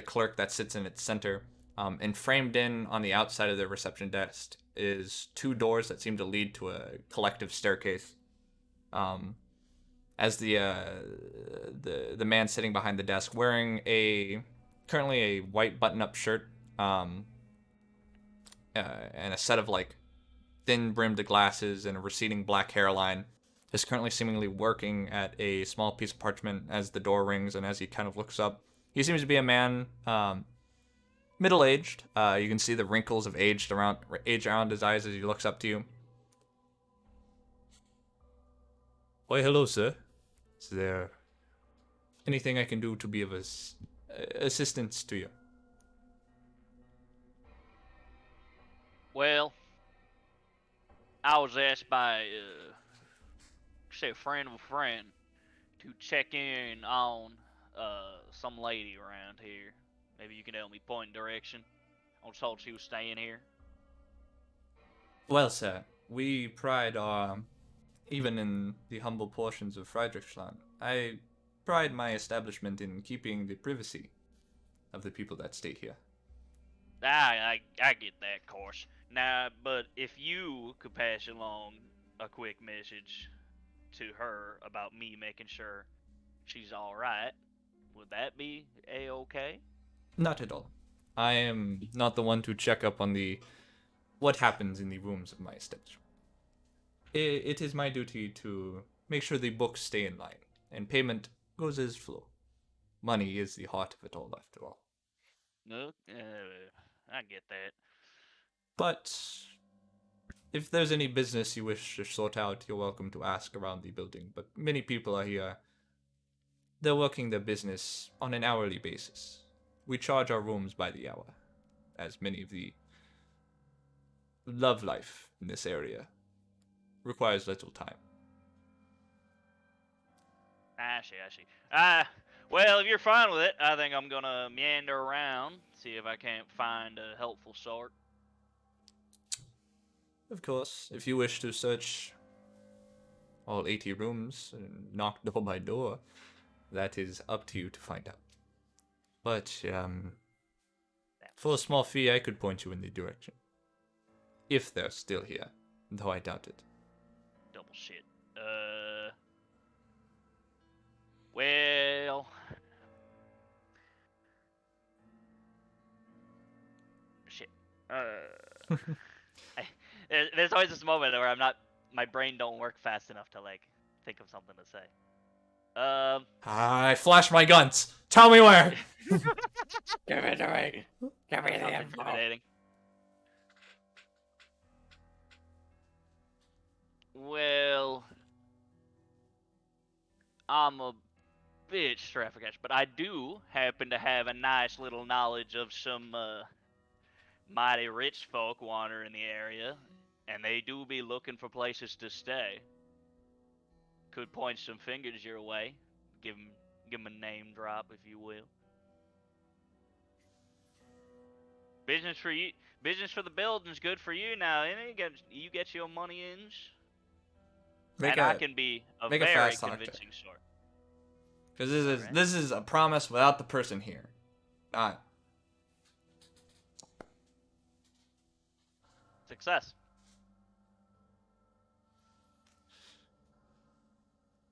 clerk that sits in its center. And framed in on the outside of the reception desk is two doors that seem to lead to a collective staircase. As the man sitting behind the desk, wearing currently a white button-up shirt, and a set of like thin brimmed glasses and a receding black hairline, is currently seemingly working at a small piece of parchment as the door rings, and as he kind of looks up, he seems to be a man, middle-aged. You can see the wrinkles of age around his eyes as he looks up to you. Why, hello, sir. Is there anything I can do to be of assistance to you? Well, I was asked by, say, a friend of a friend to check in on some lady around here. Maybe you can help me point in direction. I was told she was staying here. Well, sir, we pride our, even in the humble portions of Friedrichsland, I pride my establishment in keeping the privacy of the people that stay here. I get that, of course. Now, but if you could pass along a quick message to her about me making sure she's all right, would that be a-okay? Not at all. I am not the one to check up on what happens in the rooms of my establishment. It is my duty to make sure the books stay in line, and payment goes as flow. Money is the heart of it all, after all. No, I get that. But if there's any business you wish to sort out, you're welcome to ask around the building. But many people are here. They're working their business on an hourly basis. We charge our rooms by the hour, as many of the love life in this area requires little time. I see. Well, if you're fine with it, I think I'm gonna meander around, see if I can't find a helpful sort. Of course, if you wish to search all 80 rooms and knock door by door, that is up to you to find out. But, for a small fee, I could point you in the direction. If they're still here, though I doubt it. Double shit. Well, There's always this moment where my brain don't work fast enough to like think of something to say. I flash my guns. Tell me where. Give it away. Give me Sounds the info. intimidating. Well, I'm a bit strafficash, but I do happen to have a nice little knowledge of some mighty rich folk wandering the area, and they do be looking for places to stay. Could point some fingers your way, give 'em a name drop, if you will. Business for you, business for the building's good for you now, ain't it? You get your money ins, and I can be a make a very fast talk check. convincing sort. Because Alright. this is a promise without the person here. Not. Success.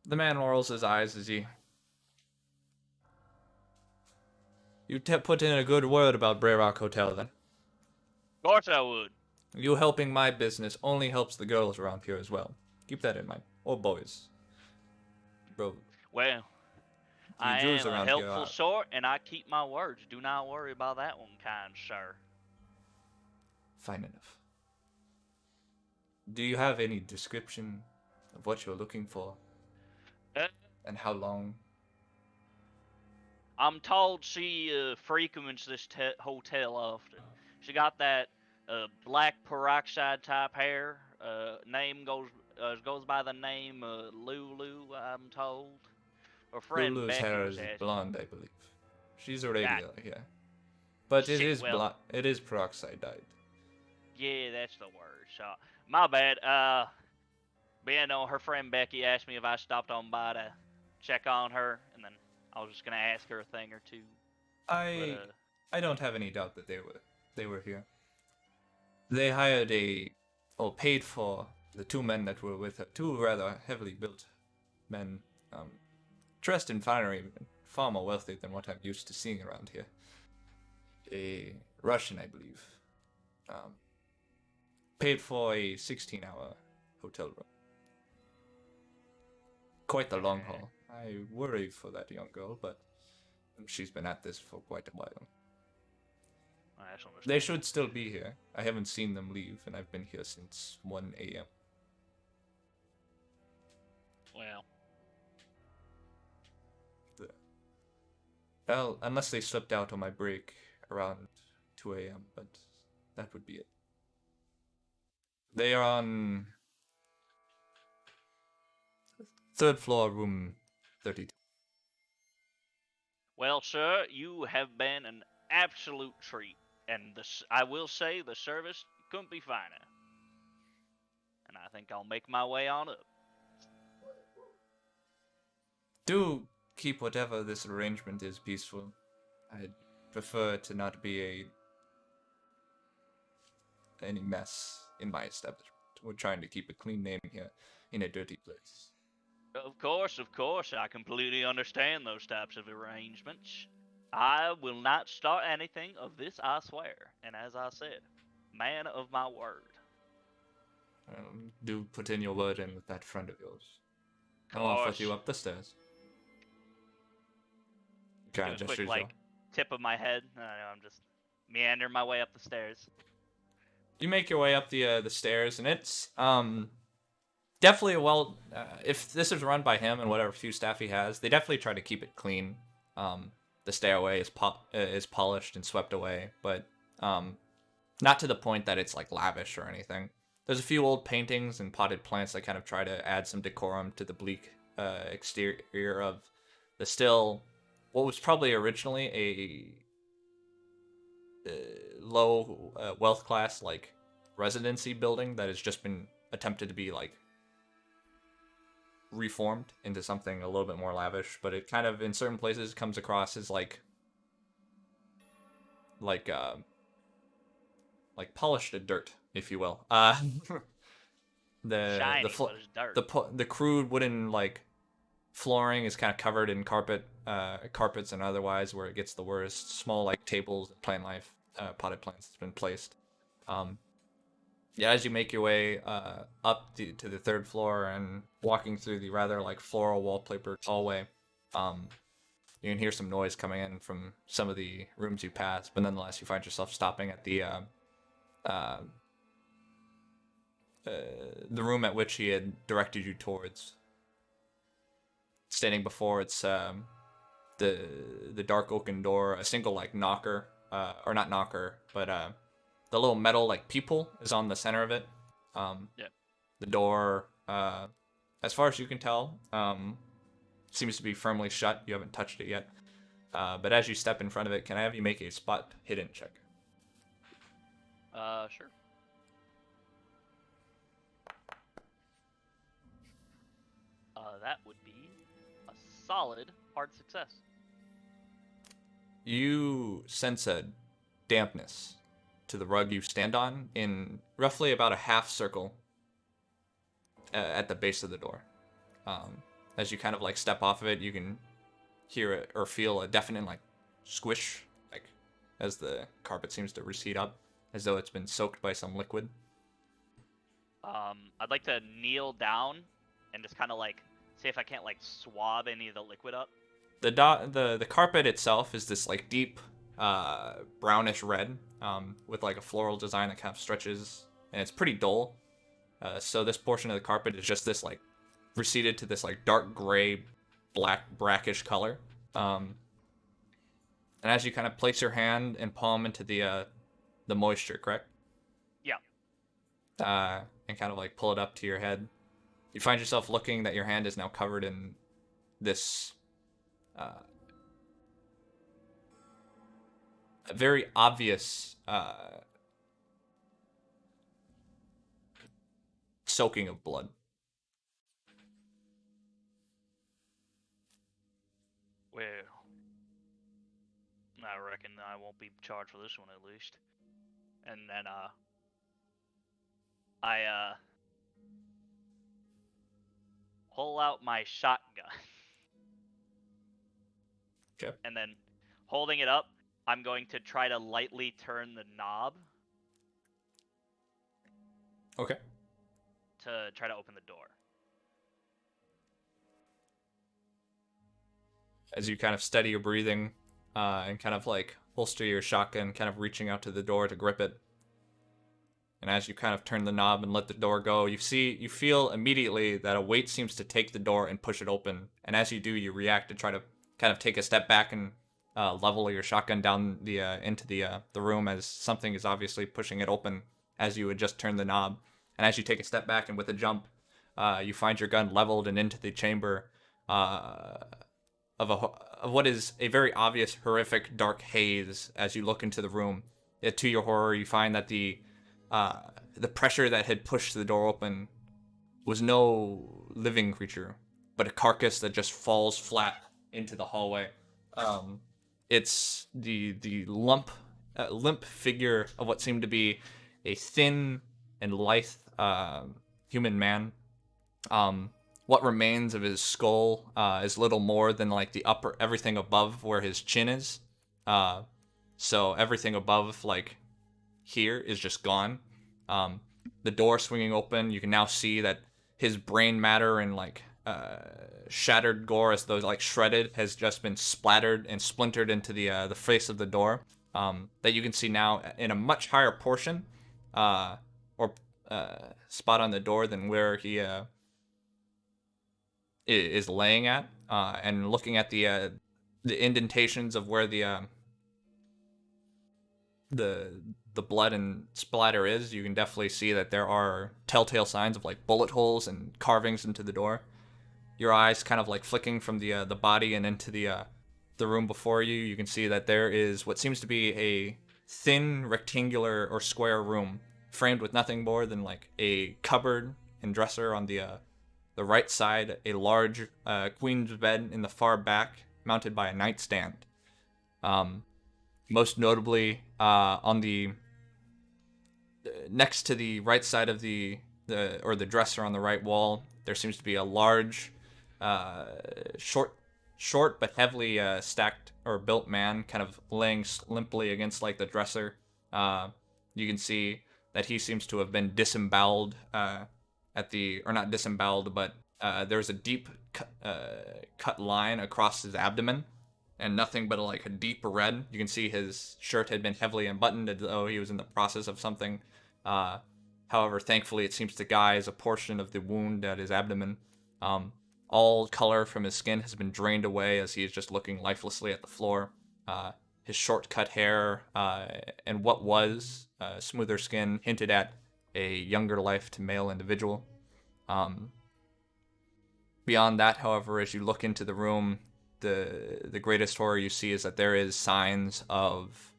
The man rolls his eyes as he. You put in a good word about Bray Rock Hotel, then. Of course I would. You helping my business only helps the girls around here as well. Keep that in mind. Or boys. Bro. Well, I Jews am a around here helpful are- sort, and I keep my words. Do not worry about that one, kind sir. Fine enough. Do you have any description of what you're looking for? Uh, And how long? I'm told she frequents this hotel often. She got that black peroxide type hair. Name goes by the name Lulu. I'm told. Her friend Lulu's Becky hair was is asking. blonde, I believe. She's a regular here. But it Shit, is well- it is peroxide dyed. Yeah, that's the word. So, my bad. But yeah, no, her friend Becky asked me if I stopped on by to check on her, and then I was just gonna ask her a thing or two. But, I don't have any doubt that they were here. They hired paid for the two men that were with her, two rather heavily built men, dressed in finery, far more wealthy than what I'm used to seeing around here. A Russian, I believe. Paid for a 16-hour hotel room. Quite the long haul. I worry for that young girl, but she's been at this for quite a while. that's understandable. They should still be here. I haven't seen them leave, and I've been here since 1 a.m. Well, Well, unless they slipped out on my break around 2 a.m., but that would be it. They are on third floor, room 32. well, sir, you have been an absolute treat, and I will say the service couldn't be finer. And I think I'll make my way on up. Do keep whatever this arrangement is peaceful. I'd prefer to not be any mess in my establishment. We're trying to keep a clean name here in a dirty place. Of course, I completely understand those types of arrangements. I will not start anything of this, I swear. And as I said, man of my word. Do put in your word in with that friend of yours. Of I'll course. put you up the stairs. Give Kind a of quick, gestures like, y'all. tip of my head. I know, I'm just meandering my way up the stairs. You make your way up the stairs, and it's definitely if this is run by him and whatever few staff he has, they definitely try to keep it clean. The stairway is polished and swept away, but not to the point that it's like lavish or anything. There's a few old paintings and potted plants that kind of try to add some decorum to the bleak exterior of the still what was probably originally a low wealth class like residency building that has just been attempted to be like reformed into something a little bit more lavish, but it kind of in certain places comes across as like polished to dirt, if you will. Shiny, the but it's dirt. the crude wooden like flooring is kind of covered in carpets and otherwise where it gets the worst. Small like tables and plant life potted plants has been placed. Yeah, as you make your way up to the third floor and walking through the rather like floral wallpaper hallway, you can hear some noise coming in from some of the rooms you pass, but nonetheless, you find yourself stopping at uh, the room at which he had directed you towards. Standing before its the dark oaken door, a single like knocker, or not knocker, but the little metal like peephole is on the center of it. Yeah. The door, as far as you can tell, seems to be firmly shut. You haven't touched it yet. But as you step in front of it, can I have you make a spot hidden check? Sure. That would be a solid hard success. You sense a dampness to the rug you stand on in roughly about a half circle at the base of the door. As you kind of like step off of it, you can hear it or feel a definite like squish, like as the carpet seems to recede up, as though it's been soaked by some liquid. I'd like to kneel down and just kind of like see if I can't like swab any of the liquid up. The carpet itself is this like deep brownish red, with like a floral design that kind of stretches, and it's pretty dull. So this portion of the carpet is just this like receded to this like dark gray, black brackish color. And as you kind of place your hand and palm into the moisture, correct? Yeah. And kind of like pull it up to your head, you find yourself looking that your hand is now covered in this very obvious soaking of blood. Well, I reckon I won't be charged for this one at least. And then I pull out my shotgun. Okay. And then holding it up, I'm going to try to lightly turn the knob Okay. to try to open the door. As you kind of steady your breathing and kind of like holster your shotgun, kind of reaching out to the door to grip it. And as you kind of turn the knob and let the door go, you feel immediately that a weight seems to take the door and push it open. And as you do, you react to try to kind of take a step back and level your shotgun down the into the room, as something is obviously pushing it open as you had just turned the knob. And as you take a step back and with a jump, you find your gun leveled and into the chamber of what is a very obvious, horrific, dark haze. As you look into the room, to your horror, you find that the pressure that had pushed the door open was no living creature, but a carcass that just falls flat into the hallway. It's the limp figure of what seemed to be a thin and lithe human man. What remains of his skull is little more than like everything above where his chin is. So everything above like here is just gone. The door swinging open, you can now see that his brain matter and like shattered gore, as though like shredded, has just been splattered and splintered into the face of the door. That you can see now in a much higher portion or spot on the door than where he is laying at, and looking at the indentations of where the blood and splatter is, you can definitely see that there are telltale signs of like bullet holes and carvings into the door. Your eyes kind of like flicking from the body and into the room before you, you can see that there is what seems to be a thin rectangular or square room framed with nothing more than like a cupboard and dresser on the right side, a large queen's bed in the far back, mounted by a nightstand. Most notably, on the next to the right side of the dresser on the right wall, there seems to be a large, short but heavily stacked or built man, kind of laying limply against like the dresser. You can see that he seems to have been disemboweled or not disemboweled, but there's a deep cut line across his abdomen, and nothing but like a deep red. You can see his shirt had been heavily unbuttoned as though he was in the process of something. However, thankfully, it seems to guise a portion of the wound at his abdomen. All color from his skin has been drained away as he is just looking lifelessly at the floor. His short-cut hair and what was smoother skin hinted at a younger-lifed male individual. Beyond that, however, as you look into the room, the greatest horror you see is that there is signs of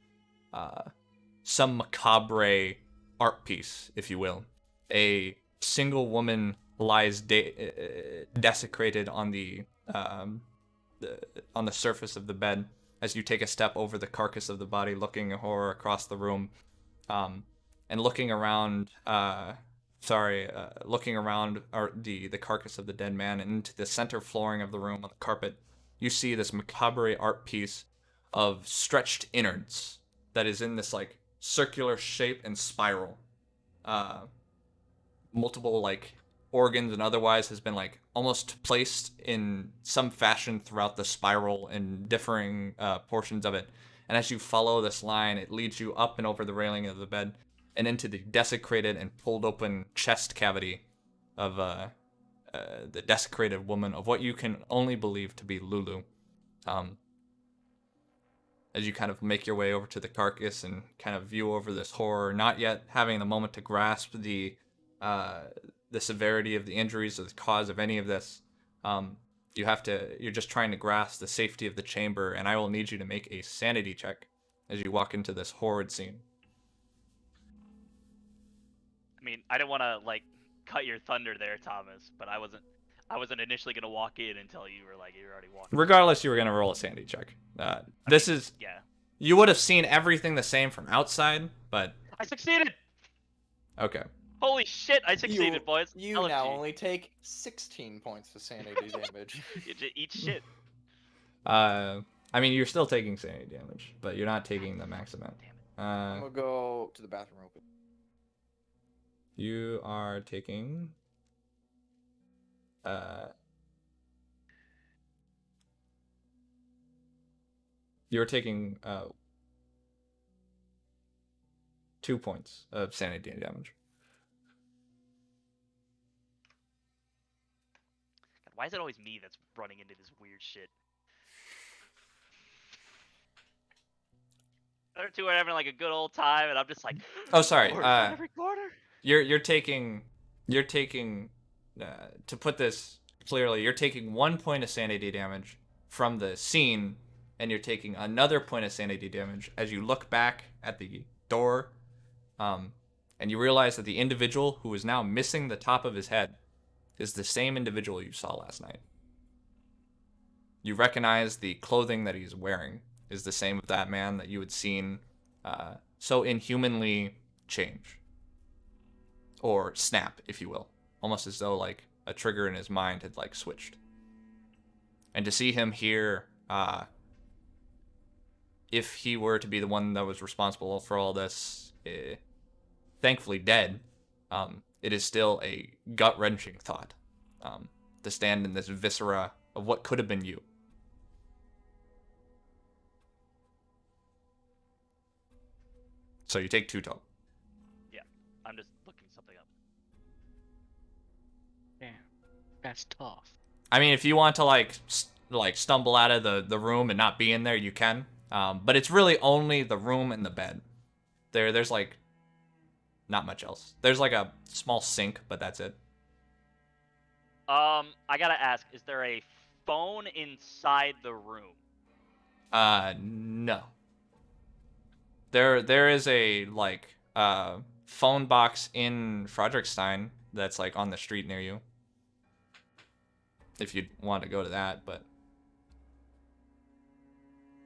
some macabre art piece, if you will. A single woman lies desecrated on the surface of the bed as you take a step over the carcass of the body, looking in horror across the room, and looking around. Looking around the carcass of the dead man and into the center flooring of the room on the carpet, you see this macabre art piece of stretched innards that is in this like circular shape and spiral. Multiple like organs and otherwise has been like almost placed in some fashion throughout the spiral in differing portions of it. And as you follow this line, it leads you up and over the railing of the bed and into the desecrated and pulled open chest cavity of the desecrated woman of what you can only believe to be Lulu. As you kind of make your way over to the carcass and kind of view over this horror, not yet having the moment to grasp the severity of the injuries or the cause of any of this, you're just trying to grasp the safety of the chamber, and I will need you to make a sanity check as you walk into this horrid scene. I mean, I didn't want to like cut your thunder there, Thomas, but I wasn't initially gonna walk in until you were already walking. Regardless, you were gonna roll a sanity check. Yeah. You would have seen everything the same from outside, but I succeeded. okay. Holy shit! I succeeded, boys. You LFG. now only take 16 points of sanity damage. You just eat shit. I mean, you're still taking sanity damage, but you're not taking the max amount. I'm gonna go to the bathroom real quick. You are taking you're taking 2 points of sanity damage. God, why is it always me that's running into this weird shit? Other two are having like a good old time, and I'm just like, Oh, sorry. every quarter. You're taking to put this clearly, you're taking 1 point of sanity damage from the scene, and you're taking another point of sanity damage as you look back at the door, and you realize that the individual who is now missing the top of his head is the same individual you saw last night. You recognize the clothing that he's wearing is the same of that man that you had seen so inhumanly change. Or snap, if you will. Almost as though like a trigger in his mind had like switched. And to see him here, if he were to be the one that was responsible for all this, thankfully dead, it is still a gut-wrenching thought. To stand in this viscera of what could have been you. So you take 2 total. Yeah, I'm just looking something up. Damn, that's tough. I mean, if you want to like stumble out of the room and not be in there, you can. But it's really only the room and the bed. There's like not much else. There's like a small sink, but that's it. I gotta ask, is there a phone inside the room? No. There is a like phone box in Frederickstein that's like on the street near you. If you want to go to that, but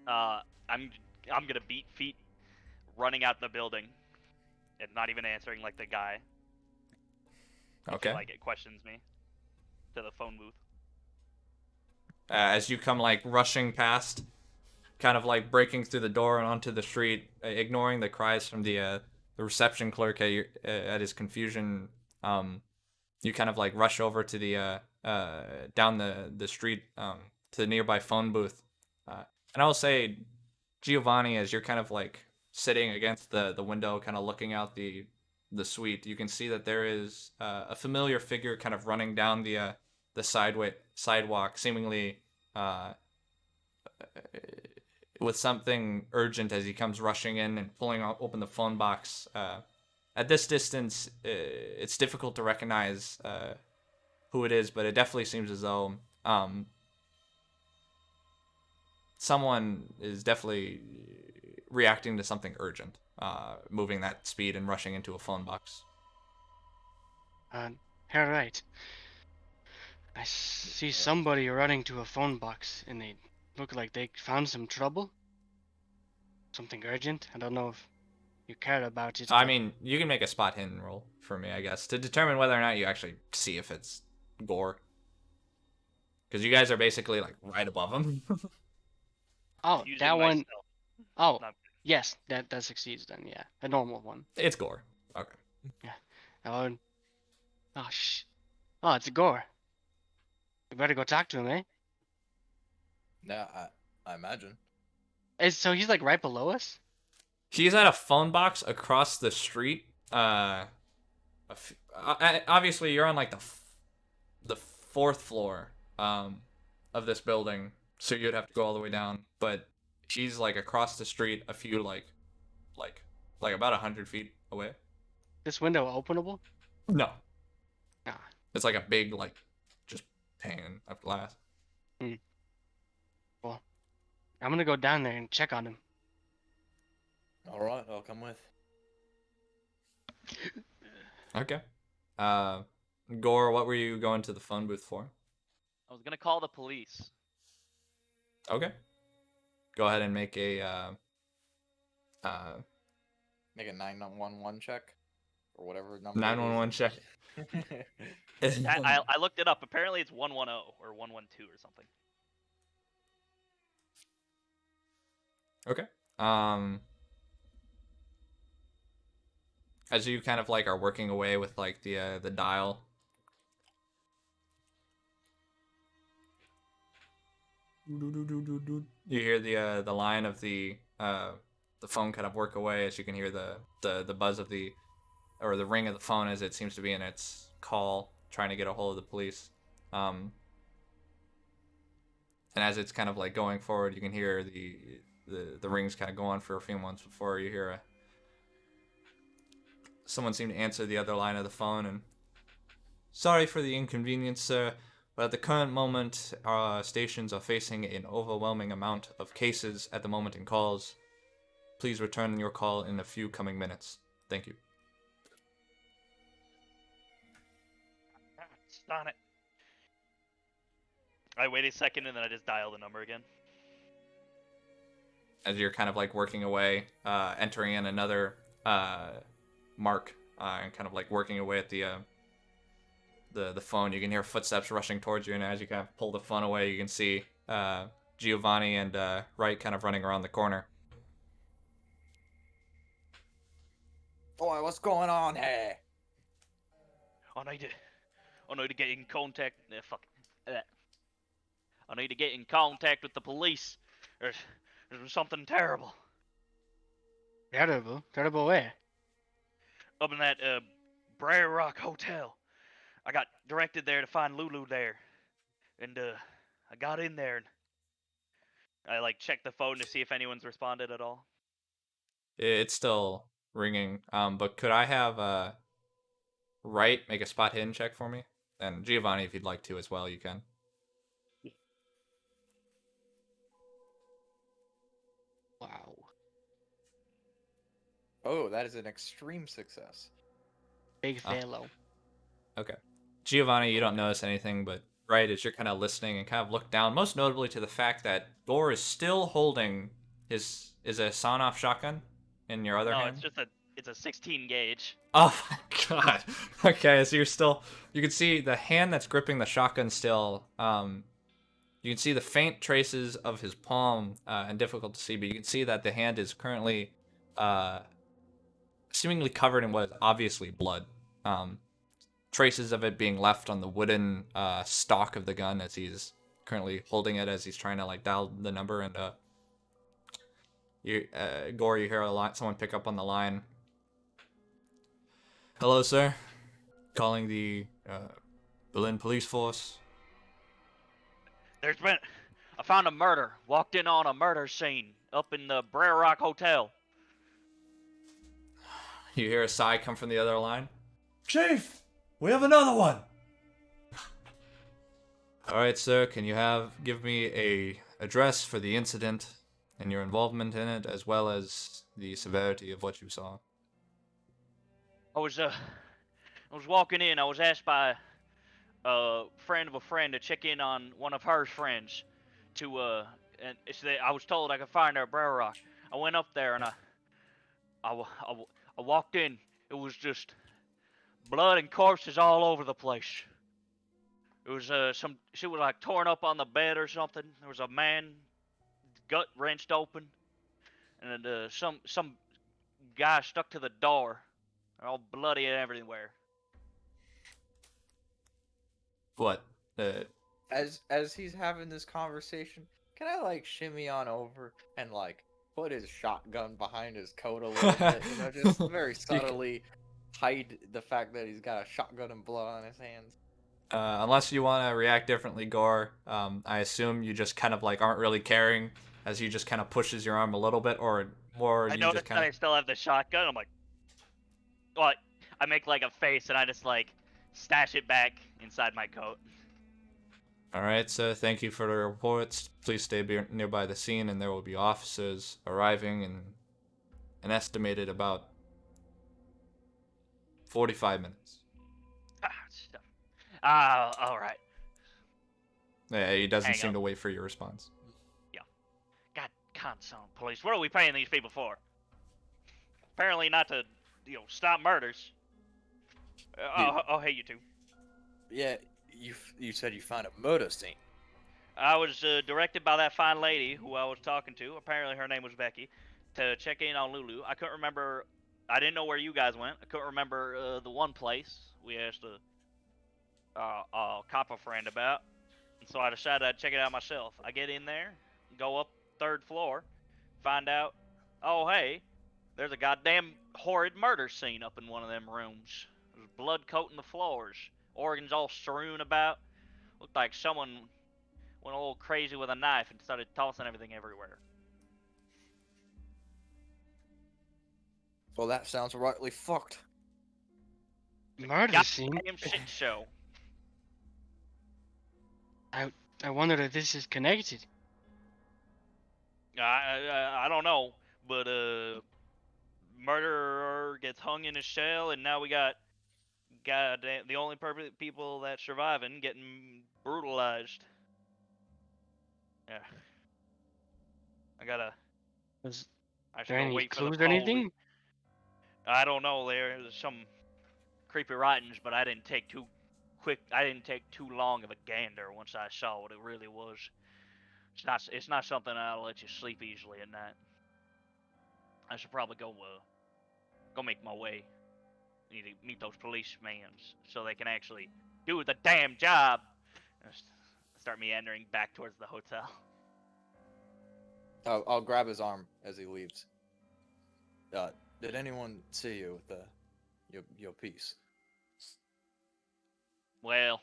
I'm gonna beat feet running out the building and not even answering like the guy. okay. If, like it questions me to the phone booth. As you come like rushing past, kind of like breaking through the door and onto the street, ignoring the cries from the reception clerk at his confusion, you kind of like rush over to the down the street to the nearby phone booth, and I will say, Giovanni, as you're kind of like sitting against the window, kind of looking out the suite, you can see that there is a familiar figure kind of running down the sidewalk, seemingly with something urgent as he comes rushing in and pulling open the phone box. At this distance, it's difficult to recognize who it is, but it definitely seems as though someone is definitely reacting to something urgent, moving that speed and rushing into a phone box. All right. I see somebody running to a phone box, and they look like they found some trouble. Something urgent. I don't know if you care about it. I but- mean, you can make a spot hidden roll for me, I guess, to determine whether or not you actually see if it's Gore. Because you guys are basically like right above him. Oh, Using that one. myself. Oh, Not- yes, that succeeds then. Yeah, a normal one. It's Gore. Okay. Oh, oh, it's Gore. We better go talk to him, eh? Yeah, I imagine. So he's like right below us. He's at a phone box across the street. Obviously, you're on like the fourth floor of this building, so you'd have to go all the way down. But he's like across the street, a few like about 100 feet away. This window openable? No, Ah, it's like a big like just pane of glass. I'm gonna go down there and check on him. All right, I'll come with. Okay. Gore, what were you going to the phone booth for? I was gonna call the police. Okay. Go ahead and make a Make a 911 check or whatever number. 911 check. I looked it up. Apparently, it's 110 or 112 or something. Okay. As you kind of like are working away with like the dial, you hear the line of the phone kind of work away as you can hear the buzz of the ring of the phone as it seems to be in its call trying to get a hold of the police. And as it's kind of like going forward, you can hear the rings kind of go on for a few months before you hear someone seem to answer the other line of the phone. And sorry for the inconvenience, sir, but at the current moment our stations are facing an overwhelming amount of cases at the moment in calls. Please return your call in a few coming minutes. Thank you. Darn it. I wait a second and then I just dial the number again. As you're kind of like working away, entering in another mark, and kind of like working away at the phone, you can hear footsteps rushing towards you, and as you kind of pull the phone away, you can see Giovanni and Wright kind of running around the corner. Boy, what's going on here? I need to get in contact. I need to get in contact with the police. There's something terrible Terrible. Terrible where? up in that Brer Rock Hotel. I got directed there to find Lulu there, and I got in there and I like checked the phone to see if anyone's responded at all. It's still ringing, but could I have Wright make a spot hidden check for me? And Giovanni, if you'd like to as well, you can. Wow. Oh, that is an extreme success. Big Ah. fellow. Okay. Giovanni, you don't notice anything, but Wright, as you're kind of listening and kind of look down, most notably to the fact that Gore is still holding is a sawn-off shotgun in your other No, hand. it's a 16 gauge. Oh my god. Okay, so you can see the hand that's gripping the shotgun still. You can see the faint traces of his palm, and difficult to see, but you can see that the hand is currently seemingly covered in what is obviously blood. Traces of it being left on the wooden stock of the gun as he's currently holding it as he's trying to like dial the number. And Gore, you hear someone pick up on the line. Hello, sir. Calling the Berlin police force. I found a murder. Walked in on a murder scene up in the Brer Rock Hotel. You hear a sigh come from the other line. Chief, we have another one. All right, sir. Can you give me a address for the incident and your involvement in it, as well as the severity of what you saw? I was walking in. I was asked by a friend of a friend to check in on one of her friends and I was told I could find her at Brer Rock. I went up there and I walked in. It was just blood and corpses all over the place. It was she was like torn up on the bed or something. There was a man, gut wrenched open, and some guy stuck to the door, all bloody and everywhere. What? As he's having this conversation, can I like shimmy on over and like put his shotgun behind his coat a little bit? You know, just very subtly hide the fact that he's got a shotgun and blood on his hands. Unless you want to react differently, Gore, I assume you just kind of like aren't really caring as he just kind of pushes your arm a little bit, or I you noticed just that kind I of. still have the shotgun. I'm like, what? I make like a face and I just like stash it back inside my coat. All right, sir. Thank you for the reports. Please stay nearby the scene, and there will be officers arriving in an estimated about 45 minutes. All right. Yeah, he doesn't Hang seem up. to wait for your response. God, console police. What are we paying these people for? Apparently not to, stop murders. Hey, you two. Yeah, you said you found a murder scene. I was directed by that fine lady who I was talking to. Apparently her name was Becky, to check in on Lulu. I couldn't remember. I didn't know where you guys went. I couldn't remember the one place we asked a copper friend about, and so I decided I'd check it out myself. I get in there, go up 3rd floor, find out, oh hey, there's a goddamn horrid murder scene up in one of them rooms. There's blood coating the floors, organs all strewn about. Looked like someone went a little crazy with a knife and started tossing everything everywhere. Well, that sounds rightly fucked. Murder scene? Goddamn shit show. I wonder if this is connected. I don't know, but murderer gets hung in his shell, and now we got the only people that surviving getting brutalized. Yeah. Was I should there go any wait for the clues or police. anything? I don't know. There's some creepy writings, but I didn't take too long of a gander once I saw what it really was. It's not something that'll let you sleep easily at night. I should probably go make my way. Need to meet those policemen so they can actually do the damn job. Start meandering back towards the hotel. I'll grab his arm as he leaves. Did anyone see you with your piece? Well,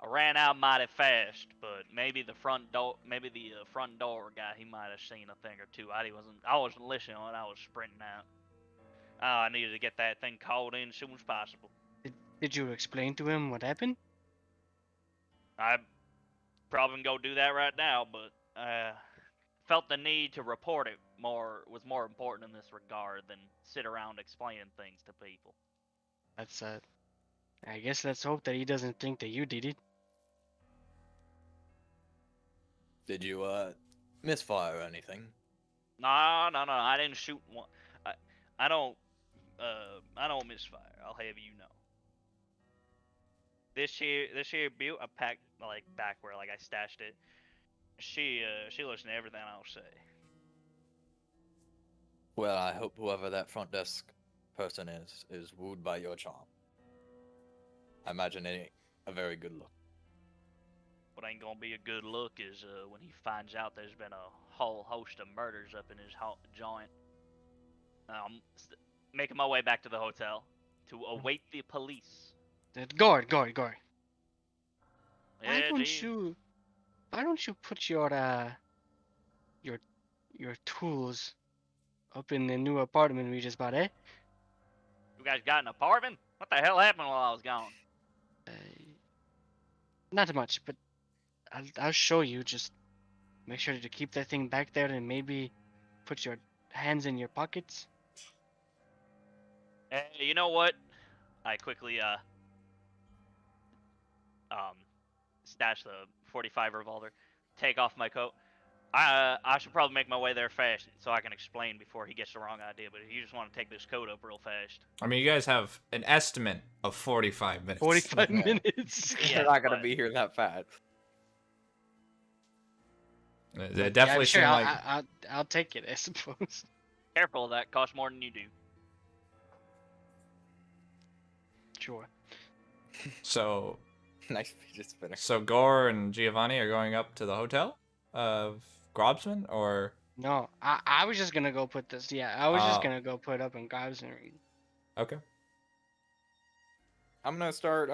I ran out mighty fast, but maybe the front door guy, he might have seen a thing or two. I wasn't listening when I was sprinting out. I needed to get that thing called in as soon as possible. Did you explain to him what happened? I probably can go do that right now, but felt the need to report it was more important in this regard than sit around explaining things to people. That's I guess let's hope that he doesn't think that you did it. Did you misfire or anything? No, I didn't shoot one. I don't misfire. I'll have you know. This here butte I packed like back where like I stashed it. She listened to everything I'll say. Well, I hope whoever that front desk person is wooed by your charm. I imagine it ain't a very good look. What ain't gonna be a good look is when he finds out there's been a whole host of murders up in his joint. Making my way back to the hotel to await the police. Gord. Yeah, gee. Why don't you put your your tools up in the new apartment we just bought, eh? You guys got an apartment? What the hell happened while I was gone? Uh, not much, but I'll show you. Just make sure to keep that thing back there and maybe put your hands in your pockets. Hey, you know what? I quickly stash the 45 revolver, take off my coat. I should probably make my way there fast so I can explain before he gets the wrong idea. But if you just want to take this coat up real fast, I mean, you guys have an estimate of 45 minutes. 45 minutes. Yeah, You're not gonna but- be here that fast. It definitely yeah, sure. seemed like I'll take it, I suppose. careful of that. Costs more than you do. Sure. so. Nice fidget spinner. So Gore and Giovanni are going up to the hotel of Grobsman, or No, I was just gonna go put this. Yeah, I was just Oh. gonna go put up in Gobson. okay. I'm gonna start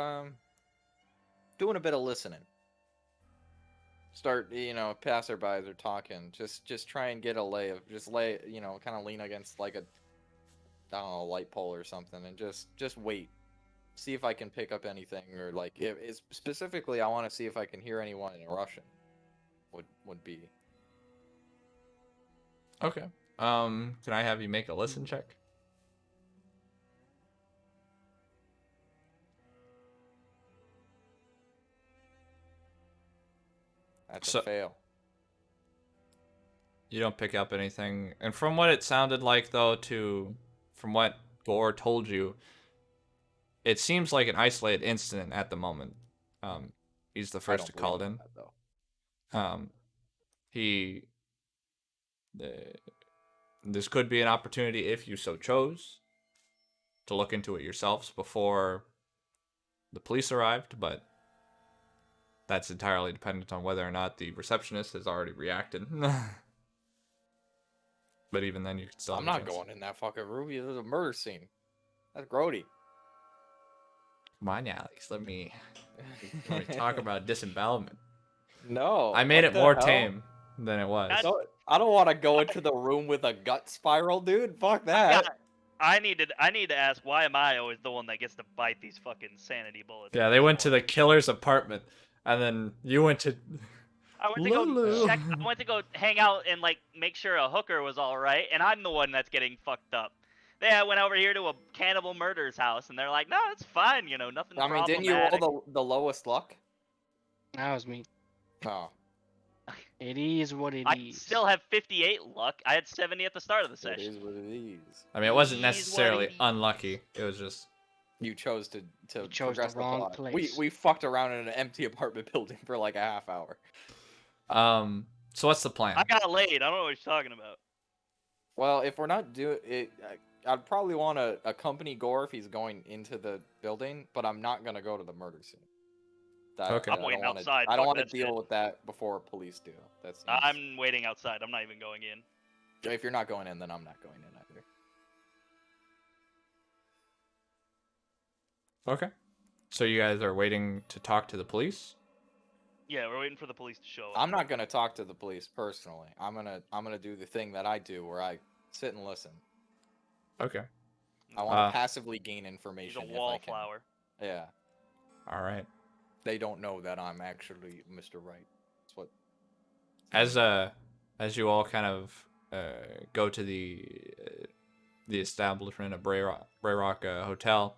doing a bit of listening. Start, passerbys are talking. Just try and get a lay of kind of lean against like a, I don't know, light pole or something, and just wait. See if I can pick up anything, or like if it's specifically I want to see if I can hear anyone in Russian. Would be. Okay. Can I have you make a listen check? That's So- a fail. You don't pick up anything, and from what it sounded like, though, from what Gore told you, it seems like an isolated incident at the moment. He's the I first don't to call it believe in. that, though. He. This could be an opportunity, if you so chose, to look into it yourselves before the police arrived, but that's entirely dependent on whether or not the receptionist has already reacted. But even then, you could still. I'm have a not chance. going in that fucking room. There's a murder scene. That's grody. Come on, Alex. Let me talk about disembowelment. No. I made what it the more hell? tame than it was. That's- I don't want to go into the room with a gut spiral, dude. Fuck that. Yeah, I need to ask, why am I always the one that gets to bite these fucking sanity bullets? Yeah, at they this went to the point? killer's apartment, and then you went to. I went to go Lulu. check. I went to go hang out and like make sure a hooker was all right, and I'm the one that's getting fucked up. I went over here to a cannibal murderer's house, and they're like, "No, it's fine. You know, nothing I mean, didn't problematic." you roll the lowest luck? That was me. Oh, It is what it is. I still have 58 luck. I had 70 at the start of the it session. is what it is. I mean, it wasn't It is what necessarily it is. unlucky. It was just. You chose to You chose the progress wrong plot. place. We fucked around in an empty apartment building for like a half hour. So what's the plan? I got laid. I don't know what you're talking about. Well, if we're not doing it, I'd probably want to accompany Gore if he's going into the building, but I'm not gonna go to the murder scene. Okay. I'm waiting outside, I don't fuck want to that deal shit. with that before police do. That's. I'm waiting outside. I'm not even going in. If you're not going in, then I'm not going in either. Okay. So you guys are waiting to talk to the police? Yeah, we're waiting for the police to show up. I'm not gonna talk to the police personally. I'm gonna do the thing that I do where I sit and listen. Okay. I want to Uh, passively gain He's information. a if I can. wallflower. Yeah, All right. they don't know that I'm actually Mr. Right. That's what. As you all kind of go to the establishment of Brayrock Hotel,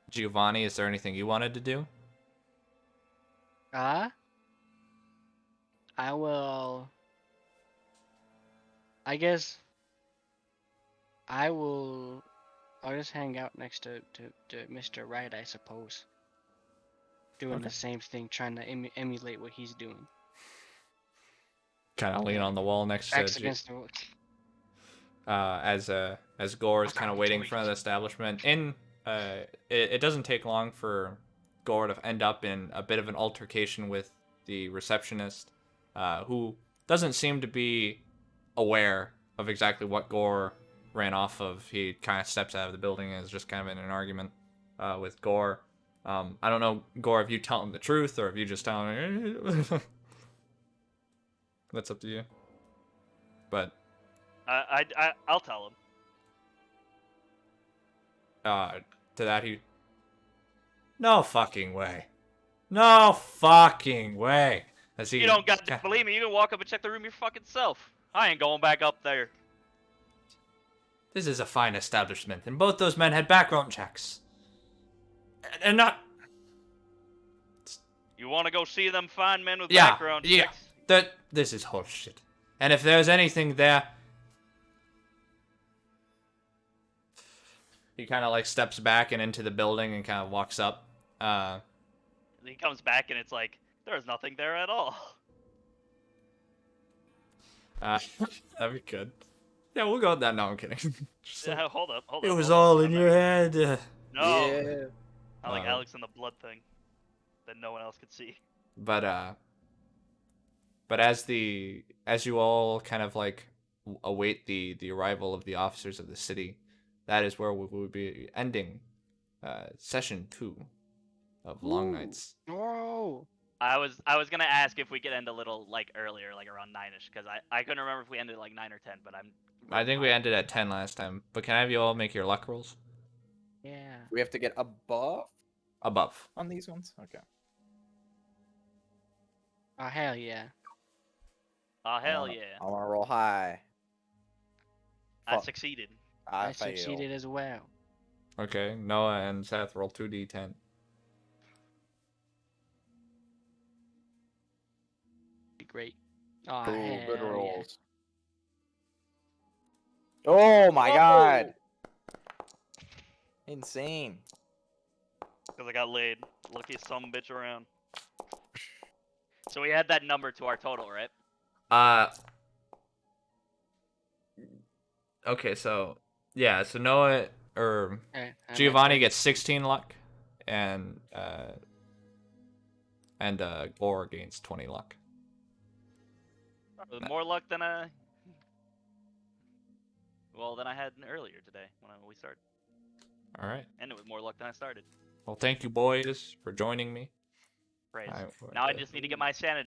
Giovanni, is there anything you wanted to do? I will. I guess I'll just hang out next to Mr. Wright, I suppose. Doing Okay. the same thing, trying to emulate what he's doing. kind of lean on the wall next Backs to against the wall. as Gore is kind of Okay, waiting in wait. front of the establishment. It doesn't take long for Gore to end up in a bit of an altercation with the receptionist, who doesn't seem to be aware of exactly what Gore ran off of. He kind of steps out of the building and is just kind of in an argument with Gore. I don't know, Gore, if you tell him the truth or if you just tell him. That's up to you. But I'll tell him. to that he. No fucking way. No fucking way. As he, You don't got to believe me. You can walk up and check the room your fucking self. I ain't going back up there. This is a fine establishment, and both those men had background checks. And not. You want to go see them fine men with Yeah, background yeah. checks? This is horseshit. And if there's anything there. He kind of like steps back and into the building and kind of walks up. He comes back and it's like, there's nothing there at all. That'd be good. Yeah, we'll go with that. No, I'm kidding. Just like, Yeah, hold up. it was all in your head. No. Yeah. I like Uh, Alex and the blood thing that no one else could see. But as you all kind of like await the arrival of the officers of the city, that is where we will be ending session 2 of Long Nights. No. I was gonna ask if we could end a little like earlier, like around 9ish, because I couldn't remember if we ended like 9 or 10, but I think we ended at 10 last time. But can I have you all make your luck rolls? Yeah. We have to get above Above. on these ones. Okay. Oh hell yeah. Oh hell I yeah! want to roll high. I Fuck. succeeded. I fail. succeeded as well. Okay, Noah and Seth roll 2d10. Be great. Oh Cool, hell good yeah. rolls. Oh my god! Insane. Because I got laid. Luckiest some bitch around. So we add that number to our total, right? Okay, so yeah, so Noah or Okay, I'm Giovanni at gets 16 luck, and Gore gains 20 luck. With more luck than I had earlier today when we started. All right. Ended with more luck than I started. Well, thank you, boys, for joining me. Praise. I- Now I just need to get my sanity